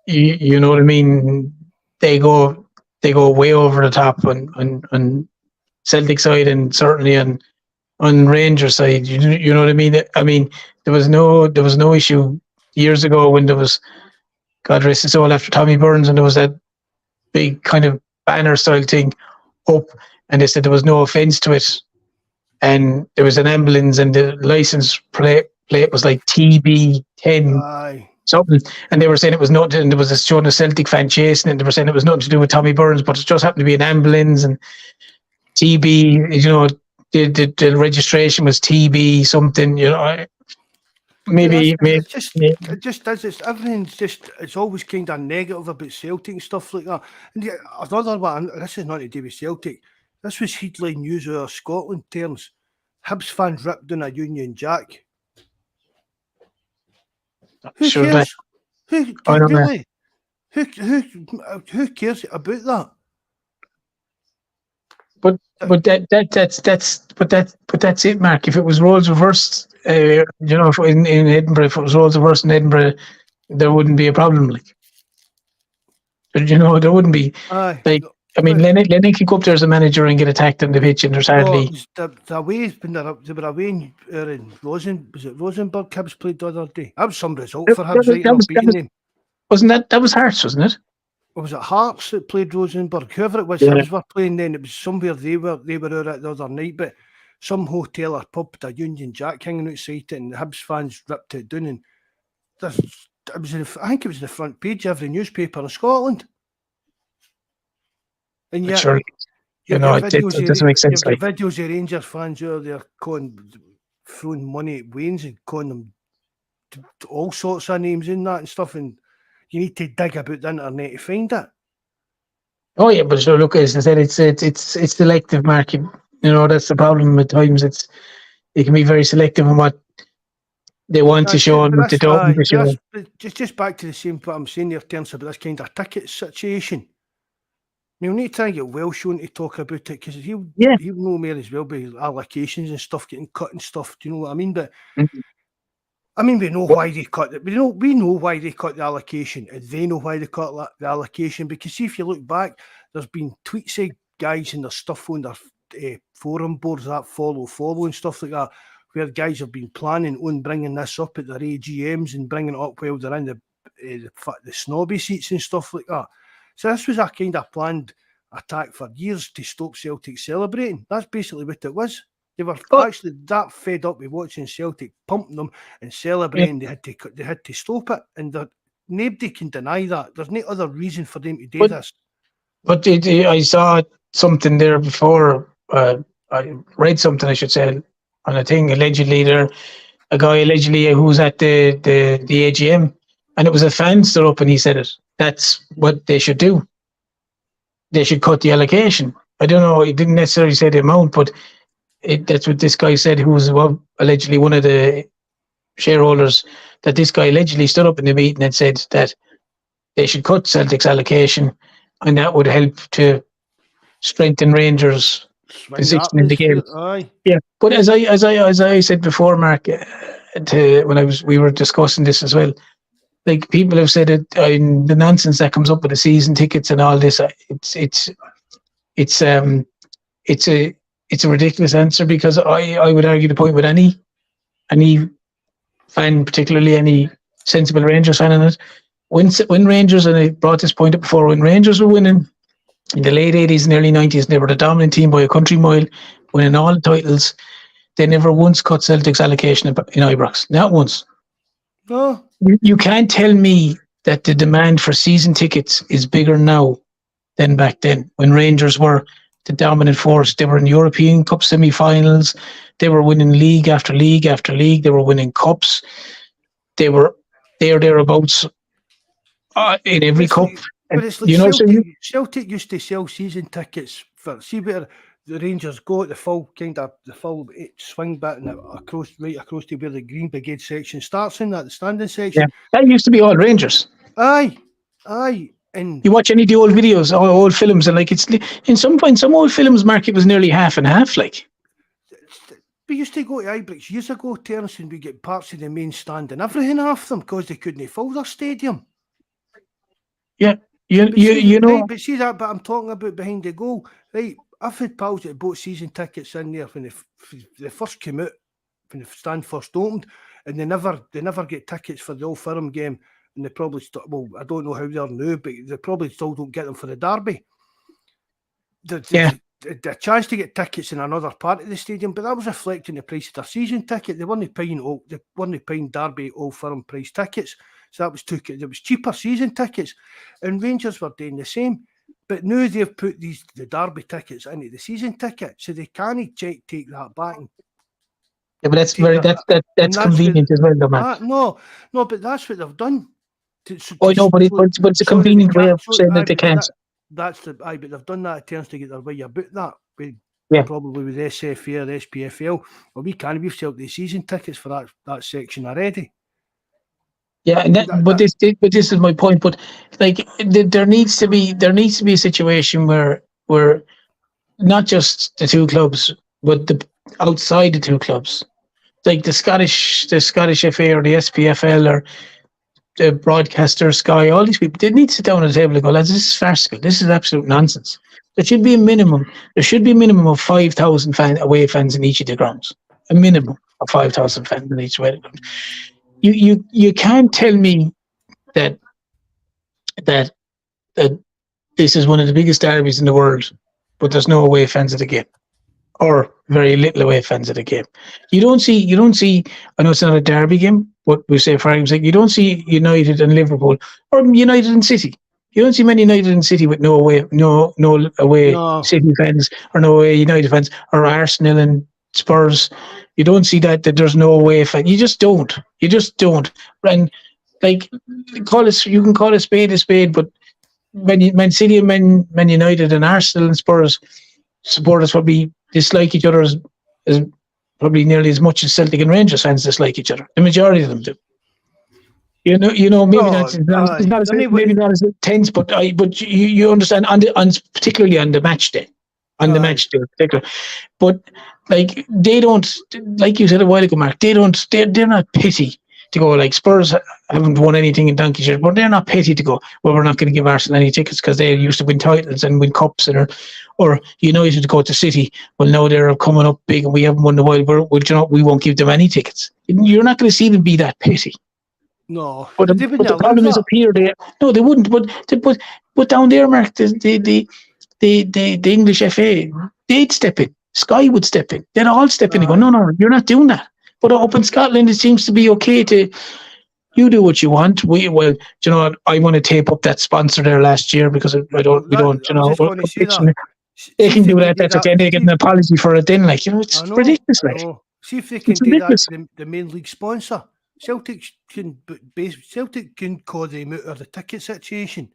you know what I mean. They go way over the top on Celtic side, and certainly on Rangers side. You know what I mean? I mean, there was no issue years ago when there was, God rest his soul, after Tommy Burns, and there was that big kind of banner style thing up, and they said there was no offence to it, and there was an ambulance and the license plate was like TB10 something, and they were saying it was nothing, and there was showing a Celtic fan chasing it, and they were saying it was nothing to do with Tommy Burns, but it just happened to be an ambulance, and TB, you know, the registration was TB something, you know. Maybe it just does. Everything's just, it's always kind of negative about Celtic and stuff like that. And another one, this is not to do with Celtic. This was headline news of Scotland terms. Hibs fans ripped on a Union Jack. Who cares? Who cares about that? But that's it, Mark. If it was roles reversed, you know, if in Edinburgh, if it was roles reversed in Edinburgh, there wouldn't be a problem. Like, but you know, there wouldn't be. Like, I mean, Lennon could go up there as a manager and get attacked on the pitch, and there's hardly. The way they were away in Rosenborg. Hibs played the other day. That was some result for Hibs. That was Hearts, wasn't it? Or was it Hearts that played Rosenborg? Whoever it was, Hibs were playing then. It was somewhere they were out at the other night, but some hotel or pub with a Union Jack hanging outside it, and the Hibs fans ripped it down. And I think it was in the front page of every newspaper in Scotland. And yet, sure, you know, it doesn't make sense. Like videos of Rangers fans out there throwing money at Wayne's and calling them all sorts of names in that and stuff, and you need to dig about the internet to find it. Oh yeah, but sure, look, as I said, it's selective, Mark. You know, that's the problem at times. It can be very selective on what they want to show and what they don't want to show. Just back to the same what I'm saying there, terms about this kind of ticket situation. We need to try and get Welsh on to talk about it, because he'll know more as well by allocations and stuff getting cut and stuff. Do you know what I mean? But I mean, we know why they cut it. We know why they cut the allocation, and they know why they cut the allocation. Because see, if you look back, there's been tweets of guys and their stuff on their forum boards that follow and stuff like that, where guys have been planning on bringing this up at their AGMs and bringing it up while they're in the snobby seats and stuff like that. So this was a kind of planned attack for years to stop Celtic celebrating. That's basically what it was. They were actually that fed up with watching Celtic pumping them and celebrating. They had to stop it, and nobody can deny that. There's no other reason for them to do this. But I saw something there before. I read something, I should say, on a thing. Allegedly, a guy who was at the AGM, and it was a fan stood up and he said it. That's what they should do. They should cut the allocation. I don't know. He didn't necessarily say the amount, but that's what this guy said, who was allegedly one of the shareholders, that this guy allegedly stood up in the meeting and said that they should cut Celtic's allocation, and that would help to strengthen Rangers' position in the game. Yeah, but as I said before, Mark, we were discussing this as well. like people have said it, the nonsense that comes up with the season tickets and all this. It's a ridiculous answer, because I would argue the point with any fan, particularly any sensible Rangers fan in it. When Rangers, and I brought this point up before, when Rangers were winning in the late 80s and early 90s, they were the dominant team by a country mile, winning all the titles. They never once cut Celtic's allocation in Ibrox. Not once. No. You can't tell me that the demand for season tickets is bigger now than back then, when Rangers were the dominant force. They were in European Cup semi-finals. They were winning league after league after league. They were winning cups. They were thereabouts in every cup. But it's like Celtic used to sell season tickets for, see where the Rangers go at the full swing back and right across to where the Green Brigade section starts in that, the standing section. Yeah, that used to be all Rangers. Aye. And you watch any of the old videos, old films, and like it's in some old films, Mark, it was nearly half and half. Like we used to go to Ibrox years ago, Terence, and we get parts of the main stand and everything off them because they couldn't fill their stadium. Yeah, you know. Right, but see that, but I'm talking about behind the goal, right? I've had pals that bought season tickets in there when they first came out, when the stand first opened, and they never get tickets for the Old Firm game, and they probably I don't know how they're now, but they probably still don't get them for the derby. The chance to get tickets in another part of the stadium, but that was reflecting the price of their season ticket. They weren't paying derby Old Firm price tickets, so that was it was cheaper season tickets, and Rangers were doing the same. But now they've put the derby tickets into the season ticket, so they can't take that back. Yeah, but that's convenient as well, though, man. No, but that's what they've done. But it's a convenient way of saying that they can't. But they've done that in terms to get their way about that. Probably with SFA or SPFL. Well, we've sold the season tickets for that section already. Yeah, but this is my point. But like, there needs to be a situation where not just the two clubs, but outside the two clubs, like the Scottish FA or the SPFL or the broadcaster Sky, all these people, they need to sit down at the table and go, lads, this is farcical. This is absolute nonsense. There should be a minimum of 5,000 away fans in each of the grounds. A minimum of 5,000 fans in each away ground. You can't tell me that this is one of the biggest derbies in the world, but there's no away fans at the game, or very little away fans at the game. You don't see. I know it's not a derby game, but we say, for argument's sake, you don't see United and Liverpool, or United and City. You don't see many United and City with no away City fans, or no away United fans, or Arsenal and Spurs. You don't see that there's no away fan. You just don't. And like, you can call a spade, but Man City and Man United and Arsenal and Spurs supporters probably dislike each other as probably nearly as much as Celtic and Rangers fans dislike each other. The majority of them do. Maybe not as intense, but you understand, particularly on the match day. On the match day in particular. But like, they don't, like you said a while ago, Mark, they're not petty to go, like Spurs haven't won anything in donkey years, but they're not petty to go, well, we're not going to give Arsenal any tickets because they used to win titles and win cups, or United to go to City. Well, now they're coming up big and we haven't won in a while. We won't give them any tickets. You're not going to see them be that petty. No, but the problem is up here. They wouldn't. But down there, Mark, the English FA, they'd step in. Sky would step in. They'd all step in and go, no, you're not doing that. But up in Scotland, it seems to be okay to, you do what you want. I want to tape up that sponsor there last year because they can do that. That's okay. They get an apology for it then. Like, it's ridiculous. Like, see if they can do that. The main league sponsor, Celtic can call them out of the ticket situation.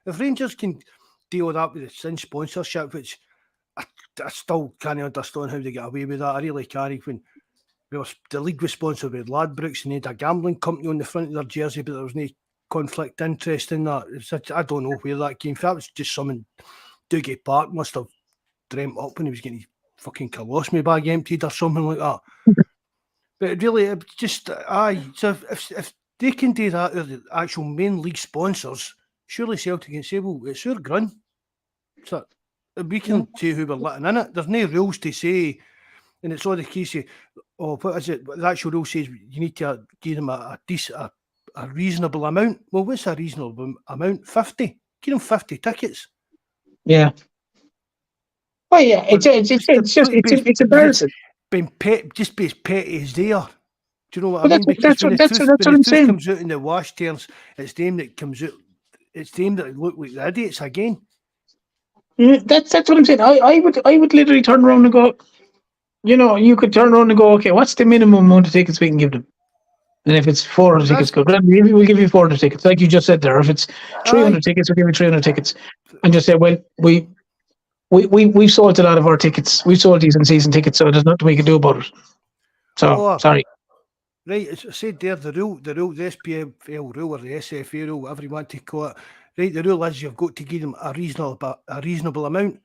If Rangers can deal that with the Sin sponsorship, which I still can't understand how they get away with that. I really can't. When the league was sponsored with Ladbrokes and they had a gambling company on the front of their jersey, but there was no conflict interest in that. I don't know where that came from. That was just something Dougie Park must have dreamt up when he was getting his fucking colostomy bag emptied or something like that. But really, it just so if they can do that. They're the actual main league sponsors. Surely Celtic can say, well, it's our grun. So we can say who we're letting in it. There's no rules to say, and it's all the case of, what is it? The actual rule says you need to give them a decent, a reasonable amount. Well, what's a reasonable amount? 50. Give them 50 tickets. Yeah. Oh yeah, it's embarrassing. Just be as petty as they are. Do you know what I mean? Because when the tooth comes out in the wash turns, it's them that comes out. It's them that look like the idiots again. That's what I'm saying. I would literally turn around and go, you could turn around and go, okay, what's the minimum amount of tickets we can give them? And if it's 400 tickets, we'll give you 400 tickets, like you just said there. If it's 300 tickets, we'll give you 300 tickets, and just say, well, we've sold a lot of our tickets. We've sold these in season tickets, so there's nothing we can do about it. So sorry. Right, as I said there, the SPFL rule or the SFA rule, whatever you want to call it. Right, the rule is you've got to give them a reasonable amount.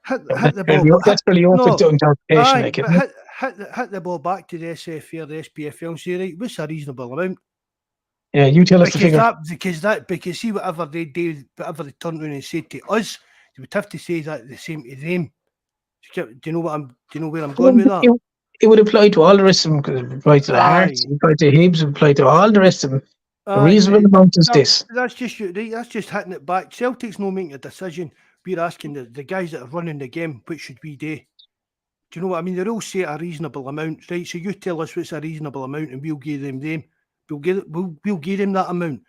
Hit the ball. That's pretty open to interpretation. Hit the ball back to the SFA or the SPFL and say, right, what's a reasonable amount? Yeah, you tell us the figure. Because see, whatever they do, whatever they turn around and say to us, you would have to say that the same to them. Do you know where I'm going with that? It would apply to all the rest of them, because it would apply to the Hearts, it would apply to Hibs, it would apply to all the rest of them. A reasonable amount is this. That's just right. That's just hitting it back. Celtic's not making a decision. We're asking the guys that are running the game, what should we do? Do you know what I mean? They all say a reasonable amount, right? So you tell us what's a reasonable amount, and we'll give them. We'll give them that amount.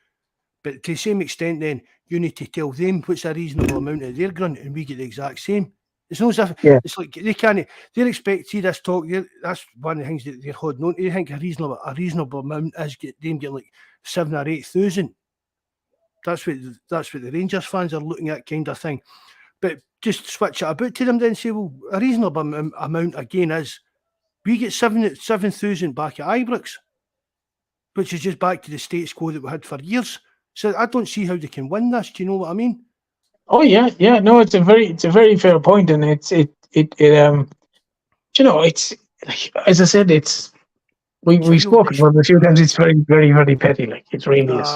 But to the same extent, then you need to tell them what's a reasonable amount of their grunt, and we get the exact same. It's not as if it's like they can't. They expect see this talk. That's one of the things that they're holding on to. They think a reasonable amount is them getting like 7,000 or 8,000. That's what the Rangers fans are looking at, kind of thing. But just switch it about to them, then say, well, a reasonable amount again is we get 7,000 back at Ibrox, which is just back to the status quo that we had for years. So I don't see how they can win this. Do you know what I mean? Oh yeah. No, it's a very fair point, and it's as I said, it's we've spoken about it a few times. It's very, very, very petty. Like it really is.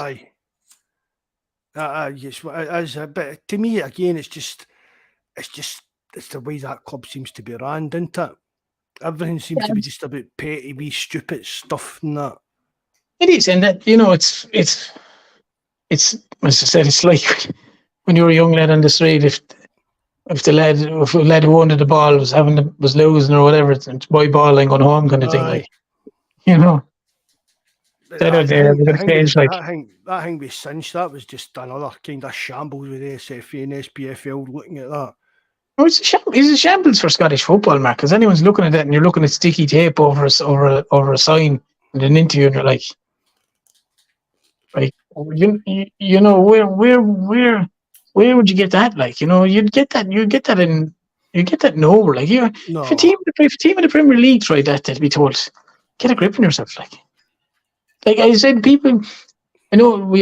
Yes, it is. But to me, again, it's the way that club seems to be run, isn't it? Everything seems to be just about petty, wee, stupid stuff and that. It is, and that it's as I said, it's like when you were a young lad on the street, if a lad who wanted the ball was losing or whatever, it's my ball and going home kind of thing, like That thing with Cinch, that was just another kind of shambles with SFA and SPFL looking at that. Oh, it's a shambles for Scottish football, Mark. Because anyone's looking at that, and you're looking at sticky tape over a sign in an interview, and you're like where would you get that? Like, you'd get that nowhere. Like, if a team in the Premier League tried that, they'd be told, get a grip on yourself. Like I said, people, I know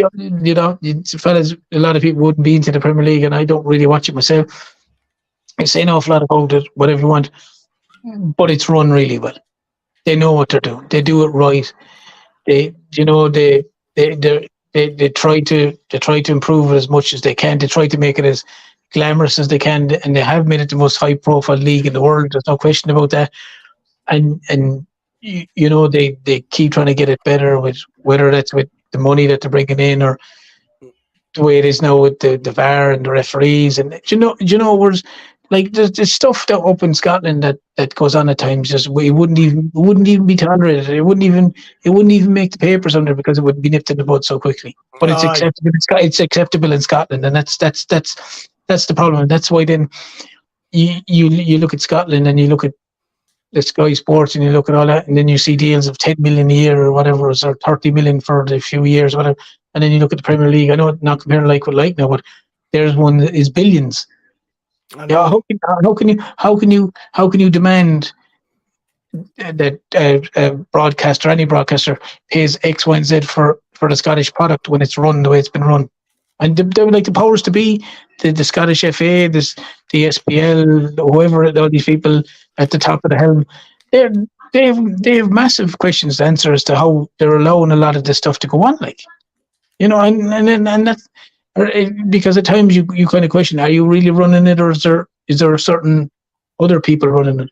fellas, a lot of people wouldn't be into the Premier League, and I don't really watch it myself. I say an awful lot about it, whatever you want, but it's run really well. They know what they're doing. They do it right. They try to improve it as much as they can. They try to make it as glamorous as they can, and they have made it the most high-profile league in the world. There's no question about that. And they keep trying to get it better, with whether that's with the money that they're bringing in, or the way it is now with the VAR and the referees. And whereas like there's stuff that up in Scotland that goes on at times, just it wouldn't even be tolerated. It wouldn't even make the papers under, because it would be nipped in the bud so quickly. But it's acceptable. It's acceptable in Scotland, and that's the problem. And that's why then you look at Scotland, and you look at the Sky Sports, and you look at all that, and then you see deals of 10 million a year or whatever, or 30 million for the few years, whatever. And then you look at the Premier League. I know not comparing like with like now, but there's one that is billions. Yeah, how can you demand that any broadcaster pays X, Y, and Z for the Scottish product when it's run the way it's been run? And the powers to be, the Scottish FA, the SPL, whoever, all these people at the top of the helm, they have massive questions to answer as to how they're allowing a lot of this stuff to go on. Like, and that's because at times you kind of question: are you really running it, or is there certain other people running it?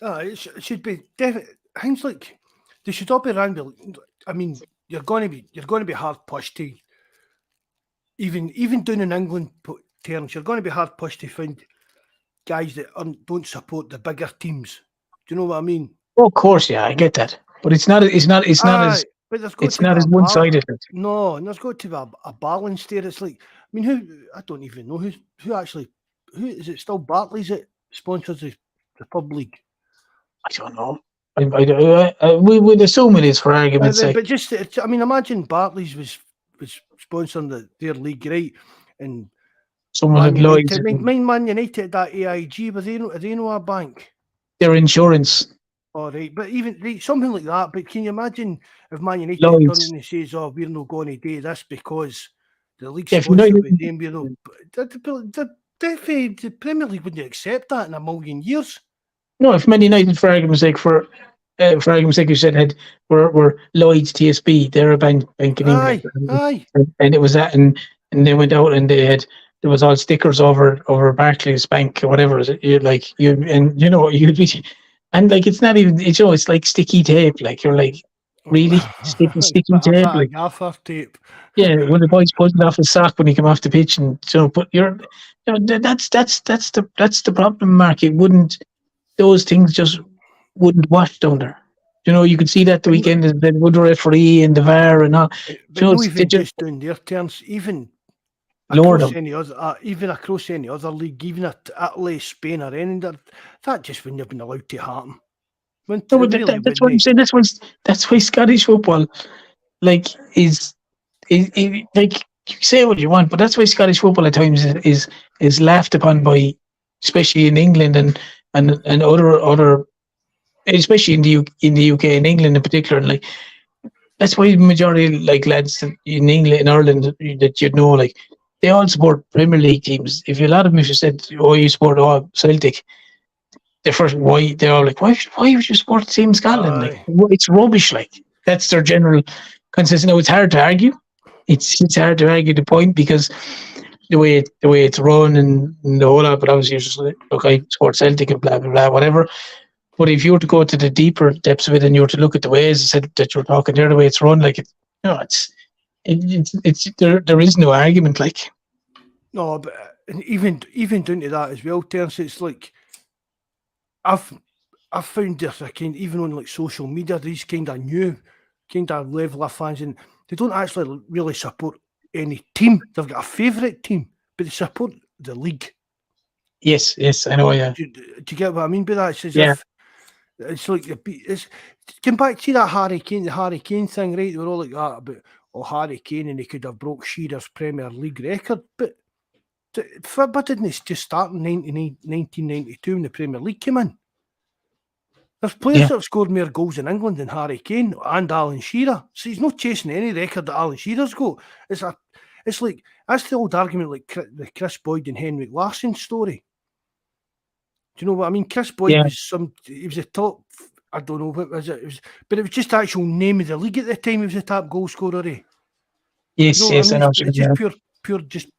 It should be definitely things like they should all be around. I mean, you're going to be hard pushed to even down in England terms. You're going to be hard pushed to find guys that don't support the bigger teams. Do you know what I mean? Oh, of course, yeah, I get that, but Aye, but there's got it's to be not a as one sided. no, and there's got to be a balance there. It's like, I mean, I don't even know who actually who is it still Barclays that sponsors the pub league? I don't know. We would assume it is for argument's sake. But just I mean, imagine Barclays was sponsoring their league, right? And Someone Man had Lloyd's, United, Man United that AIG, but they know a bank. their insurance. All right, but even something like that. But can you imagine if Man United Lloyd's. done and says, "Oh, we're not going to do this because the league Yeah, if sponsor United- with them," we're not. The Premier League wouldn't accept that in a million years. No, if Man United, for argument's sake, you said were Lloyd's TSB, they're a bank in England, Aye. and it was that, and they went out and there was all stickers over Barclays Bank or whatever. You'd be, and like it's not even, it's like sticky tape. Like you're like, really sticky tape, like gaffer tape. yeah, when the boys put it off his sock when he came off the pitch, and but that's the problem, Mark. It wouldn't, those things just wouldn't wash down there. You could see that the weekend is the wood referee and the VAR and all. But not even just doing their terms, even across any other league, even at Italy, Spain, or anything, that just wouldn't have been allowed to happen. That's what I'm saying. That's why Scottish football, like, is like, you say what you want, but that's why Scottish football at times is laughed upon by, especially in England and other, especially in the UK and England in particular. And like, that's why the majority, like, lads in England, in Ireland, that like, they all support Premier League teams. If a lot of them, if you said, "Oh, you support Celtic," they're all like, why would you support the team in Scotland? Like, it's rubbish. Like, that's their general consensus. Now, it's hard to argue. It's hard to argue the point because the way it's run and the whole lot. But obviously, you're just like, look, I support Celtic and blah blah blah, whatever. But if you were to go to the deeper depths of it and you were to look at the ways that you're talking there, the way it's run, like, there is no argument. Like, no, but even down to that as well, Terence, it's like, I've found this even on like social media, these kind of new level of fans, and they don't actually really support any team. They've got a favourite team, but they support the league. Yes, I know. Yeah. Do you get what I mean by that? It's as if it's like it's come back to that the Harry Kane thing, right? They were all like that about Harry Kane, and he could have broke Shearer's Premier League record, but didn't it just start in 1992 when the Premier League came in? There's players that have scored more goals in England than Harry Kane and Alan Shearer. So he's not chasing any record that Alan Shearer's got. It's like, that's the old argument, like the Chris Boyd and Henrik Larsson story. Do you know what I mean? Chris Boyd he was a top, I don't know what was it, but it was just the actual name of the league at the time. He was the top goal scorer. Yes, you know I know. It's just pure, just,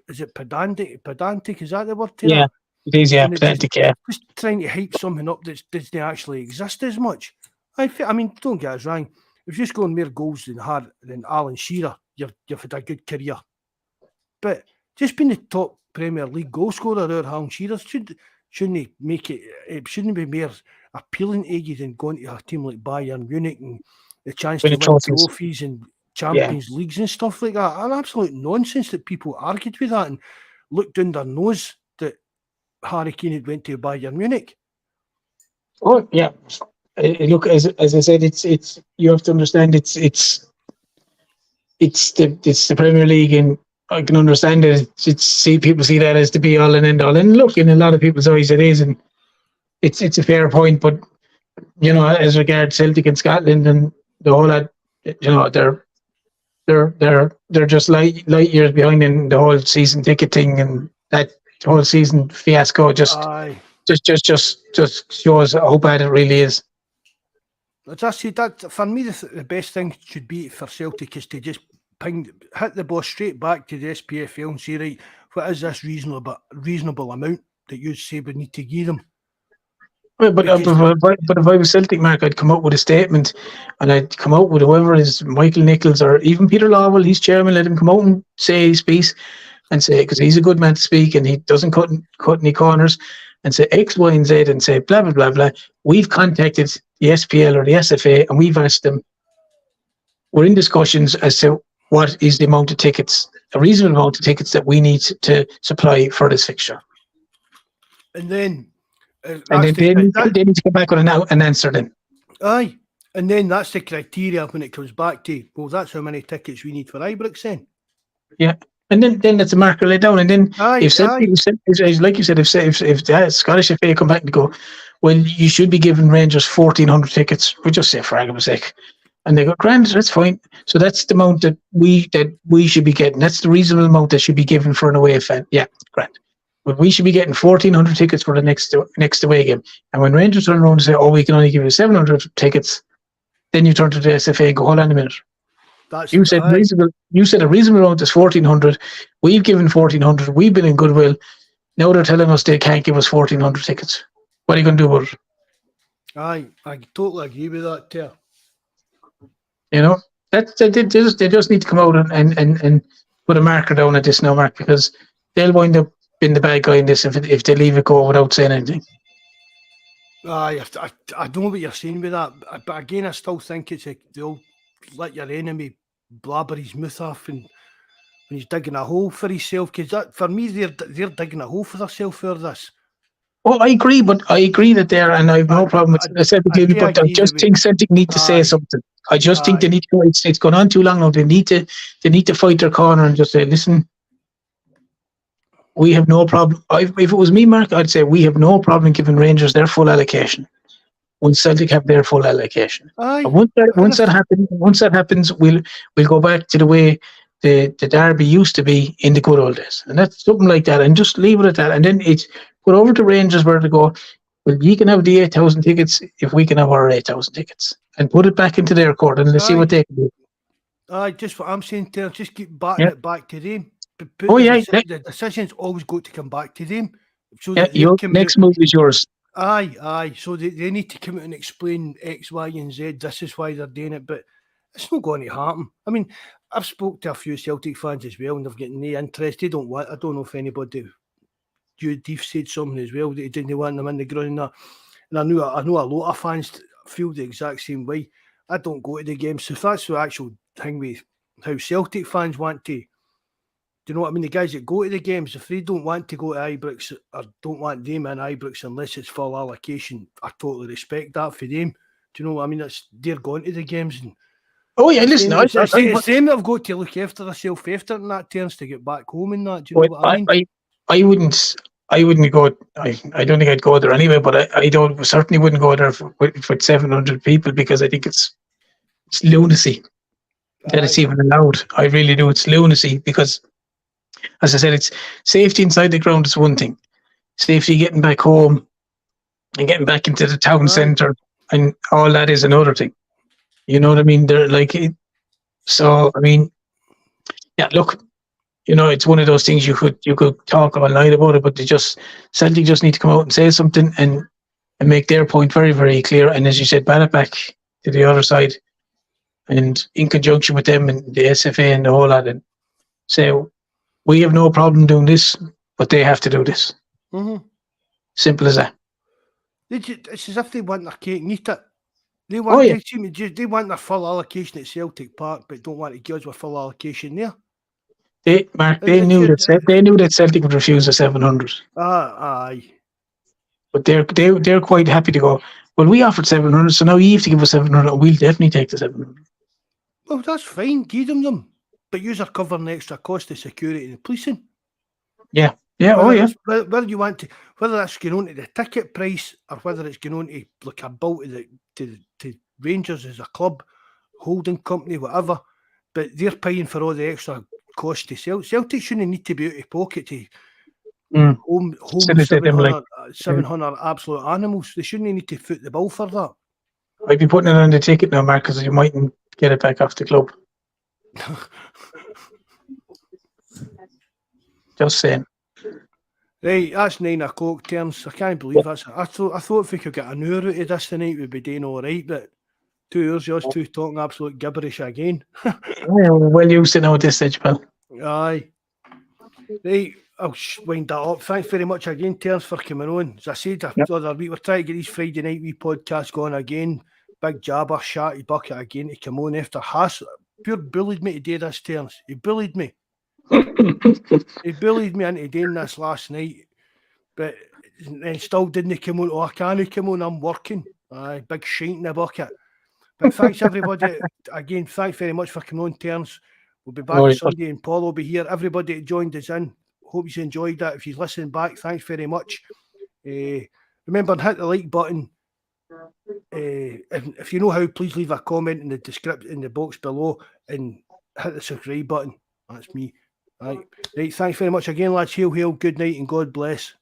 is it pedantic? Pedantic, is that the word? Yeah, it is, pedantic, Just trying to hype something up that doesn't actually exist as much. I mean, don't get us wrong. If you're scoring more goals than Alan Shearer, you've had a good career. But just being the top Premier League goal scorer or Alan Shearer shouldn't make it shouldn't be more appealing to you than going to a team like Bayern Munich and the chance to win trophies and Champions Leagues and stuff like that. An absolute nonsense that people argued with that and looked down their nose that Harry Kane had went to Bayern Munich. Oh yeah, look, as I said, it's you have to understand it's the Premier League, and I can understand it. People see that as the be all and end all, and look, in a lot of people's eyes it is, and it's a fair point. But as regards Celtic and Scotland and the whole lot, they're just light years behind in the whole season ticket thing and that whole season fiasco. Just just shows how bad it really is. As I said, that for me, the best thing should be for Celtic is to just hit the ball straight back to the SPFL and say, right, what is this reasonable amount that you say we need to give them? Well, but if I was Celtic, Mark, I'd come out with a statement, and I'd come out with whoever is Michael Nichols or even Peter Lawwell, he's chairman. Let him come out and say his piece, and say, because he's a good man to speak and he doesn't cut any corners, and say X, Y, and Z, and say blah blah blah blah. We've contacted the SPL or the SFA, and we've asked them. We're in discussions as to what is the amount of tickets, a reasonable amount of tickets that we need to supply for this fixture. And then. And then they need to come back with an answer then. Aye. And then that's the criteria when it comes back to, well, that's how many tickets we need for Ibrox then. Yeah. And then that's a marker laid down. And then like you said, if the Scottish FA come back and go, well, you should be giving Rangers 1,400 tickets, we just say for argument's sake. And they go, grand, that's fine. So that's the amount that we should be getting. That's the reasonable amount that should be given for an away fan. Yeah, grand. But we should be getting 1,400 tickets for the next away game. And when Rangers turn around and say, oh, we can only give you 700 tickets, then you turn to the SFA and go, hold on a minute. You said a reasonable amount is 1,400. We've given 1,400. We've been in goodwill. Now they're telling us they can't give us 1,400 tickets. What are you going to do about it? Aye, I totally agree with that, too. You know, they just need to come out and put a marker down at this now, Mark, because they'll wind up being the bad guy in this if they leave it go without saying anything. I know what you're saying with that, but again, I still think it's they'll let your enemy blabber his mouth off and when he's digging a hole for himself, because that for me they're digging a hole for themselves for this. Well, I agree that they're, and I have no problem with Celtic, but I just think Celtic need to say something. I just think they need to. It's gone on too long now. They need to fight their corner and just say, listen. We have no problem. If it was me, Mark, I'd say we have no problem giving Rangers their full allocation when Celtic have their full allocation. And once that happens, we'll go back to the way the derby used to be in the good old days, and that's something like that. And just leave it at that. And then it's put over to Rangers where to go. Well, you can have the 8,000 tickets if we can have our 8,000 tickets, and put it back into their court, and let's see what they can do. Just what I'm saying, Taylor. Just keep batting it back to them. The decision's always got to come back to them. So your next move is yours. Aye. So they need to come out and explain X, Y, and Z. This is why they're doing it, but it's not going to happen. I mean, I've spoke to a few Celtic fans as well, and they've got no interest. They don't want. I don't know if anybody. Deef said something as well that he didn't want them in the ground. And I know a lot of fans feel the exact same way. I don't go to the games, so if that's the actual thing with how Celtic fans want to. Do you know what I mean? The guys that go to the games, if they don't want to go to Ibrox or don't want them in Ibrox unless it's full allocation, I totally respect that for them. Do you know what I mean? They're going to the games. And listen, it's them that have got to look after themselves after and that turns to get back home and that. Do you know what I mean? I wouldn't go. I don't think I'd go there anyway. But I certainly wouldn't go there with 700 people because I think it's lunacy that it's even allowed. I really do. It's lunacy because. As I said, it's safety inside the ground is one thing. Safety getting back home and getting back into the town centre and all that is another thing. You know what I mean? They're like, so I mean, yeah. Look, you know, it's one of those things you could talk all night about it, but Celtic just need to come out and say something and make their point very, very clear. And as you said, ban it back to the other side, and in conjunction with them and the SFA and the whole lot, and say. We have no problem doing this, but they have to do this. Mm-hmm. Simple as that. It's as if they want their cake and eat it. They want their full allocation at Celtic Park, but don't want to give us a full allocation there. They knew that Celtic would refuse the 700. Aye. But they're quite happy to go. Well, we offered 700, so now you have to give us 700. We'll definitely take the 700. Well, that's fine. Give them. But you're covering the extra cost of security and policing. Yeah. Whether you want to, whether that's going on to the ticket price or whether it's going on to like a bill to Rangers as a club, holding company, whatever. But they're paying for all the extra cost to Celtic. Celtic shouldn't need to be out of pocket to Home Should have did them 700, like 700 absolute animals. They shouldn't need to foot the ball for that. I'd be putting it on the ticket now, Mark, because you mightn't get it back off the club. Just saying. Right, that's 9 o'clock, Terence. I can't believe that's. I thought if we could get an hour out of this tonight, we'd be doing all right. But 2 hours, us two talking absolute gibberish again. Well used to know at this stage, pal. Aye. Right, I'll wind that up. Thanks very much again, Terence, for coming on. As I said the other week, we're trying to get these Friday night wee podcasts going again. Big Jabber, Shatty Bucket again to come on after Haas. Pure bullied me to do this, Terence. He bullied me. He bullied me into doing this last night. But then still didn't come on. Oh, I can't come on, I'm working. Aye, big shite in the bucket. But thanks everybody. Again, thanks very much for coming on, Terence. We'll be back Sunday and Paul will be here. Everybody that joined us in, hope you enjoyed that. If you're listening back, thanks very much. Remember, hit the like button. If you know how, please leave a comment in the description in the box below and hit the subscribe button. That's me. Right. Thanks very much again, lads. Hail, hail, good night, and God bless.